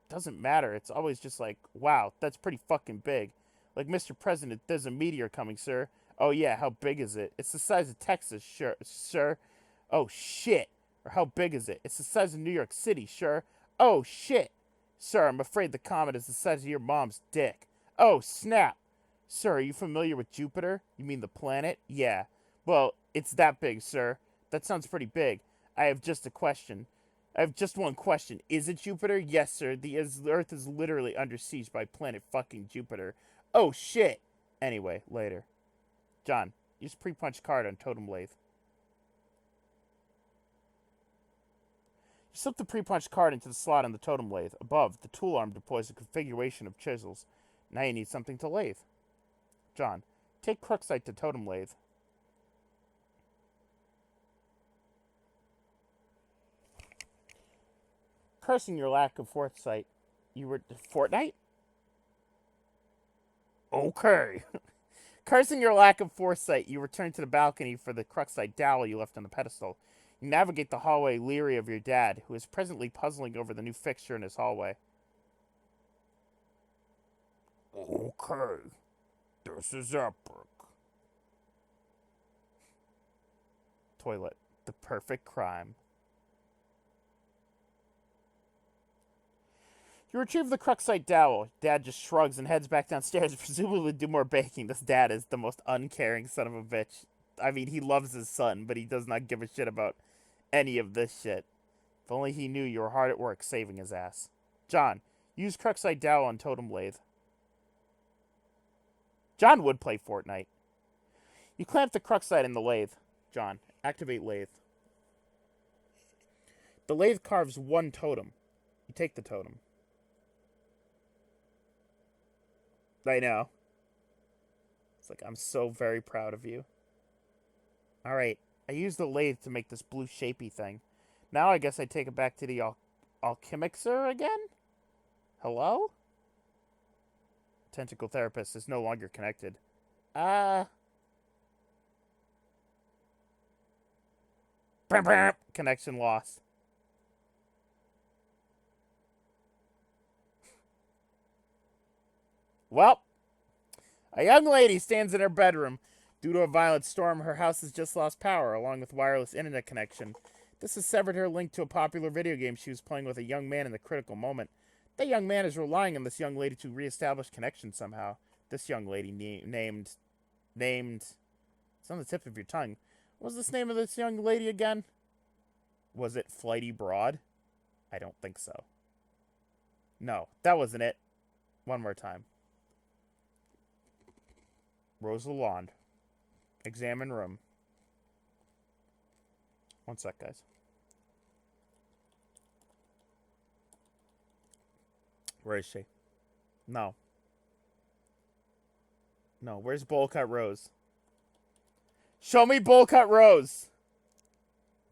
doesn't matter. It's always just like, wow, that's pretty fucking big. Like, Mr. President, there's a meteor coming, sir. Oh yeah, how big is it? It's the size of Texas, sir. Oh shit. Or how big is it? It's the size of New York City, sure. Oh shit. Sir, I'm afraid the comet is the size of your mom's dick. Oh snap. Sir, are you familiar with Jupiter? You mean the planet? Yeah. Well, it's that big, sir. That sounds pretty big. I have just one question. Is it Jupiter? Yes, sir. The Earth is literally under siege by planet fucking Jupiter. Oh, shit. Anyway, later. John, use pre-punch card on totem lathe. You slip the pre-punch card into the slot on the totem lathe. Above, the tool arm deploys a configuration of chisels. Now you need something to lathe. John, take Crooksite to totem lathe. Cursing your lack of foresight, you were... Fortnite? Okay. Cursing your lack of foresight, you return to the balcony for the Crooksite dowel you left on the pedestal. You navigate the hallway leery of your dad, who is presently puzzling over the new fixture in his hallway. Okay. This is epic. Toilet. The perfect crime. You retrieve the Crooksite dowel. Dad just shrugs and heads back downstairs, presumably to do more baking. This dad is the most uncaring son of a bitch. I mean, he loves his son, but he does not give a shit about any of this shit. If only he knew you were hard at work saving his ass. John, use Crooksite dowel on totem lathe. John would play Fortnite. You clamp the Crooksite in the lathe. John, activate lathe. The lathe carves one totem. You take the totem. I know. It's like, I'm so very proud of you. Alright, I used the lathe to make this blue shapey thing. Now I guess I take it back to the alchemixer again? Hello? Tentacle therapist is no longer connected. Connection lost. Well, a young lady stands in her bedroom. Due to a violent storm, her house has just lost power, along with wireless internet connection. This has severed her link to a popular video game she was playing with a young man in the critical moment. That young man is relying on this young lady to reestablish connection somehow. This young lady named... It's on the tip of your tongue. What was this name of this young lady again? Was it Flighty Broad? I don't think so. No, that wasn't it. One more time. Rose Lalonde. Examine room. One sec, guys. Where is she? No. No, where's Bowl-Cut Rose? Show me Bowl-Cut Rose!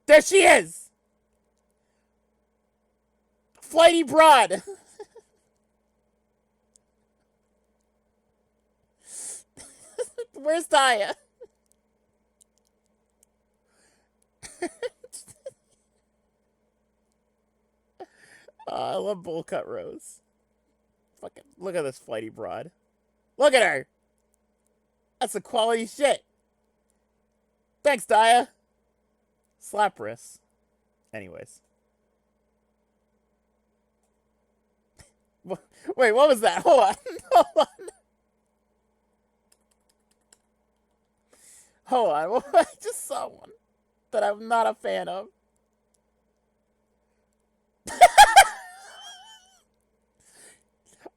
There she is! Flighty Broad! Where's Daya? I love Bowl-Cut Rose. Fucking look at this Flighty Broad. Look at her! That's the quality shit. Thanks, Daya. Slap wrists. Anyways. Wait, what was that? Hold on. Hold on. Hold on. I just saw one that I'm not a fan of.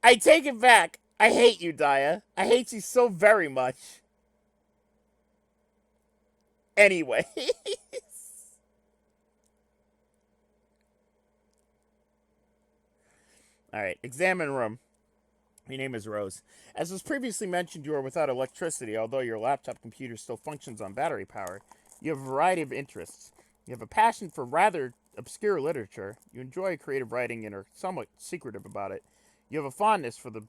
I take it back. I hate you, Daya. I hate you so very much. Anyways. Alright, examine room. Your name is Rose. As was previously mentioned, you are without electricity, although your laptop computer still functions on battery power. You have a variety of interests. You have a passion for rather obscure literature. You enjoy creative writing and are somewhat secretive about it. You have a fondness for the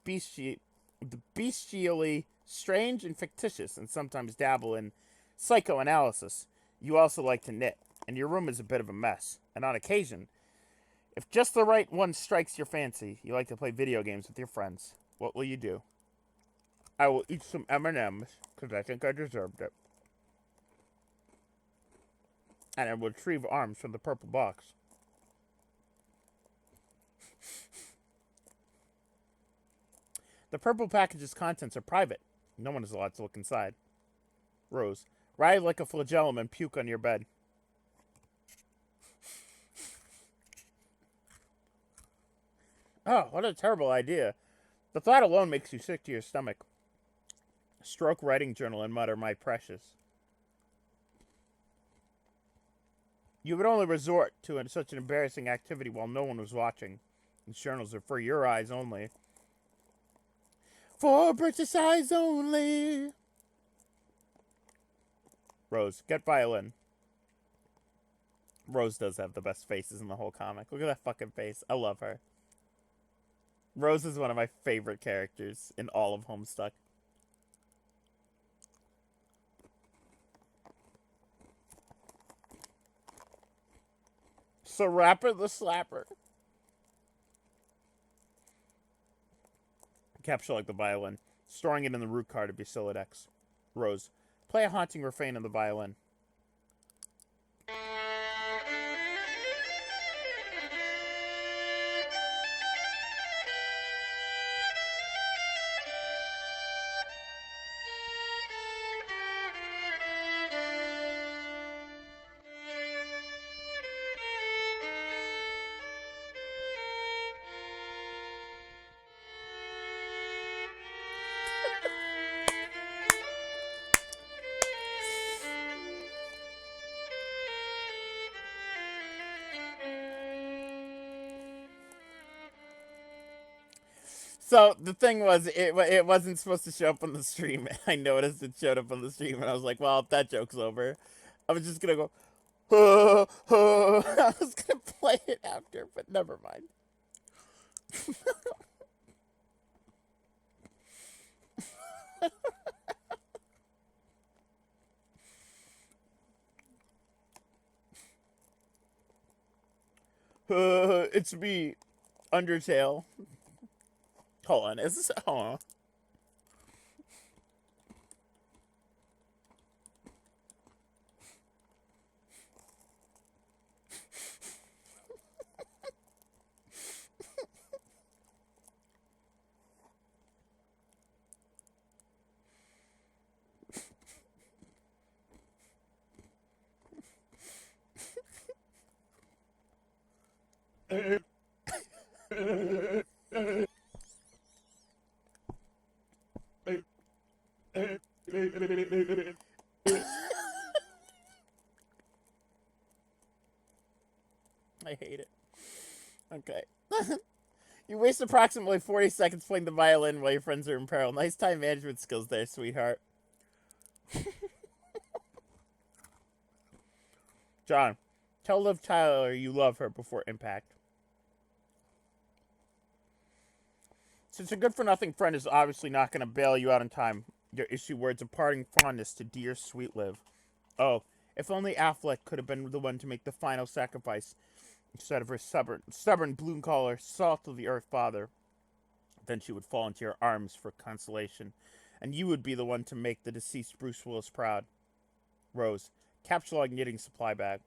bestially strange and fictitious, and sometimes dabble in psychoanalysis. You also like to knit, and your room is a bit of a mess. And on occasion, if just the right one strikes your fancy, you like to play video games with your friends. What will you do? I will eat some M&Ms, because I think I deserved it. And I will retrieve arms from the purple box. The purple package's contents are private. No one is allowed to look inside. Rose. Ride like a flagellum and puke on your bed. Oh, what a terrible idea. The thought alone makes you sick to your stomach. Stroke writing journal and mutter, my precious. You would only resort to such an embarrassing activity while no one was watching. These journals are for your eyes only. For British eyes only. Rose, get violin. Rose does have the best faces in the whole comic. Look at that fucking face. I love her. Rose is one of my favorite characters in all of Homestuck. So Rapper the Slapper. Capture like the violin. Storing it in the root card of your Silodex. Rose. Play a haunting refrain on the violin. So the thing was, it wasn't supposed to show up on the stream. I noticed it showed up on the stream, and I was like, well, that joke's over. I was just gonna go, I was gonna play it after, but never mind. It's me, Undertale. Hold on, is this? Hold on. I hate it. Okay. You waste approximately 40 seconds playing the violin while your friends are in peril. Nice time management skills there, sweetheart. John, tell Liv Tyler you love her before impact. Since your good-for-nothing friend is obviously not going to bail you out in time, you issue words of parting fondness to dear sweet Liv. Oh, if only Affleck could have been the one to make the final sacrifice instead of her stubborn blue-collar, salt-of-the-earth father. Then she would fall into your arms for consolation, and you would be the one to make the deceased Bruce Willis proud. Rose, capsulog knitting supply bag.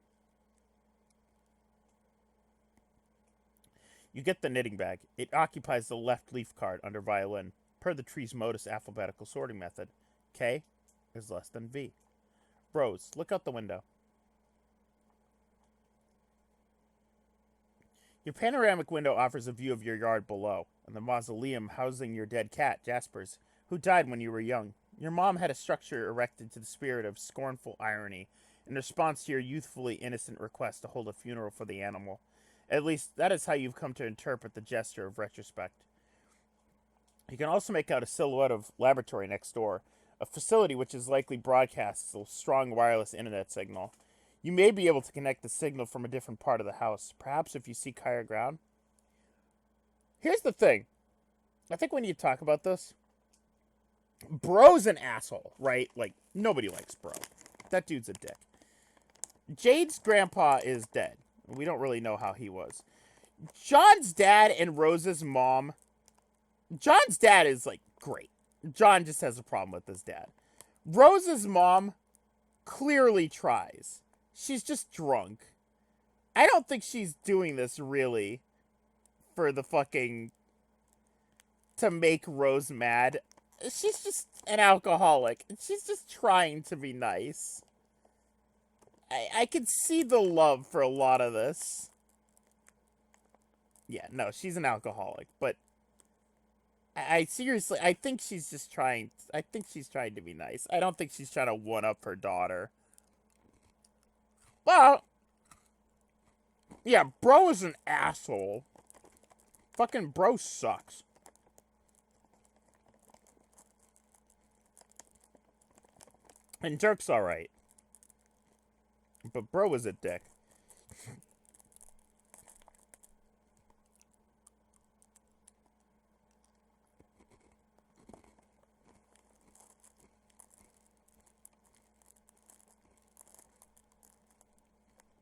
You get the knitting bag. It occupies the left leaf card under violin, per the tree's modus alphabetical sorting method. K is less than V. Rose, look out the window. Your panoramic window offers a view of your yard below, and the mausoleum housing your dead cat, Jasper's, who died when you were young. Your mom had a structure erected to the spirit of scornful irony, in response to your youthfully innocent request to hold a funeral for the animal. At least, that is how you've come to interpret the gesture of retrospect. You can also make out a silhouette of laboratory next door, a facility which is likely broadcasts a strong wireless internet signal. You may be able to connect the signal from a different part of the house, perhaps if you seek higher ground. Here's the thing. I think when you talk about this, Bro's an asshole, right? Like, nobody likes Bro. That dude's a dick. Jade's grandpa is dead. We don't really know how he was. John's dad and Rose's mom. John's dad is, like, great. John just has a problem with his dad. Rose's mom clearly tries. She's just drunk. I don't think she's doing this really for the fucking... to make Rose mad. She's just an alcoholic. She's just trying to be nice. I can see the love for a lot of this. Yeah, no, she's an alcoholic, but I seriously, I think she's just trying, I think she's trying to be nice. I don't think she's trying to one-up her daughter. Well, yeah, Bro is an asshole. Fucking Bro sucks. And Jerk's alright. But Bro was a dick.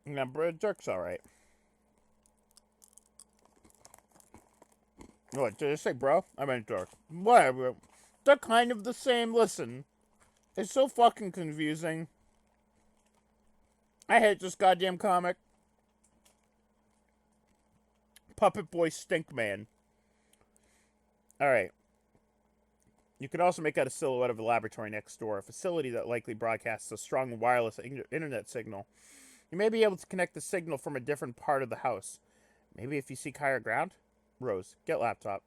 Yeah, Jerk's alright. What, did I say Bro? I meant Jerk. Whatever. They're kind of the same. Listen. It's so fucking confusing. I hate this goddamn comic. Puppet Boy Stinkman. Alright. You can also make out a silhouette of a laboratory next door, a facility that likely broadcasts a strong wireless internet signal. You may be able to connect the signal from a different part of the house. Maybe if you seek higher ground? Rose, get laptop.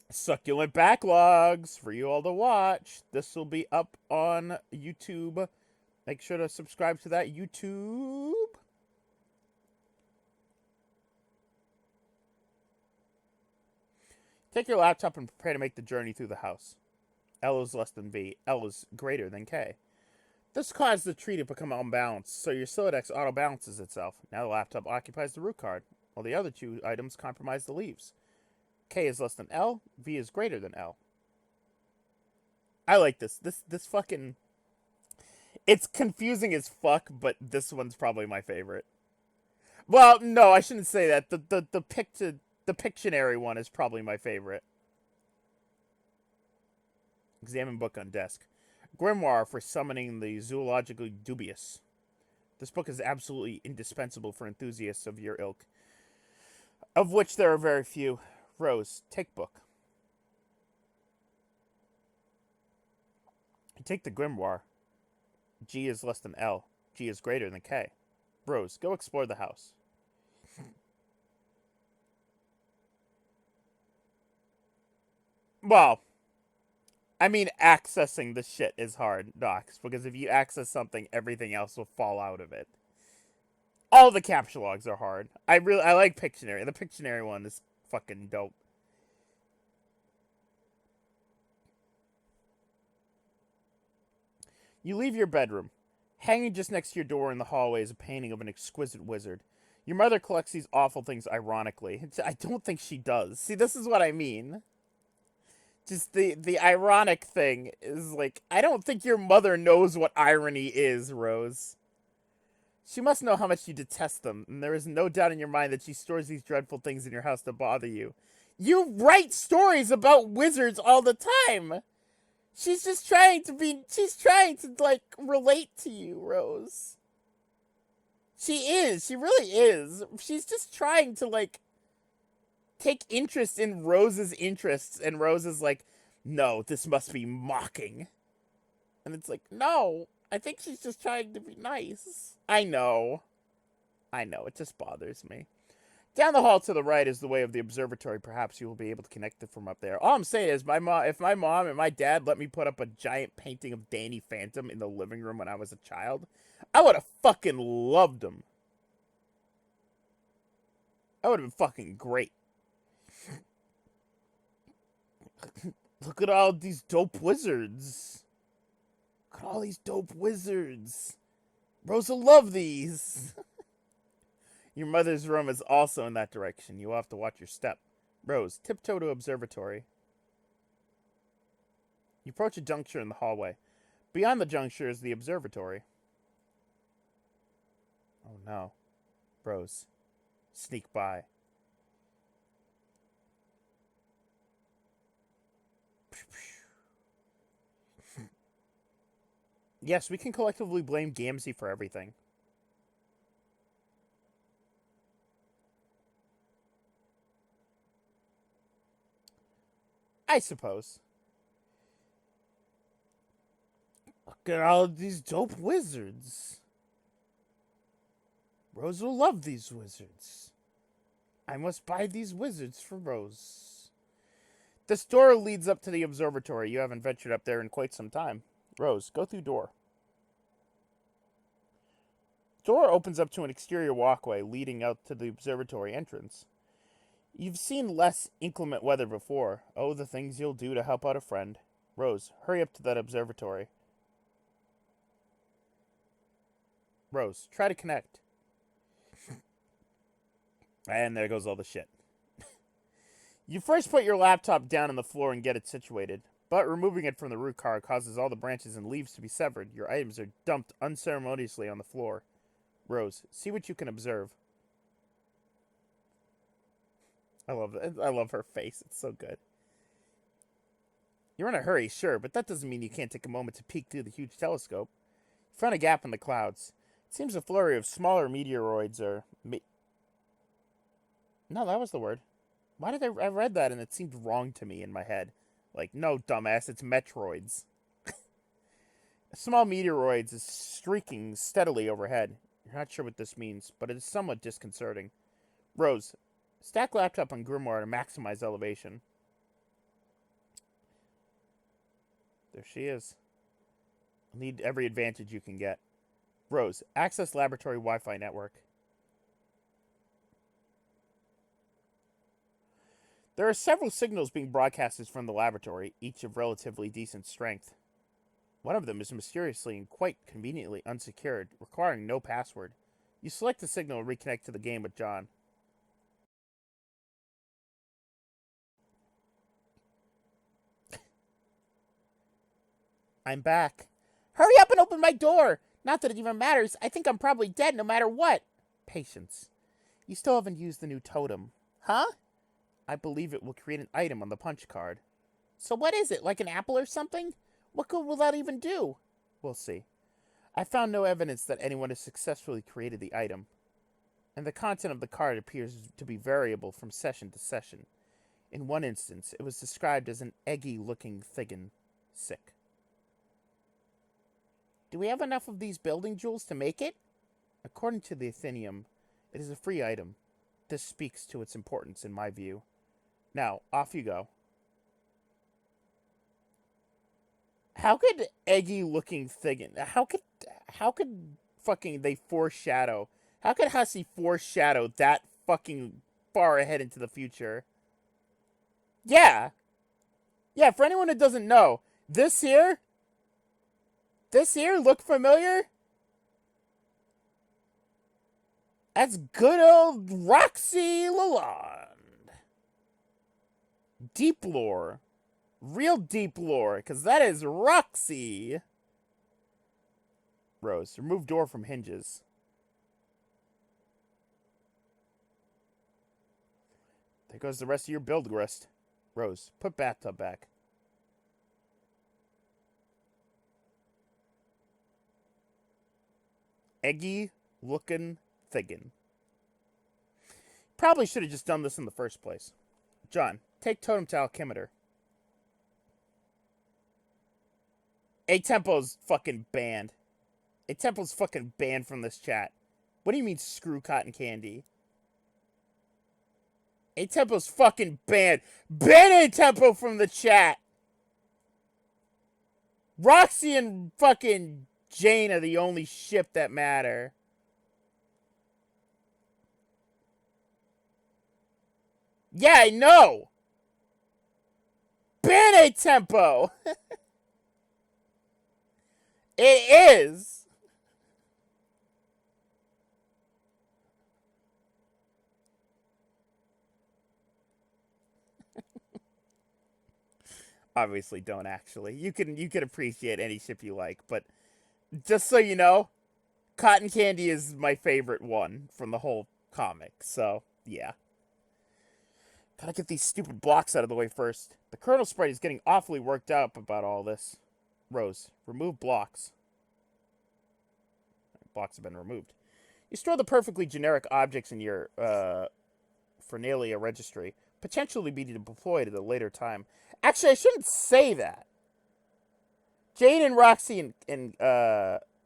Succulent backlogs for you all to watch. This will be up on YouTube. Make sure to subscribe to that YouTube. Take your laptop and prepare to make the journey through the house. L is less than V. L is greater than K. This caused the tree to become unbalanced, so your Silodex auto-balances itself. Now the laptop occupies the root card, while the other two items compromise the leaves. K is less than L. V is greater than L. I like this. This fucking... It's confusing as fuck, but this one's probably my favorite. Well, no, I shouldn't say that. The Pictionary one is probably my favorite. Examine book on desk. Grimoire for summoning the zoologically dubious. This book is absolutely indispensable for enthusiasts of your ilk, of which there are very few. Rose, take book. Take the grimoire. G is less than L. G is greater than K. Rose, go explore the house. Well, I mean, accessing the shit is hard, Docs, because if you access something, everything else will fall out of it. All the capture logs are hard. I like Pictionary. The Pictionary one is fucking dope. You leave your bedroom. Hanging just next to your door in the hallway is a painting of an exquisite wizard. Your mother collects these awful things ironically. I don't think she does. See, this is what I mean. Just the ironic thing is like, I don't think your mother knows what irony is, Rose. She must know how much you detest them, and there is no doubt in your mind that she stores these dreadful things in your house to bother you. You write stories about wizards all the time! She's just trying to, like, relate to you, Rose. She really is. She's just trying to, like, take interest in Rose's interests, and Rose is like, no, this must be mocking. And it's like, no, I think she's just trying to be nice. I know, it just bothers me. Down the hall to the right is the way of the observatory. Perhaps you will be able to connect it from up there. All I'm saying is, if my mom and my dad let me put up a giant painting of Danny Phantom in the living room when I was a child, I would have fucking loved them. That would have been fucking great. Look at all these dope wizards. Look at all these dope wizards. Rose will love these. Your mother's room is also in that direction. You will have to watch your step. Rose, tiptoe to observatory. You approach a juncture in the hallway. Beyond the juncture is the observatory. Oh no. Rose, sneak by. Yes, we can collectively blame Gamzee for everything. I suppose. Look at all of these dope wizards. Rose will love these wizards. I must buy these wizards for Rose. This door leads up to the observatory. You haven't ventured up there in quite some time. Rose, go through door. Door opens up to an exterior walkway leading out to the observatory entrance. You've seen less inclement weather before. Oh, the things you'll do to help out a friend. Rose, hurry up to that observatory. Rose, try to connect. And there goes all the shit. You first put your laptop down on the floor and get it situated, but removing it from the root car causes all the branches and leaves to be severed. Your items are dumped unceremoniously on the floor. Rose, see what you can observe. I love her face. It's so good. You're in a hurry, sure, but that doesn't mean you can't take a moment to peek through the huge telescope. You found a gap in the clouds. It seems a flurry of smaller meteoroids are... No, that was the word. Why did I read that and it seemed wrong to me in my head? Like, no, dumbass, it's Metroids. Small meteoroids is streaking steadily overhead. You're not sure what this means, but it is somewhat disconcerting. Rose, stack laptop on Grimoire to maximize elevation. There she is. Need every advantage you can get. Rose, access laboratory Wi-Fi network. There are several signals being broadcasted from the laboratory, each of relatively decent strength. One of them is mysteriously and quite conveniently unsecured, requiring no password. You select the signal and reconnect to the game with John. I'm back. Hurry up and open my door! Not that it even matters. I think I'm probably dead no matter what. Patience. You still haven't used the new totem. Huh? I believe it will create an item on the punch card. So what is it, like an apple or something? What good will that even do? We'll see. I found no evidence that anyone has successfully created the item, and the content of the card appears to be variable from session to session. In one instance, it was described as an eggy-looking thing. Sick. Do we have enough of these building jewels to make it? According to the Athenium, it is a free item. This speaks to its importance in my view. Now, off you go. How could eggy looking Thiggin? How could fucking they foreshadow? How could Hussey foreshadow that fucking far ahead into the future? Yeah. Yeah, for anyone who doesn't know, this here look familiar? That's good old Roxy Lalonde. Deep lore. Real deep lore, because that is Roxy. Rose, remove door from hinges. There goes the rest of your build list. Rose, put bathtub back. Eggy looking Thiggin. Probably should have just done this in the first place. John, take totem to alchemitor. A-Tempo's fucking banned. A-Tempo's fucking banned from this chat. What do you mean screw cotton candy? A-Tempo's fucking banned. Ban A-Tempo from the chat! Roxy and fucking Jane are the only ship that matter. Yeah, I know! Ban A-Tempo! It is! Obviously don't actually. You can appreciate any ship you like, but just so you know, Cotton Candy is my favorite one from the whole comic, so yeah. Gotta get these stupid blocks out of the way first. The Colonel Sprite is getting awfully worked up about all this. Rose, remove blocks. Blocks have been removed. You store the perfectly generic objects in your Fernalia registry, potentially be deployed at a later time. Actually, I shouldn't say that. Jane and Roxy and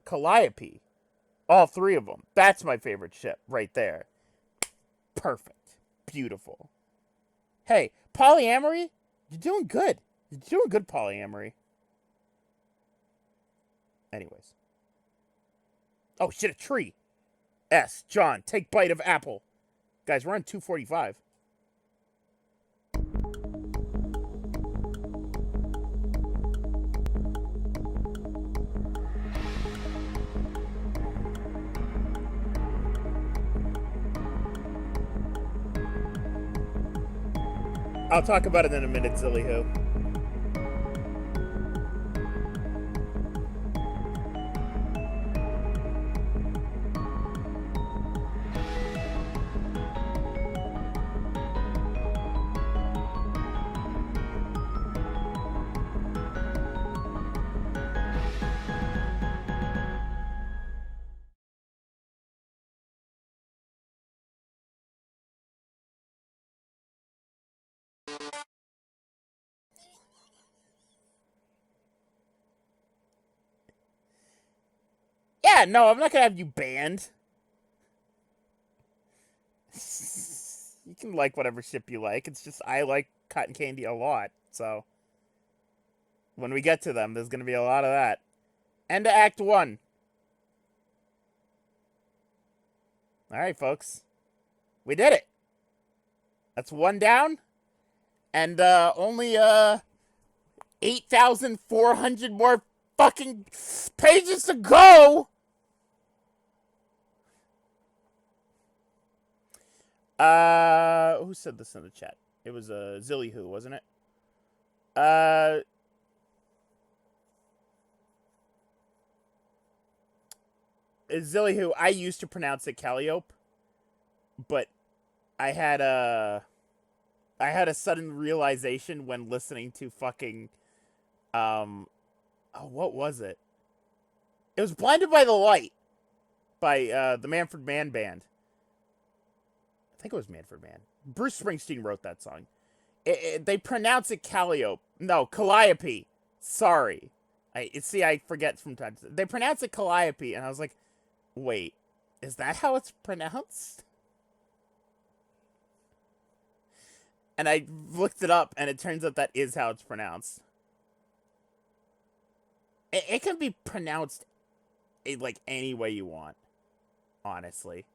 Calliope, all three of them. That's my favorite ship right there. Perfect. Beautiful. Hey, polyamory? You're doing good. You're doing good, polyamory. Anyways. Oh, shit, a tree. S. John, take bite of apple. Guys, we're on 245. I'll talk about it in a minute, Zillyhoo. Yeah, no, I'm not gonna have you banned. You can like whatever ship you like. It's just I like Cotton Candy a lot, so when we get to them, there's gonna be a lot of that. End of Act 1. Alright, folks. We did it. That's one down. And only 8,400 more fucking pages to go. Who said this in the chat? It was Zillyhoo, wasn't it? Zillyhoo, I used to pronounce it Calliope, but I had a sudden realization when listening to fucking what was it? It was Blinded by the Light by the Manfred Mann Band. I think it was Manfred Mann. Bruce Springsteen wrote that song. They pronounce it Calliope. No, Calliope. Sorry. I forget from time to time. They pronounce it Calliope, and I was like, wait, is that how it's pronounced? And I looked it up, and it turns out that is how it's pronounced. It can be pronounced like any way you want. Honestly,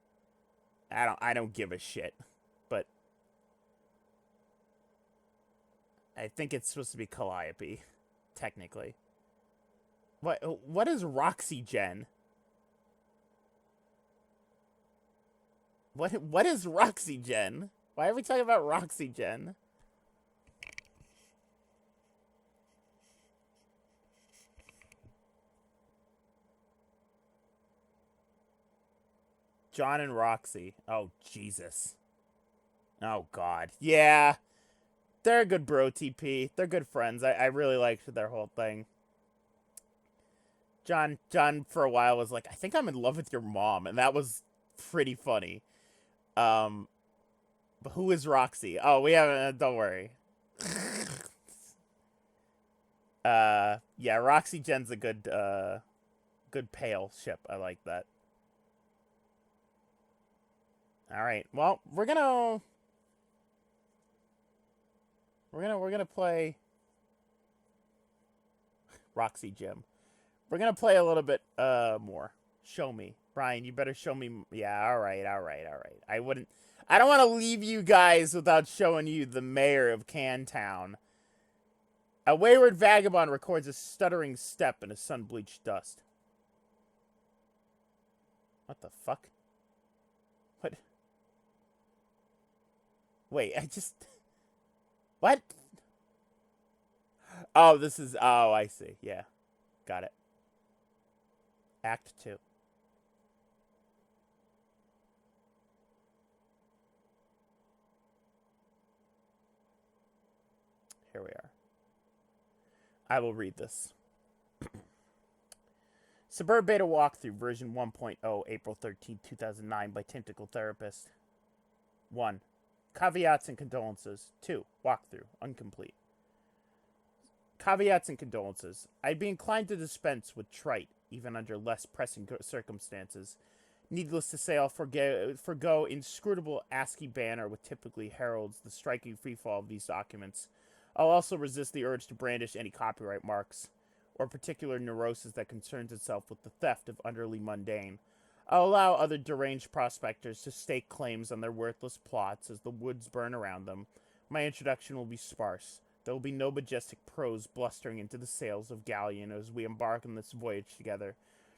I don't give a shit. But I think it's supposed to be Calliope, technically. What is Roxygen? What is Roxygen? Why are we talking about Roxygen? John and Roxy. Oh, Jesus. Oh, God. Yeah. They're a good bro, TP. They're good friends. I really liked their whole thing. John, for a while, was like, I think I'm in love with your mom. And that was pretty funny. But who is Roxy? Oh, we haven't... don't worry. Yeah, Roxy Jen's a good, good pale ship. I like that. Alright, well, we're gonna play Roxy Jim. We're gonna play a little bit, more. Show me. Brian, you better show me. Yeah, alright. I don't want to leave you guys without showing you the mayor of Cantown. A wayward vagabond records a stuttering step in a sun-bleached dust. What the fuck? What? Wait, I just... What? Oh, this is... Oh, I see. Yeah. Got it. Act 2. Here we are. I will read this. Suburb Beta Walkthrough, version 1.0, April 13, 2009, by Tentacle Therapist. 1. Caveats and condolences. 2. Walkthrough, incomplete. Caveats and condolences. I'd be inclined to dispense with trite, even under less pressing circumstances. Needless to say, I'll forgo inscrutable ASCII banner which typically heralds the striking freefall of these documents. I'll also resist the urge to brandish any copyright marks, or particular neurosis that concerns itself with the theft of utterly mundane. I'll allow other deranged prospectors to stake claims on their worthless plots as the woods burn around them. My introduction will be sparse. There will be no majestic prose blustering into the sails of galleon as we embark on this voyage together,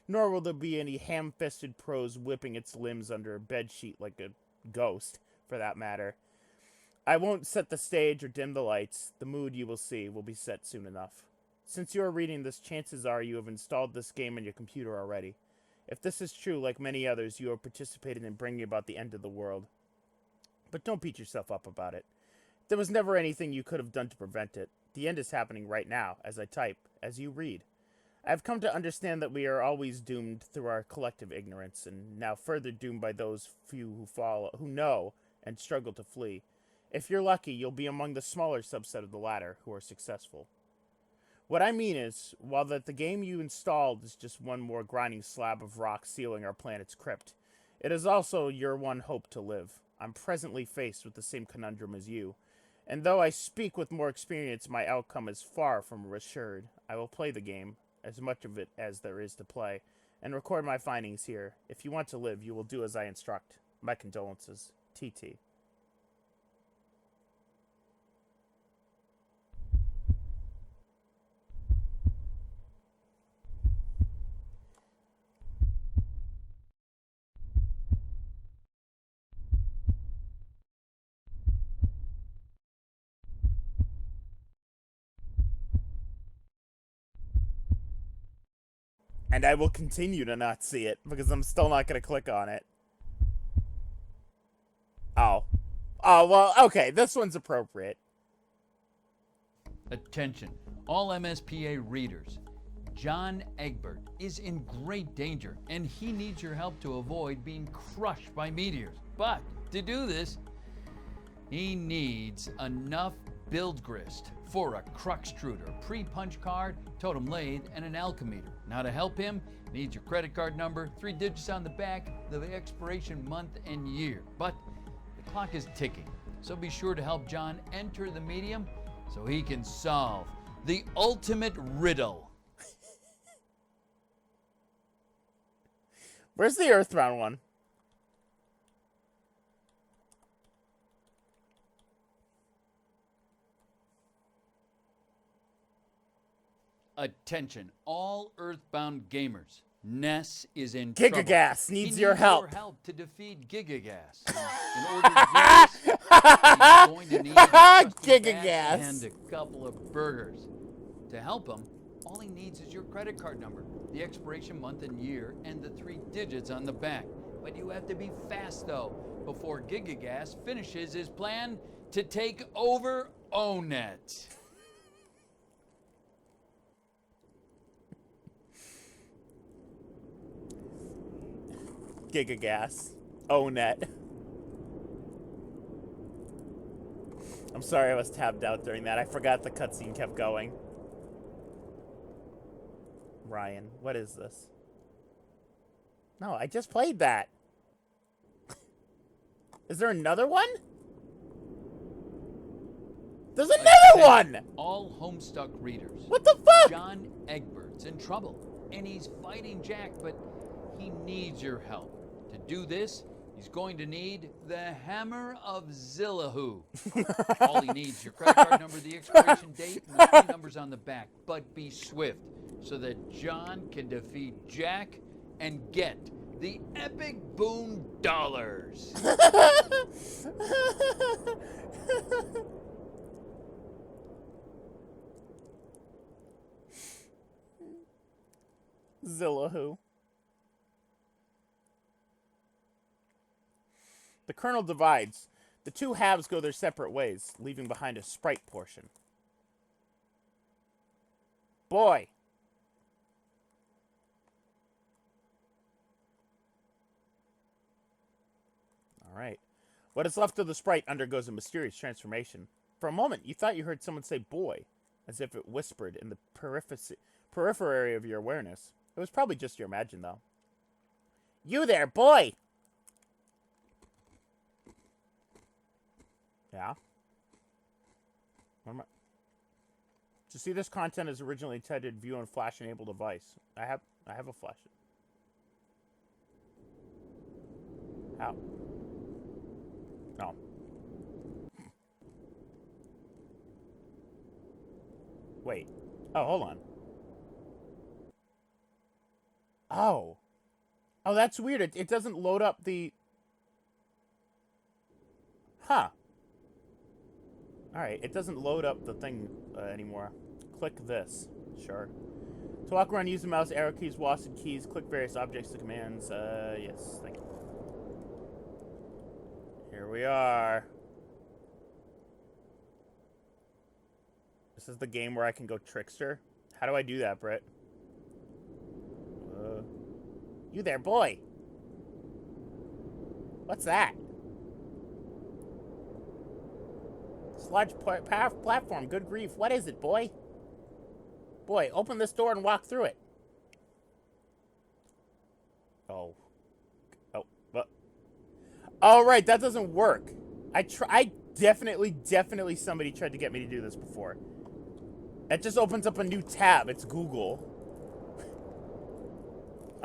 nor will there be any ham-fisted prose whipping its limbs under a bedsheet like a ghost, for that matter. I won't set the stage or dim the lights. The mood, you will see, will be set soon enough. Since you are reading this, chances are you have installed this game on your computer already. If this is true, like many others, you have participated in bringing about the end of the world. But don't beat yourself up about it. There was never anything you could have done to prevent it. The end is happening right now, as I type, as you read. I have come to understand that we are always doomed through our collective ignorance, and now further doomed by those few who know and struggle to flee. If you're lucky, you'll be among the smaller subset of the latter who are successful. What I mean is, while that the game you installed is just one more grinding slab of rock sealing our planet's crypt, it is also your one hope to live. I'm presently faced with the same conundrum as you, and though I speak with more experience, my outcome is far from assured. I will play the game, as much of it as there is to play, and record my findings here. If you want to live, you will do as I instruct. My condolences. TT. And I will continue to not see it, because I'm still not going to click on it. Oh. Oh, well, okay, this one's appropriate. Attention, all MSPA readers. John Egbert is in great danger, and he needs your help to avoid being crushed by meteors. But to do this, he needs enough build grist for a Cruxtruder, pre-punch card, totem lathe, and an alchemimeter. Now to help him, he needs your credit card number, 3 digits on the back, the expiration month and year. But the clock is ticking, so be sure to help John enter the medium so he can solve the ultimate riddle. Where's the Earthbound one? Attention, all Earthbound gamers. Ness is in trouble. Gigagas needs your help. Your help to defeat Gigagas. In order to do this, he's going to need a trusty Gigagas. bat and a couple of burgers. To help him, all he needs is your credit card number, the expiration month and year, and the 3 digits on the back. But you have to be fast, though, before Gigagas finishes his plan to take over O-Net. Gigagas. O-Net. I'm sorry I was tabbed out during that. I forgot the cutscene kept going. Ryan, what is this? No, I just played that. Is there another one? There's another one! All Homestuck readers. What the fuck? John Egbert's in trouble, and he's fighting Jack, but he needs your help. To do this, he's going to need the Hammer of Zillahu. All he needs, your credit card number, the expiration date, and the 3 numbers on the back. But be swift, so that John can defeat Jack and get the epic boon dollars. Zillahu. The kernel divides. The 2 halves go their separate ways, leaving behind a sprite portion. Boy. Alright. What is left of the sprite undergoes a mysterious transformation. For a moment, you thought you heard someone say boy, as if it whispered in the periphery of your awareness. It was probably just your imagination, though. You there, boy! Yeah? What am I? To see this content is originally intended view on flash-enabled device. I have a flash. How? No. Wait. Oh, hold on. Oh. Oh, that's weird. It doesn't load up the... Huh. Alright, it doesn't load up the thing anymore. Click this. Sure. To walk around, use the mouse, arrow keys, WASD keys, click various objects to commands. Yes, thank you. Here we are. This is the game where I can go trickster. How do I do that, Britt? You there, boy! What's that? This large platform, good grief. What is it, boy? Boy, open this door and walk through it. Oh. Oh. Oh, right, that doesn't work. I definitely somebody tried to get me to do this before. It just opens up a new tab. It's Google.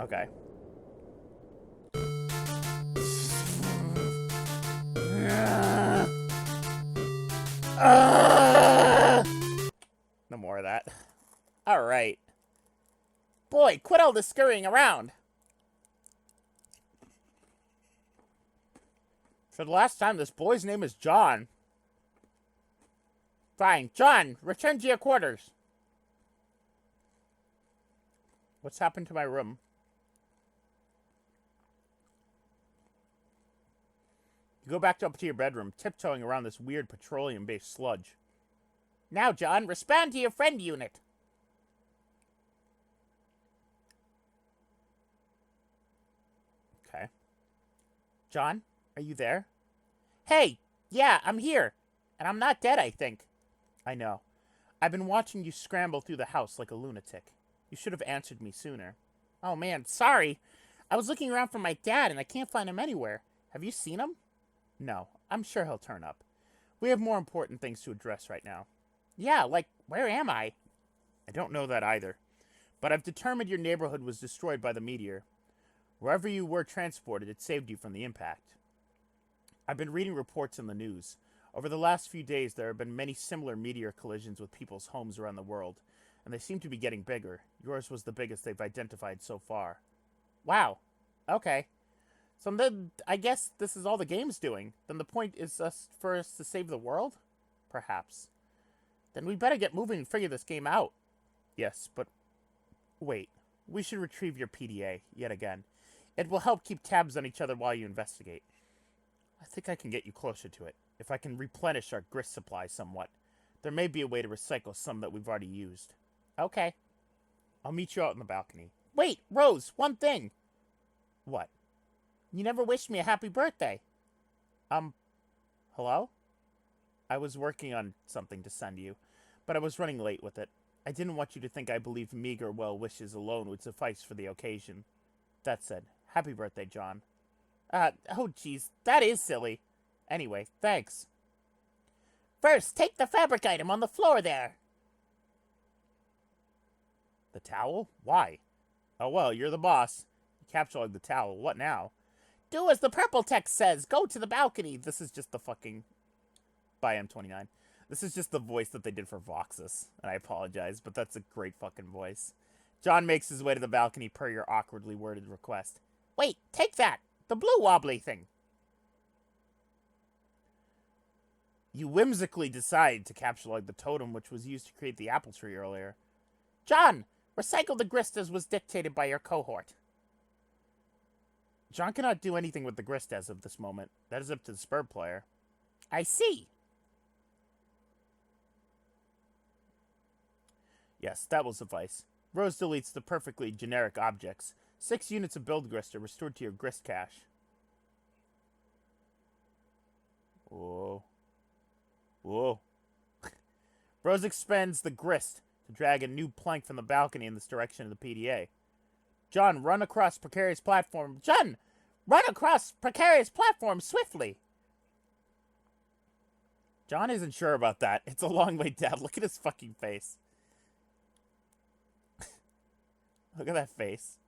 Okay. No more of that. Alright. Boy, quit all this scurrying around. For the last time, this boy's name is John. Fine. John, return to your quarters. What's happened to my room? You go back up to your bedroom, tiptoeing around this weird petroleum-based sludge. Now, John, respond to your friend unit. Okay. John, are you there? Hey, yeah, I'm here. And I'm not dead, I think. I know. I've been watching you scramble through the house like a lunatic. You should have answered me sooner. Oh, man, sorry. I was looking around for my dad, and I can't find him anywhere. Have you seen him? No, I'm sure he'll turn up. We have more important things to address right now. Yeah, like, where am I? I don't know that either. But I've determined your neighborhood was destroyed by the meteor. Wherever you were transported, it saved you from the impact. I've been reading reports in the news. Over the last few days, there have been many similar meteor collisions with people's homes around the world, and they seem to be getting bigger. Yours was the biggest they've identified so far. Wow. Okay. So then, I guess this is all the game's doing. Then the point is for us to save the world? Perhaps. Then we better get moving and figure this game out. Yes, but wait. We should retrieve your PDA, yet again. It will help keep tabs on each other while you investigate. I think I can get you closer to it, if I can replenish our grist supply somewhat. There may be a way to recycle some that we've already used. Okay. I'll meet you out on the balcony. Wait, Rose, one thing! What? You never wished me a happy birthday. Hello? I was working on something to send you, but I was running late with it. I didn't want you to think I believed meager well wishes alone would suffice for the occasion. That said, happy birthday, John. Oh jeez, that is silly. Anyway, thanks. First, take the fabric item on the floor there. The towel? Why? Oh well, you're the boss. You captured the towel. What now? Do as the purple text says. Go to the balcony. This is just the fucking... By M29. This is just the voice that they did for Voxus. And I apologize, but that's a great fucking voice. John makes his way to the balcony per your awkwardly worded request. Wait, take that! The blue wobbly thing! You whimsically decide to capture the totem which was used to create the apple tree earlier. John! Recycle the grist as was dictated by your cohort. John cannot do anything with the grist as of this moment. That is up to the spur player. I see! Yes, that will suffice. Rose deletes the perfectly generic objects. 6 units of build grist are restored to your grist cache. Whoa. Whoa. Rose expends the grist to drag a new plank from the balcony in this direction of the PDA. John, run across precarious platform. John! Run across precarious platform swiftly! John isn't sure about that. It's a long way down. Look at his fucking face. Look at that face.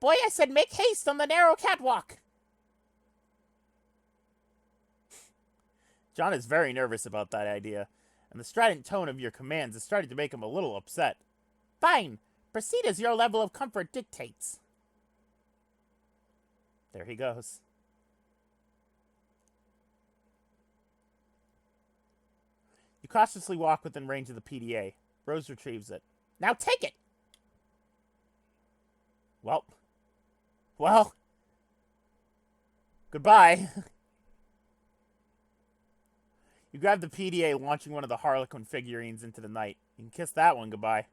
Boy, I said make haste on the narrow catwalk! John is very nervous about that idea, and the strident tone of your commands is starting to make him a little upset. Fine! Proceed as your level of comfort dictates. There he goes. You cautiously walk within range of the PDA. Rose retrieves it. Now take it! Well. Goodbye. You grab the PDA, launching one of the Harlequin figurines into the night. You can kiss that one goodbye.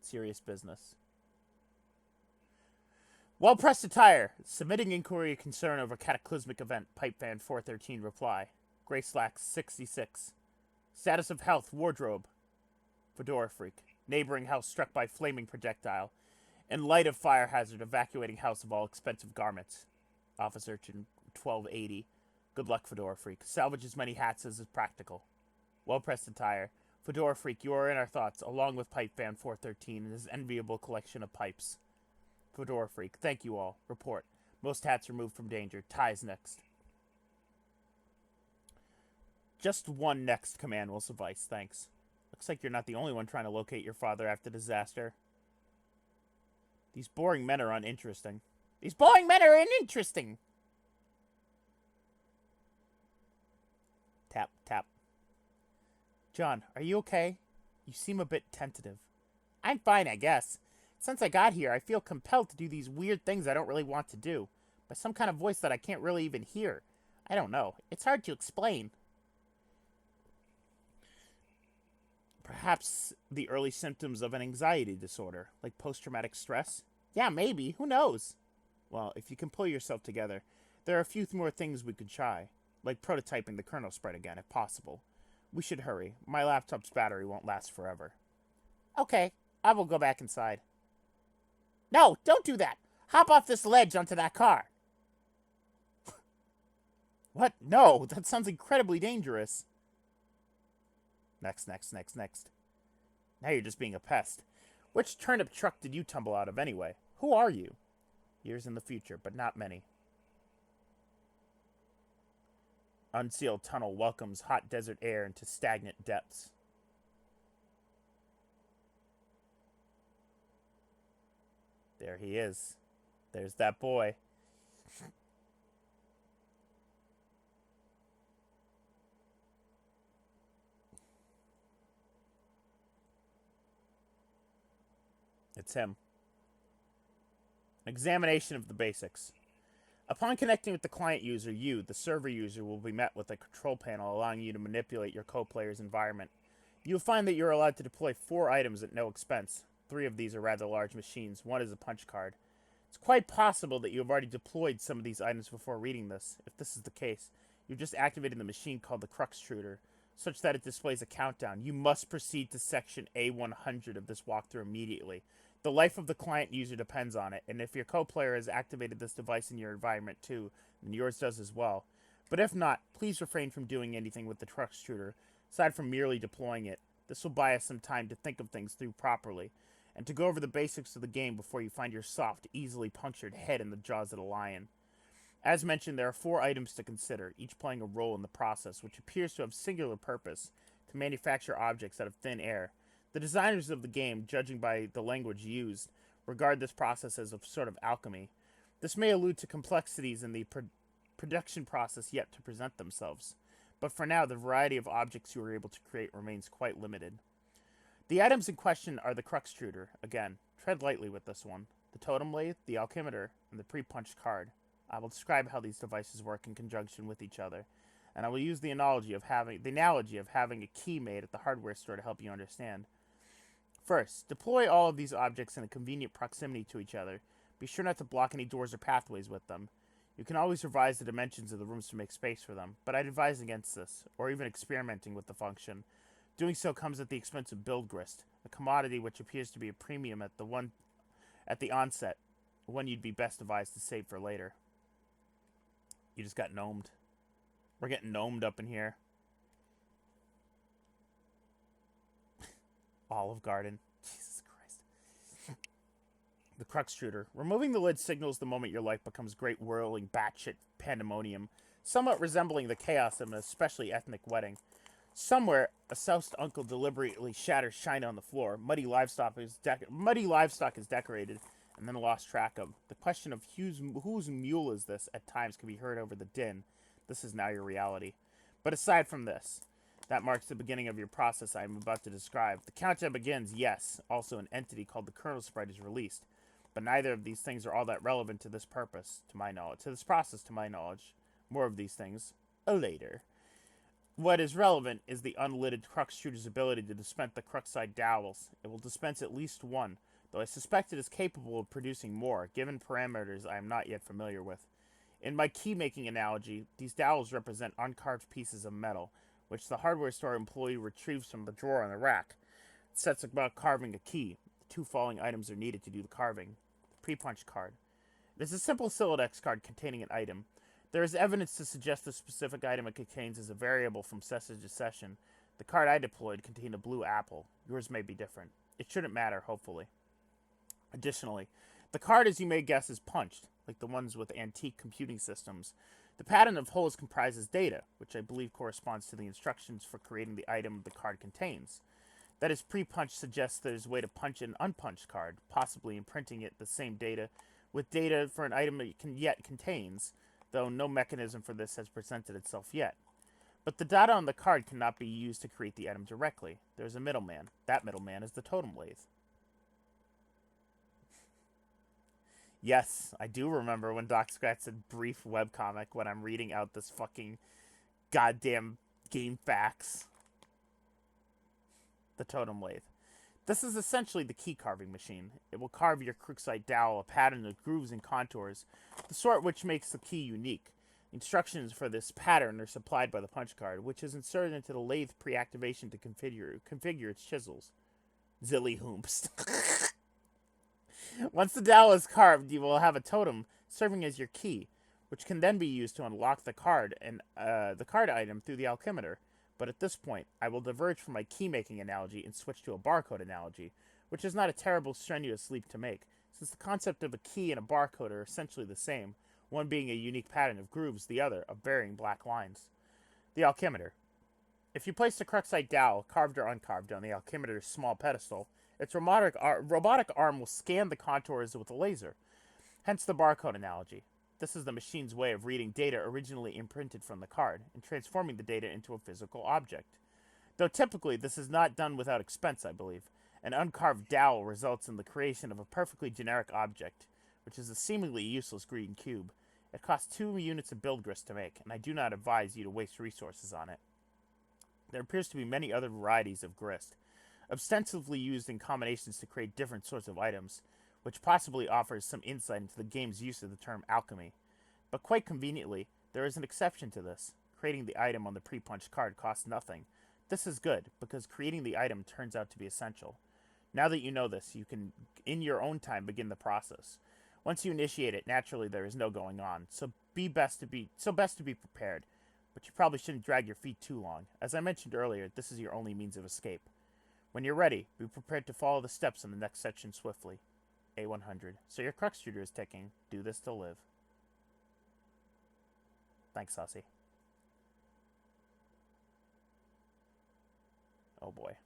Serious business. Well pressed to tire. Submitting inquiry concern over cataclysmic event. Pipefan 413 reply. Gray slacks 66. Status of health. Wardrobe. Fedora freak. Neighboring house struck by flaming projectile. In light of fire hazard, evacuating house of all expensive garments. Officer 1280. Good luck, Fedora freak. Salvage as many hats as is practical. Well pressed to tire. Fedora freak, you are in our thoughts, along with Pipefan 413 and his enviable collection of pipes. Fedora freak, thank you all. Report. Most hats removed from danger. Ties next. Just one next command will suffice, thanks. Looks like you're not the only one trying to locate your father after disaster. These boring men are uninteresting. These boring men are uninteresting! Tap, tap. John, are you okay? You seem a bit tentative. I'm fine, I guess. Since I got here, I feel compelled to do these weird things I don't really want to do. By some kind of voice that I can't really even hear. I don't know. It's hard to explain. Perhaps the early symptoms of an anxiety disorder, like post-traumatic stress? Yeah, maybe. Who knows? Well, if you can pull yourself together, there are a few more things we could try. Like prototyping the kernel spread again, if possible. We should hurry. My laptop's battery won't last forever. Okay, I will go back inside. No, don't do that! Hop off this ledge onto that car! What? No, that sounds incredibly dangerous. Next. Now you're just being a pest. Which turnip truck did you tumble out of anyway? Who are you? Years in the future, but not many. Unsealed tunnel welcomes hot desert air into stagnant depths. There he is. There's that boy. It's him. An examination of the basics. Upon connecting with the client user, you, the server user, will be met with a control panel allowing you to manipulate your co-player's environment. You'll find that you're allowed to deploy 4 items at no expense. 3 of these are rather large machines. 1 is a punch card. It's quite possible that you have already deployed some of these items before reading this. If this is the case, you've just activated the machine called the Cruxtruder, such that it displays a countdown. You must proceed to section A100 of this walkthrough immediately. The life of the client user depends on it, and if your co-player has activated this device in your environment too, then yours does as well. But if not, please refrain from doing anything with the Cruxtruder, aside from merely deploying it. This will buy us some time to think of things through properly, and to go over the basics of the game before you find your soft, easily punctured head in the jaws of the lion. As mentioned, there are 4 items to consider, each playing a role in the process, which appears to have singular purpose, to manufacture objects out of thin air. The designers of the game, judging by the language used, regard this process as a sort of alchemy. This may allude to complexities in the production process yet to present themselves, but for now the variety of objects you are able to create remains quite limited. The items in question are the Cruxtruder, again, tread lightly with this one, the totem lathe, the alchemimeter, and the pre-punched card. I will describe how these devices work in conjunction with each other, and I will use the analogy of having a key made at the hardware store to help you understand. First, deploy all of these objects in a convenient proximity to each other. Be sure not to block any doors or pathways with them. You can always revise the dimensions of the rooms to make space for them, but I'd advise against this, or even experimenting with the function. Doing so comes at the expense of build grist, a commodity which appears to be a premium at the onset, one you'd be best advised to save for later. You just got gnomed. We're getting gnomed up in here. Olive Garden. Jesus Christ. The Cruxtruder. Removing the lid signals the moment your life becomes great whirling batshit pandemonium, somewhat resembling the chaos of an especially ethnic wedding. Somewhere, a soused uncle deliberately shatters china on the floor. Muddy livestock is decorated and then lost track of. The question of whose mule is this at times can be heard over the din. This is now your reality. But aside from this, that marks the beginning of your process I am about to describe. The countdown begins, yes. Also, an entity called the kernel sprite is released. But neither of these things are all that relevant to this process, to my knowledge. More of these things later. What is relevant is the unlidded Cruxtruder's ability to dispense the Cruxide dowels. It will dispense at least 1, though I suspect it is capable of producing more, given parameters I am not yet familiar with. In my key-making analogy, these dowels represent uncarved pieces of metal, which the hardware store employee retrieves from the drawer on the rack. It sets about carving a key. The 2 following items are needed to do the carving. The pre-punch card. It is a simple Silodex card containing an item. There is evidence to suggest the specific item it contains is a variable from session to session. The card I deployed contained a blue apple. Yours may be different. It shouldn't matter, hopefully. Additionally, the card, as you may guess, is punched, like the ones with antique computing systems. The pattern of holes comprises data, which I believe corresponds to the instructions for creating the item the card contains. That is, pre-punch suggests there's a way to punch an unpunched card, possibly imprinting it the same data with data for an item it yet contains, though no mechanism for this has presented itself yet. But the data on the card cannot be used to create the item directly. There's a middleman. That middleman is the totem lathe. Yes, I do remember when Doc Scratch said brief webcomic when I'm reading out this fucking goddamn game facts. The totem lathe. This is essentially the key carving machine. It will carve your Cruxite dowel a pattern of grooves and contours, the sort which makes the key unique. Instructions for this pattern are supplied by the punch card, which is inserted into the lathe pre-activation to configure its chisels. Zilly hoomst. Once the dowel is carved, you will have a totem serving as your key, which can then be used to unlock the card and the card item through the alchemimeter. But at this point, I will diverge from my key-making analogy and switch to a barcode analogy, which is not a terrible strenuous leap to make, since the concept of a key and a barcode are essentially the same, one being a unique pattern of grooves, the other of varying black lines. The alchemitor. If you place the Cruxite dowel, carved or uncarved, on the alchemitor's small pedestal, its robotic arm will scan the contours with a laser, hence the barcode analogy. This is the machine's way of reading data originally imprinted from the card and transforming the data into a physical object. Though typically this is not done without expense, I believe. An uncarved dowel results in the creation of a perfectly generic object, which is a seemingly useless green cube. It costs 2 units of build grist to make, and I do not advise you to waste resources on it. There appears to be many other varieties of grist, ostensibly used in combinations to create different sorts of items, which possibly offers some insight into the game's use of the term alchemy. But quite conveniently, there is an exception to this. Creating the item on the pre-punched card costs nothing. This is good, because creating the item turns out to be essential. Now that you know this, you can, in your own time, begin the process. Once you initiate it, naturally there is no going on, so best to be prepared. But you probably shouldn't drag your feet too long. As I mentioned earlier, this is your only means of escape. When you're ready, be prepared to follow the steps in the next section swiftly. A100. So your crux shooter is ticking. Do this to live. Thanks, Saucy. Oh boy.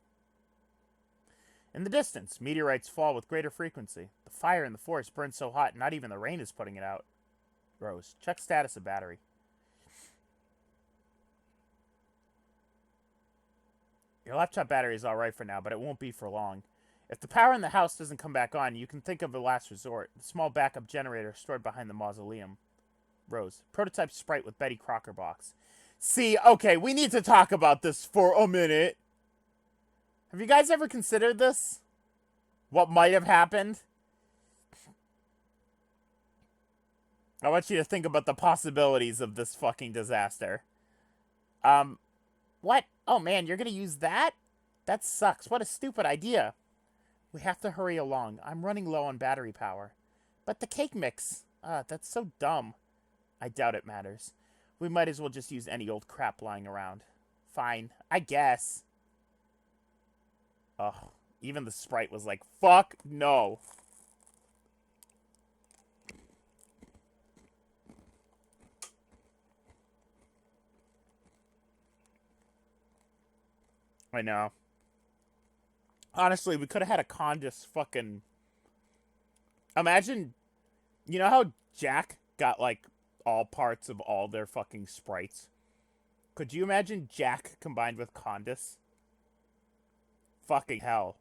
In the distance, meteorites fall with greater frequency. The fire in the forest burns so hot, not even the rain is putting it out. Rose, check status of battery. Your laptop battery is alright for now, but it won't be for long. If the power in the house doesn't come back on, you can think of a last resort. The small backup generator stored behind the mausoleum. Rose, prototype sprite with Betty Crocker box. See, okay, we need to talk about this for a minute. Have you guys ever considered this? What might have happened? I want you to think about the possibilities of this fucking disaster. What? Oh man, you're gonna use that? That sucks. What a stupid idea. We have to hurry along. I'm running low on battery power. But the cake mix. That's so dumb. I doubt it matters. We might as well just use any old crap lying around. Fine, I guess. Ugh, even the sprite was like, fuck no. I know. Honestly, we could have had a Condis fucking... Imagine, you know how Jack got, like, all parts of all their fucking sprites? Could you imagine Jack combined with Condis? Fucking hell.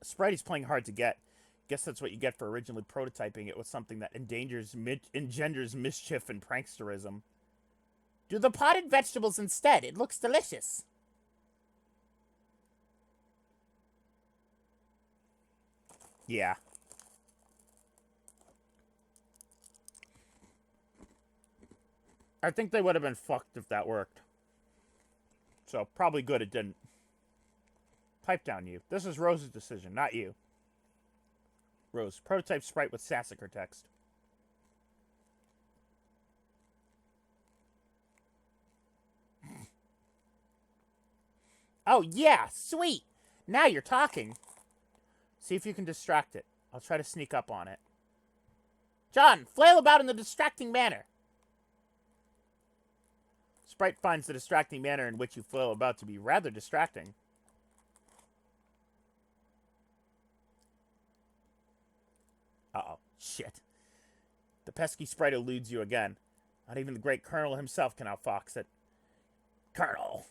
Sprite is playing hard to get. Guess that's what you get for originally prototyping it with something that engenders mischief and pranksterism. Do the potted vegetables instead. It looks delicious. Yeah. I think they would have been fucked if that worked. So, probably good it didn't. Pipe down, you. This is Rose's decision, not you. Rose, prototype sprite with Sassacre text. Oh, yeah, sweet. Now you're talking. See if you can distract it. I'll try to sneak up on it. John, flail about in the distracting manner. Sprite finds the distracting manner in which you flail about to be rather distracting. Uh-oh. Shit. The pesky sprite eludes you again. Not even the great Colonel himself can outfox it. Colonel.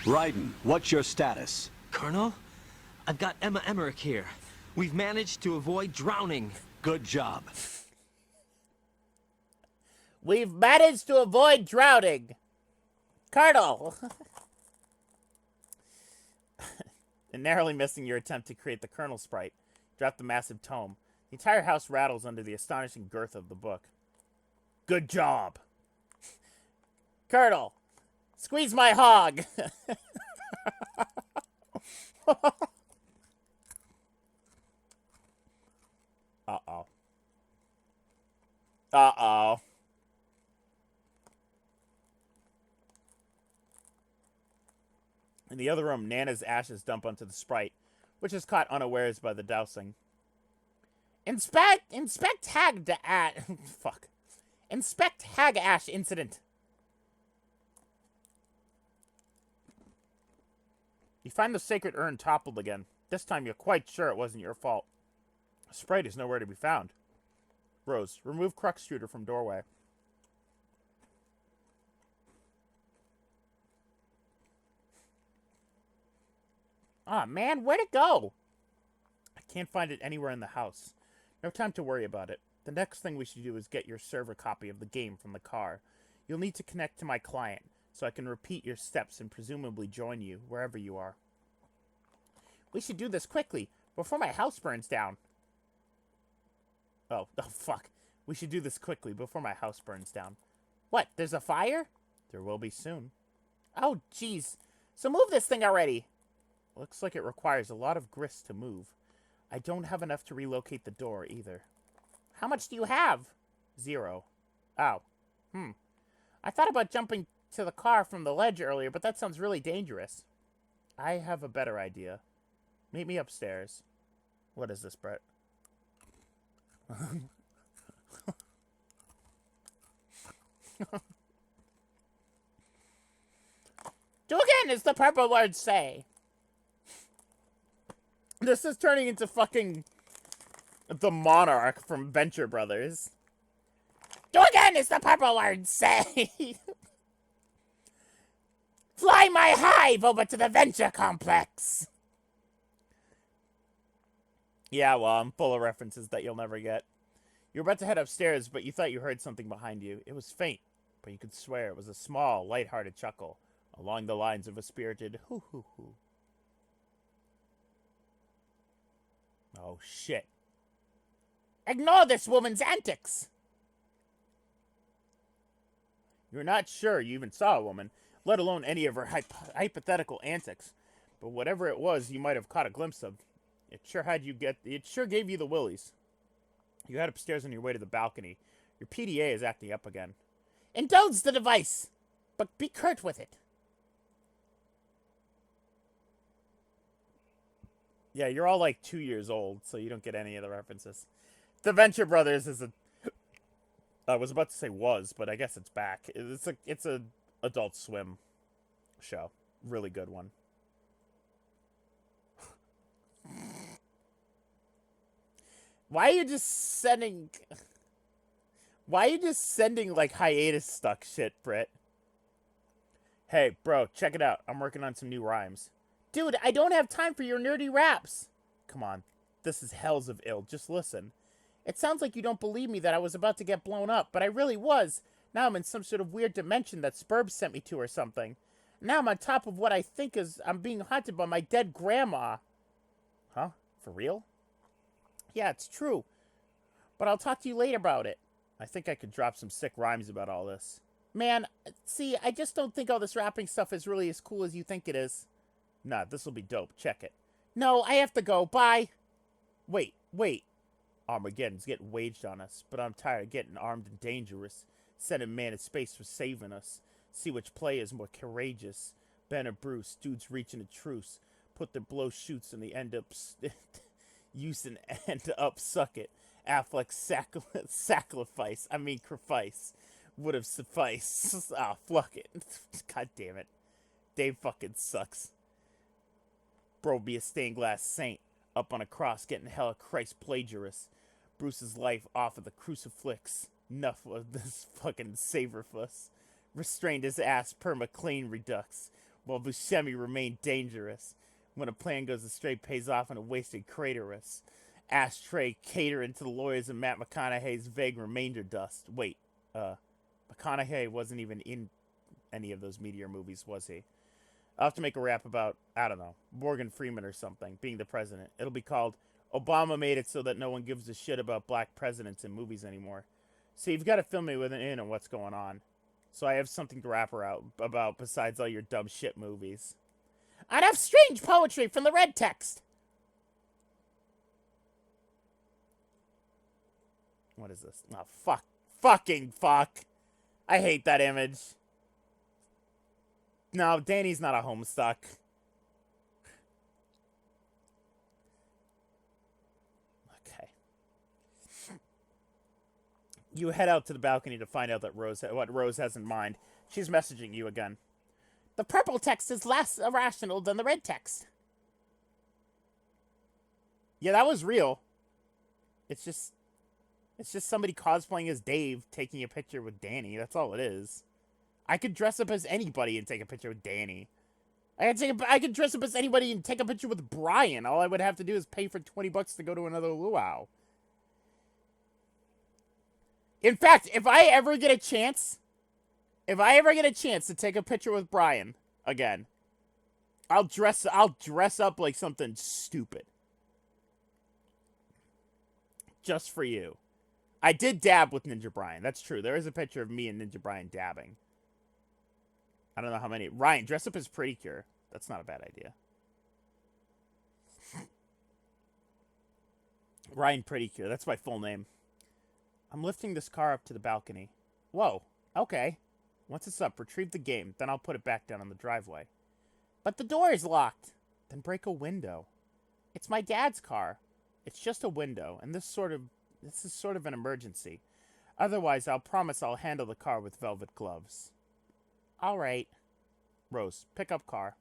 Raiden, what's your status? Colonel, I've got Emma Emmerich here. We've managed to avoid drowning. Good job. We've managed to avoid drowning. Colonel. And narrowly missing your attempt to create the Colonel sprite, drop the massive tome. The entire house rattles under the astonishing girth of the book. Good job. Colonel. Squeeze my hog! Uh-oh. Uh-oh. In the other room, Nana's ashes dump onto the Sprite, which is caught unawares by the dousing. Inspect Hag fuck. Inspect Hag Ash incident. You find the sacred urn toppled again. This time you're quite sure it wasn't your fault. Sprite is nowhere to be found. Rose, remove Crux Shooter from doorway. Ah, man, where'd it go? I can't find it anywhere in the house. No time to worry about it. The next thing we should do is get your server copy of the game from the car. You'll need to connect to my client, so I can repeat your steps and presumably join you, wherever you are. We should do this quickly, before my house burns down. Oh, fuck. We should do this quickly, before my house burns down. What, there's a fire? There will be soon. Oh, jeez. So move this thing already. Looks like it requires a lot of grist to move. I don't have enough to relocate the door, either. How much do you have? 0. Oh. I thought about jumping to the car from the ledge earlier, but that sounds really dangerous. I have a better idea. Meet me upstairs. What is this, Brett? Do again, as the purple words say. This is turning into fucking the Monarch from Venture Brothers. Do again, as the purple words say. Fly my hive over to the Venture Complex. Yeah, well, I'm full of references that you'll never get. You were about to head upstairs, but you thought you heard something behind you. It was faint, but you could swear it was a small, light-hearted chuckle, along the lines of a spirited hoo-hoo-hoo. Oh, shit. Ignore this woman's antics! You're not sure you even saw a woman, let alone any of her hypothetical antics. But whatever it was you might have caught a glimpse of, it sure gave you the willies. You head upstairs on your way to the balcony. Your PDA is acting up again. Indulge the device, but be curt with it. Yeah, you're all like 2 years old, so you don't get any of the references. The Venture Brothers is I was about to say was, but I guess it's back. It's a Adult Swim show. Really good one. Why are you just sending like hiatus stuck shit, Britt? Hey, bro, check it out. I'm working on some new rhymes. Dude, I don't have time for your nerdy raps. Come on. This is hells of ill. Just listen. It sounds like you don't believe me that I was about to get blown up, but I really was. Now I'm in some sort of weird dimension that Spurbs sent me to or something. Now I'm on top of what I think is I'm being haunted by my dead grandma. Huh? For real? Yeah, it's true. But I'll talk to you later about it. I think I could drop some sick rhymes about all this. Man, see, I just don't think all this rapping stuff is really as cool as you think it is. Nah, this'll be dope. Check it. No, I have to go. Bye. Wait. Armageddon's getting waged on us, but I'm tired of getting armed and dangerous. Sending man in space for saving us. See which play is more courageous. Ben or Bruce, dudes reaching a truce. Put their blow shoots and the end up... use and end up suck it. Affleck sacrifice. Would have sufficed. Ah, fuck it. God damn it. Dave fucking sucks. Bro be a stained glass saint. Up on a cross getting hella Christ plagiarist. Bruce's life off of the crucifix. Enough of this fucking saberfuss. Restrained his ass perma clean redux. While Buscemi remained dangerous. When a plan goes astray, pays off in a wasted craterus. Ashtray catering to the lawyers and Matt McConaughey's vague remainder dust. Wait, McConaughey wasn't even in any of those Meteor movies, was he? I'll have to make a rap about, I don't know, Morgan Freeman or something, being the president. It'll be called, Obama made it so that no one gives a shit about black presidents in movies anymore. So you've got to fill me with an in on what's going on. So I have something to rap her out about besides all your dumb shit movies. I'd have strange poetry from the red text. What is this? Oh, fuck. Fucking fuck. I hate that image. No, Danny's not a Homestuck. Okay. You head out to the balcony to find out that what Rose has in mind. She's messaging you again. The purple text is less irrational than the red text. Yeah, that was real. It's just somebody cosplaying as Dave taking a picture with Danny. That's all it is. I could dress up as anybody and take a picture with Danny. I could dress up as anybody and take a picture with Brian. All I would have to do is pay for $20 to go to another luau. In fact, if I ever get a chance to take a picture with Brian again, I'll dress up like something stupid. Just for you. I did dab with Ninja Brian. That's true. There is a picture of me and Ninja Brian dabbing. I don't know how many. Ryan, dress up as Pretty Cure. That's not a bad idea. Ryan Pretty Cure. That's my full name. I'm lifting this car up to the balcony. Whoa. Okay. Once it's up, retrieve the game. Then I'll put it back down on the driveway. But the door is locked. Then break a window. It's my dad's car. It's just a window, and this is sort of an emergency. Otherwise, I'll promise I'll handle the car with velvet gloves. All right. Rose, pick up car.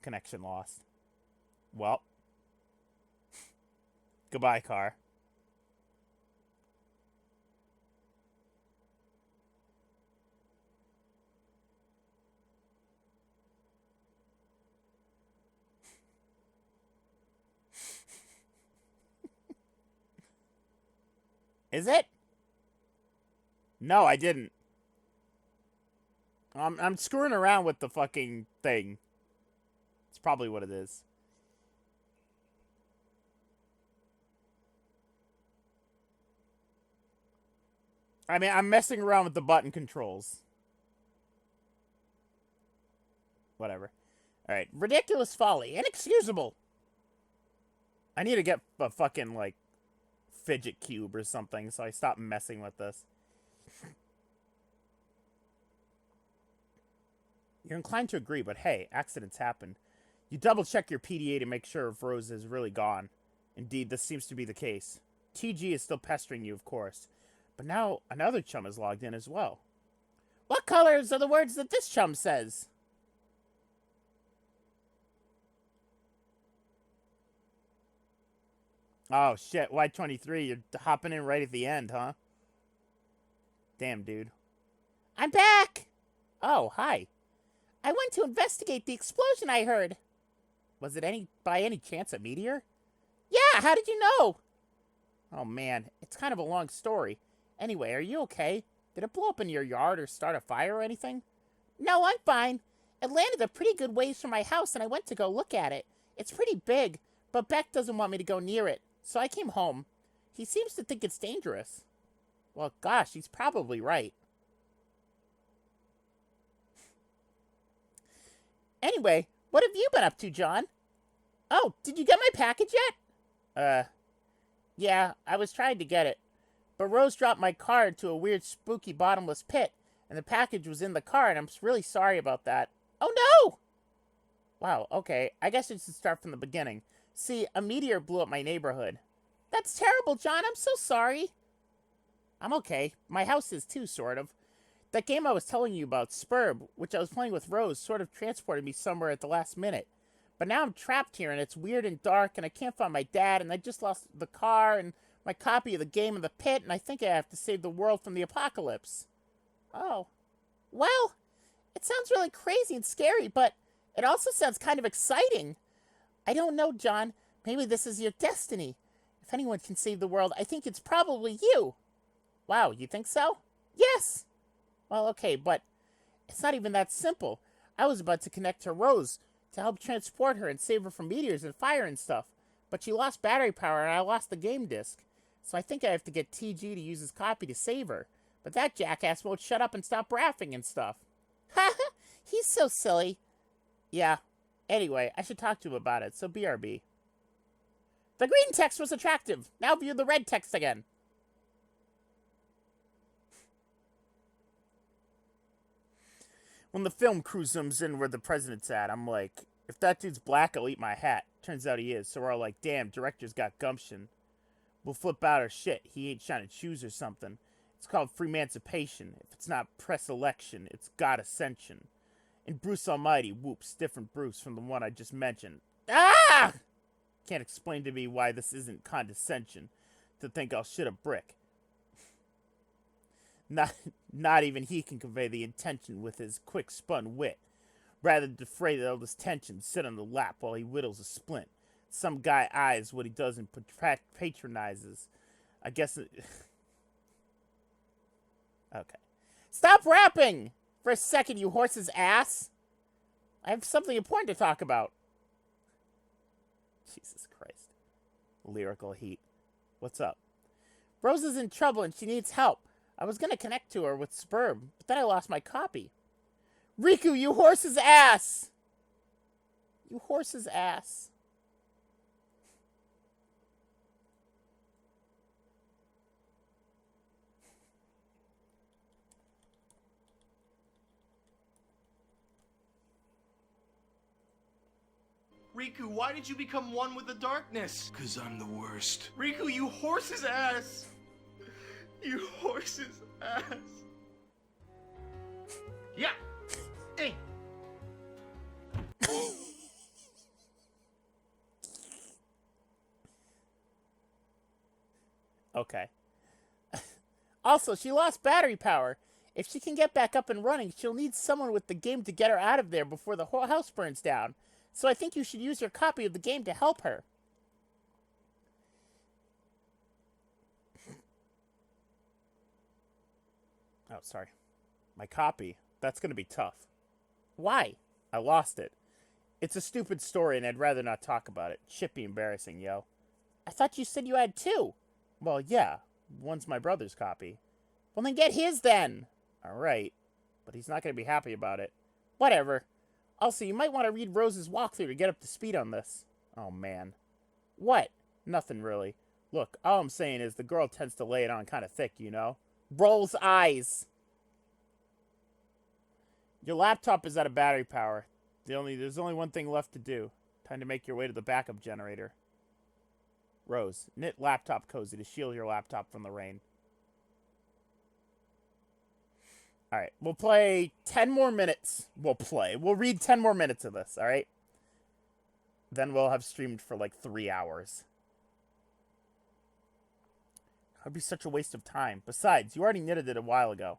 Connection lost. Well. Goodbye, car. Is it? No, I didn't. I'm screwing around with the fucking thing. It's probably what it is. I mean, I'm messing around with the button controls. Whatever. Alright. Ridiculous folly. Inexcusable. I need to get a fucking, like, fidget cube or something, so I stop messing with this. You're inclined to agree, but hey, accidents happen. You double-check your PDA to make sure if Rose is really gone. Indeed, this seems to be the case. TG is still pestering you, of course. But now another chum is logged in as well. What colors are the words that this chum says? Oh, shit. Y23, you're hopping in right at the end, huh? Damn, dude. I'm back! Oh, hi. I went to investigate the explosion I heard. Was it by any chance a meteor? Yeah, how did you know? Oh, man. It's kind of a long story. Anyway, are you okay? Did it blow up in your yard or start a fire or anything? No, I'm fine. It landed a pretty good ways from my house, and I went to go look at it. It's pretty big, but Beck doesn't want me to go near it, so I came home. He seems to think it's dangerous. Well, gosh, he's probably right. Anyway, what have you been up to, John? Oh, did you get my package yet? Yeah, I was trying to get it. But Rose dropped my car into a weird, spooky, bottomless pit, and the package was in the car, and I'm really sorry about that. Oh, no! Wow, okay, I guess I should start from the beginning. See, a meteor blew up my neighborhood. That's terrible, John, I'm so sorry. I'm okay. My house is too, sort of. That game I was telling you about, Spurb, which I was playing with Rose, sort of transported me somewhere at the last minute. But now I'm trapped here, and it's weird and dark, and I can't find my dad, and I just lost the car, and my copy of the game in the pit, and I think I have to save the world from the apocalypse. Oh. Well, it sounds really crazy and scary, but it also sounds kind of exciting. I don't know, John. Maybe this is your destiny. If anyone can save the world, I think it's probably you. Wow, you think so? Yes! Well, okay, but it's not even that simple. I was about to connect to Rose to help transport her and save her from meteors and fire and stuff. But she lost battery power and I lost the game disc. So I think I have to get TG to use his copy to save her. But that jackass won't shut up and stop rapping and stuff. Ha ha! He's so silly. Yeah. Anyway, I should talk to him about it, so BRB. The green text was attractive. Now view the red text again. When the film crew zooms in where the president's at, I'm like, if that dude's black, I'll eat my hat. Turns out he is, so we're all like, damn, director's got gumption. We'll flip out our shit. He ain't shining shoes or something. It's called Freemancipation. If it's not press election, it's God Ascension. And Bruce Almighty, whoops, different Bruce from the one I just mentioned. Ah! Can't explain to me why this isn't condescension. To think I'll shit a brick. Not even he can convey the intention with his quick-spun wit. Rather defray all this tension, sit on the lap while he whittles a splint. Some guy eyes what he does and patronizes. I guess it... Okay. Stop rapping! For a second, you horse's ass! I have something important to talk about. Jesus Christ. Lyrical heat. What's up? Rose is in trouble and she needs help. I was gonna connect to her with Sperm, but then I lost my copy. Riku, you horse's ass! You horse's ass. Riku, why did you become one with the darkness? 'Cause I'm the worst. Riku, you horse's ass! You horse's ass! Yeah! Hey! Okay. Also, she lost battery power. If she can get back up and running, she'll need someone with the game to get her out of there before the whole house burns down. So I think you should use your copy of the game to help her. Oh, sorry. My copy. That's going to be tough. Why? I lost it. It's a stupid story and I'd rather not talk about it. Shit be embarrassing, yo. I thought you said you had two. Well, yeah. One's my brother's copy. Well, then get his then. Alright. But he's not going to be happy about it. Whatever. Also, you might want to read Rose's walkthrough to get up to speed on this. Oh, man. What? Nothing, really. Look, all I'm saying is the girl tends to lay it on kind of thick, you know? Rolls eyes. Your laptop is out of battery power. There's only one thing left to do. Time to make your way to the backup generator. Rose, knit laptop cozy to shield your laptop from the rain. Alright, we'll play 10 more minutes. We'll read 10 more minutes of this, alright? Then we'll have streamed for like 3 hours. That'd be such a waste of time. Besides, you already knitted it a while ago.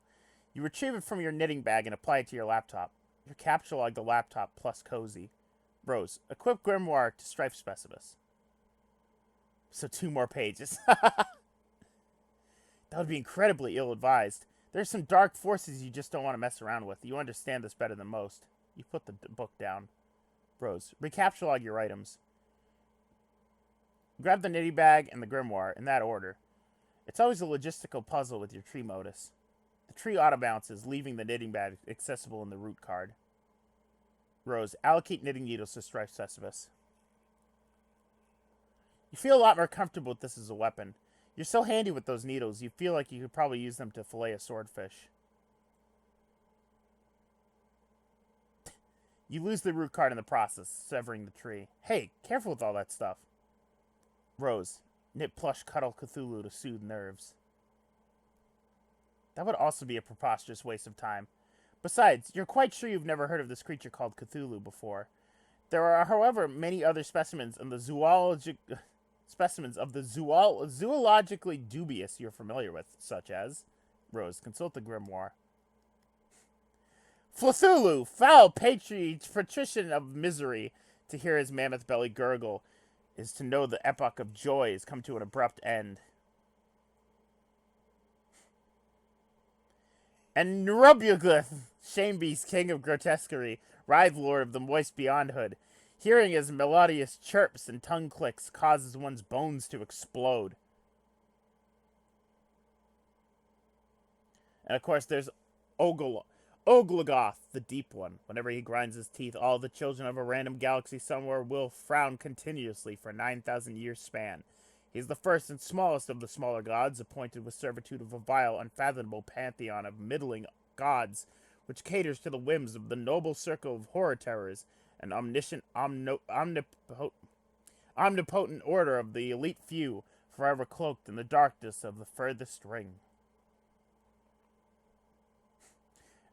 You retrieve it from your knitting bag and apply it to your laptop. You capture log the laptop plus cozy. Rose, equip grimoire to strife specialist. So 2 more pages. That would be incredibly ill-advised. There's some dark forces you just don't want to mess around with. You understand this better than most. You put the book down. Rose, recapture log your items. Grab the knitting bag and the grimoire, in that order. It's always a logistical puzzle with your tree modus. The tree auto-bounces, leaving the knitting bag accessible in the root card. Rose, allocate knitting needles to strife specialist. You feel a lot more comfortable with this as a weapon. You're so handy with those needles, you feel like you could probably use them to fillet a swordfish. You lose the root card in the process, severing the tree. Hey, careful with all that stuff. Rose, knit plush cuddle Cthulhu to soothe nerves. That would also be a preposterous waste of time. Besides, you're quite sure you've never heard of this creature called Cthulhu before. There are, however, many other specimens of the zoologically dubious you're familiar with, such as... Rose, consult the grimoire. Cthulhu, foul patrician of misery, to hear his mammoth belly gurgle, is to know the epoch of joy has come to an abrupt end. And Nerubuglyph, Shamebeast, king of grotesquerie, writhe lord of the moist beyondhood. Hearing his melodious chirps and tongue clicks causes one's bones to explode. And of course, there's Oglagoth, the Deep One. Whenever he grinds his teeth, all the children of a random galaxy somewhere will frown continuously for 9,000 years span. He's the first and smallest of the smaller gods, appointed with servitude of a vile, unfathomable pantheon of middling gods, which caters to the whims of the noble circle of horror terrors, an omniscient, omnipotent order of the elite few, forever cloaked in the darkness of the furthest ring.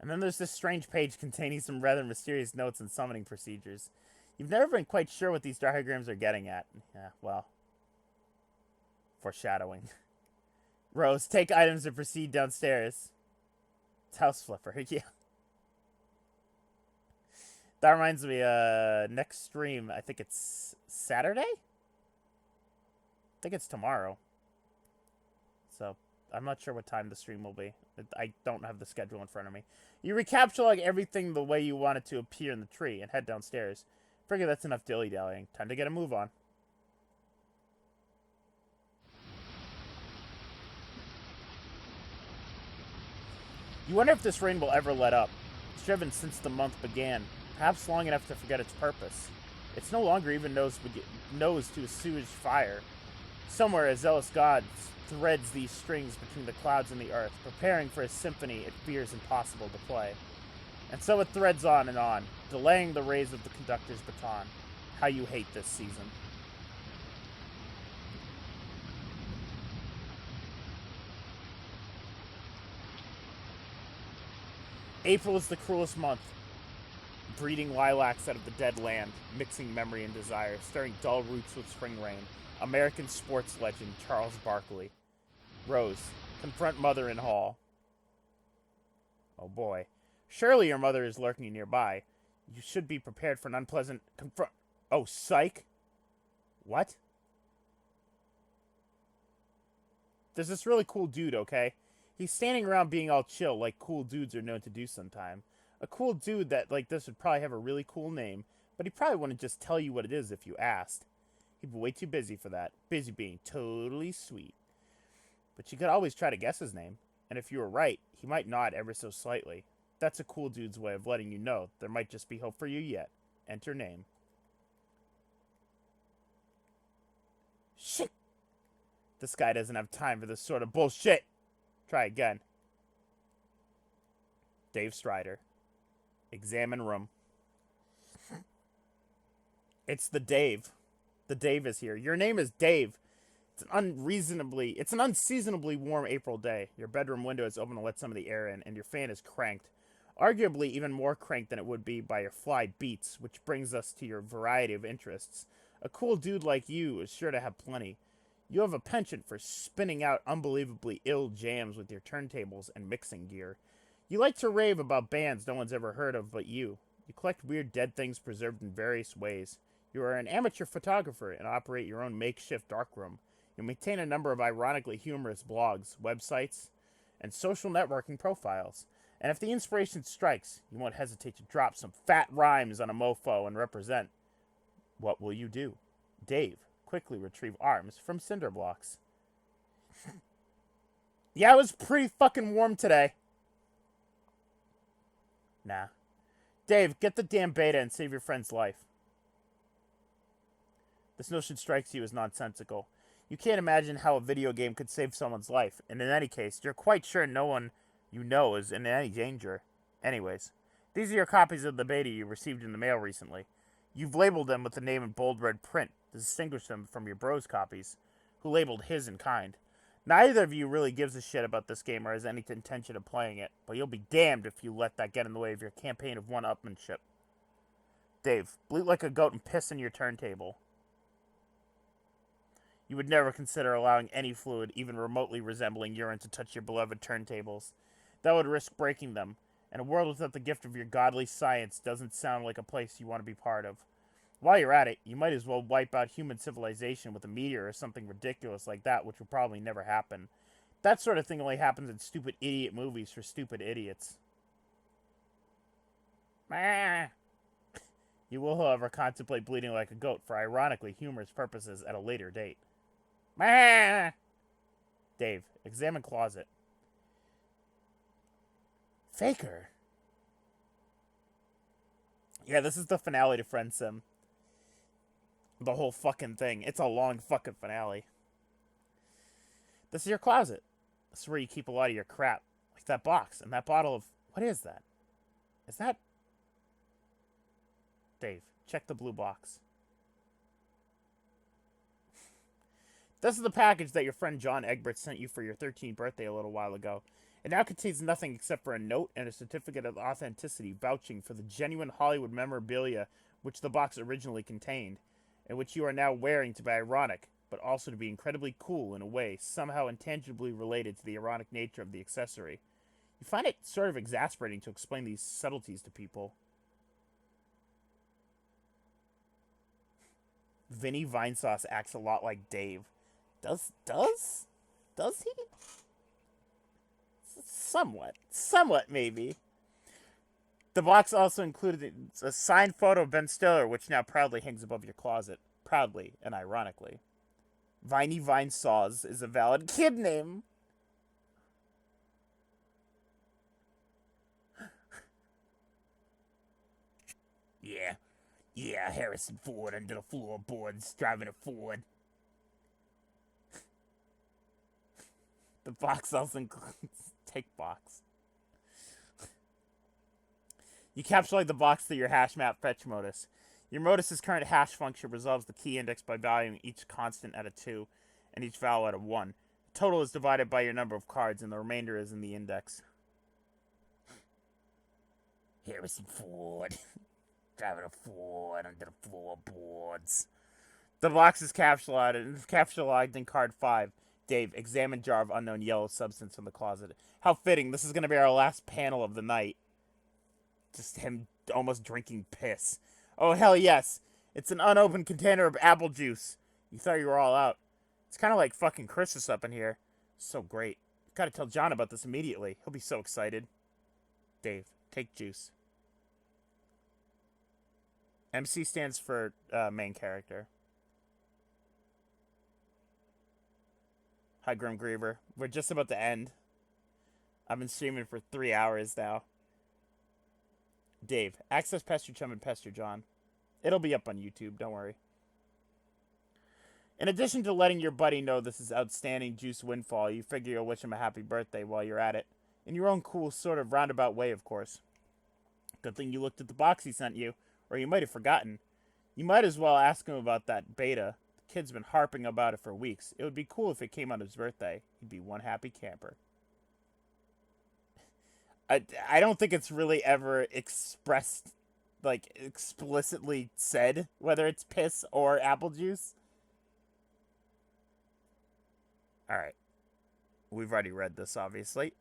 And then there's this strange page containing some rather mysterious notes and summoning procedures. You've never been quite sure what these diagrams are getting at. Yeah, well, foreshadowing. Rose, take items and proceed downstairs. It's House Flipper, yeah. That reminds me, next stream, I think it's Saturday? I think it's tomorrow. So, I'm not sure what time the stream will be. I don't have the schedule in front of me. You recapture like everything the way you want it to appear in the tree and head downstairs. Figure that's enough dilly-dallying. Time to get a move on. You wonder if this rain will ever let up. It's driven since the month began, perhaps long enough to forget its purpose. It's no longer even nose to a sewage fire. Somewhere a zealous god threads these strings between the clouds and the earth, preparing for a symphony it fears impossible to play. And so it threads on and on, delaying the rays of the conductor's baton. How you hate this season. April is the cruelest month, breeding lilacs out of the dead land, mixing memory and desire, stirring dull roots with spring rain. American sports legend Charles Barkley. Rose, confront mother in hall. Oh boy. Surely your mother is lurking nearby. You should be prepared for an unpleasant confront. Oh, psych? What? There's this really cool dude, okay? He's standing around being all chill, like cool dudes are known to do sometime. A cool dude that, like this, would probably have a really cool name, but he probably wouldn't just tell you what it is if you asked. He'd be way too busy for that. Busy being totally sweet. But you could always try to guess his name, and if you were right, he might nod ever so slightly. That's a cool dude's way of letting you know there might just be hope for you yet. Enter name. Shit! This guy doesn't have time for this sort of bullshit. Try again. Dave Strider. Examine room. It's the Dave. The Dave is here. Your name is Dave. It's an unseasonably warm April day. Your bedroom window is open to let some of the air in, and your fan is cranked. Arguably even more cranked than it would be by your fly beats, which brings us to your variety of interests. A cool dude like you is sure to have plenty. You have a penchant for spinning out unbelievably ill jams with your turntables and mixing gear. You like to rave about bands no one's ever heard of but you. You collect weird dead things preserved in various ways. You are an amateur photographer and operate your own makeshift darkroom. You maintain a number of ironically humorous blogs, websites, and social networking profiles. And if the inspiration strikes, you won't hesitate to drop some fat rhymes on a mofo and represent. What will you do? Dave, quickly retrieve arms from cinder blocks. Yeah, it was pretty fucking warm today. Nah. Dave, get the damn beta and save your friend's life. This notion strikes you as nonsensical. You can't imagine how a video game could save someone's life, and in any case, you're quite sure no one you know is in any danger. Anyways, these are your copies of the beta you received in the mail recently. You've labeled them with the name in bold red print to distinguish them from your bros copies, who labeled his in kind. Neither of you really gives a shit about this game or has any intention of playing it, but you'll be damned if you let that get in the way of your campaign of one-upmanship. Dave, bleat like a goat and piss in your turntable. You would never consider allowing any fluid, even remotely resembling urine, to touch your beloved turntables. That would risk breaking them, and a world without the gift of your godly science doesn't sound like a place you want to be part of. While you're at it, you might as well wipe out human civilization with a meteor or something ridiculous like that, which will probably never happen. That sort of thing only happens in stupid idiot movies for stupid idiots. You will, however, contemplate bleeding like a goat for ironically humorous purposes at a later date. Dave, examine closet. Faker. Yeah, this is the finale to Friend Sim. The whole fucking thing. It's a long fucking finale. This is your closet. This is where you keep a lot of your crap. Like that box and that bottle of... What is that? Is that... Dave, check the blue box. This is the package that your friend John Egbert sent you for your 13th birthday a little while ago. It now contains nothing except for a note and a certificate of authenticity vouching for the genuine Hollywood memorabilia which the box originally contained, and which you are now wearing to be ironic, but also to be incredibly cool in a way somehow intangibly related to the ironic nature of the accessory. You find it sort of exasperating to explain these subtleties to people. Vinny Vinesauce acts a lot like Dave. Does he? Somewhat maybe. The box also included a signed photo of Ben Stiller, which now proudly hangs above your closet. Proudly and ironically. Viney Vinesauce is a valid kid name. Yeah, Harrison Ford under the floorboards, driving a Ford. The box also includes take box. You capsulate the box through your hash map fetch modus. Your modus's current hash function resolves the key index by valuing each constant at a 2 and each vowel at a 1. The total is divided by your number of cards, and the remainder is in the index. Harrison Ford. Driving a Ford under the floorboards. The box is capsulized in card 5. Dave, examine jar of unknown yellow substance from the closet. How fitting. This is going to be our last panel of the night. Just him almost drinking piss. Oh, hell yes. It's an unopened container of apple juice. You thought you were all out. It's kind of like fucking Christmas up in here. So great. Gotta tell John about this immediately. He'll be so excited. Dave, take juice. MC stands for main character. Hi, Grim Griever. We're just about to end. I've been streaming for 3 hours now. Dave, access Pester Chum and Pester John. It'll be up on YouTube, don't worry. In addition to letting your buddy know this is outstanding juice windfall, you figure you'll wish him a happy birthday while you're at it. In your own cool, sort of roundabout way, of course. Good thing you looked at the box he sent you, or you might have forgotten. You might as well ask him about that beta. The kid's been harping about it for weeks. It would be cool if it came on his birthday. He'd be one happy camper. I don't think it's really ever expressed, like, explicitly said, whether it's piss or apple juice. Alright. We've already read this, obviously.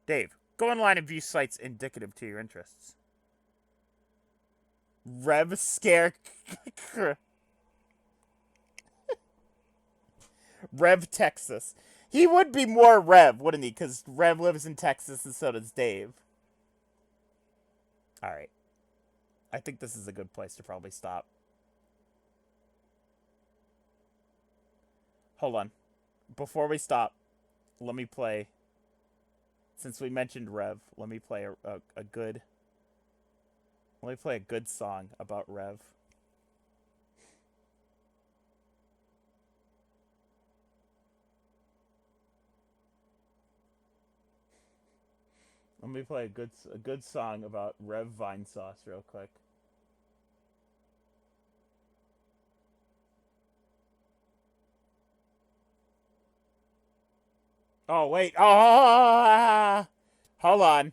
Dave, go online and view sites indicative to your interests. Rev Scare... Rev Texas. He would be more Rev, wouldn't he? Because Rev lives in Texas and so does Dave. Alright. I think this is a good place to probably stop. Hold on. Before we stop, let me play... Since we mentioned Rev, let me play a good... Let me play a good song about Rev. Let me play a good song about Rev Vinesauce real quick. Oh, wait. Oh! Hold on.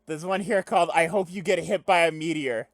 There's one here called I Hope You Get Hit by a Meteor.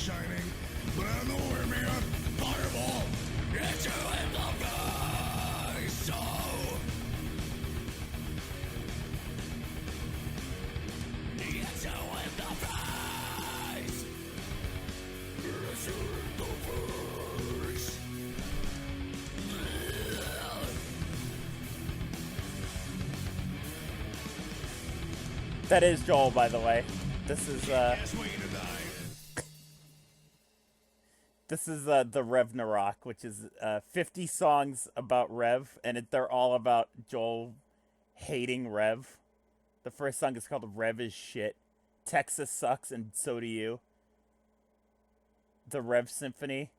shining, but I know where me a fireball. It's you in the face, so. It's you in the face. It's you in the face. That is Joel, by the way. This is the Rev Narok, which is 50 songs about Rev, and they're all about Joel hating Rev. The first song is called Rev is Shit. Texas sucks, and so do you. The Rev Symphony.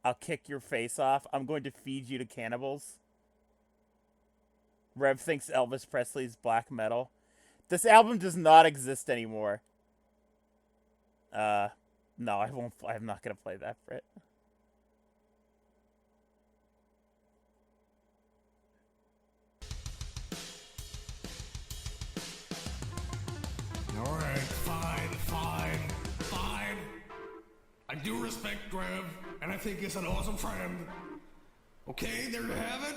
I'll kick your face off. I'm going to feed you to cannibals. Rev thinks Elvis Presley's black metal. This album does not exist anymore. No, I won't. I'm not gonna play that for it. All right, fine. I do respect Rev, and I think he's an awesome friend. Okay, there you have it.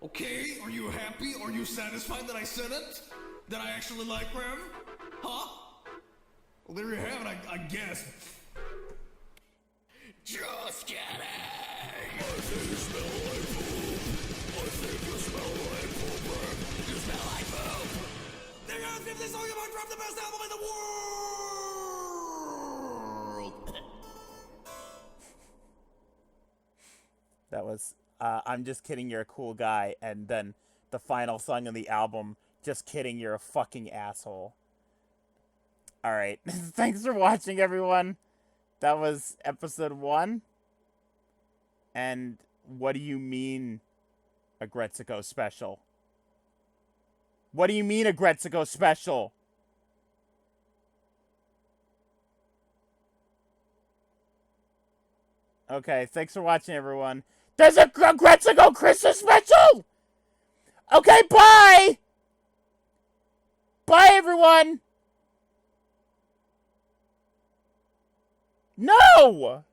Okay, are you happy? Are you satisfied that I said it? That I actually like Rev? Huh? Well, there you have it, I guess. Just kidding! I think you smell like poop. I think you smell like poop, Rev. You smell like poop! There goes 50 Song About Rev, the best album in the world! That was I'm Just Kidding, You're a Cool Guy, and then the final song on the album, Just Kidding, You're a Fucking Asshole. Alright, thanks for watching, everyone. That was episode 1. And what do you mean a Gretzico special? What do you mean a Gretzico special? Okay, thanks for watching, everyone. There's a Gretzico Christmas special! Okay, bye! Bye, everyone! No!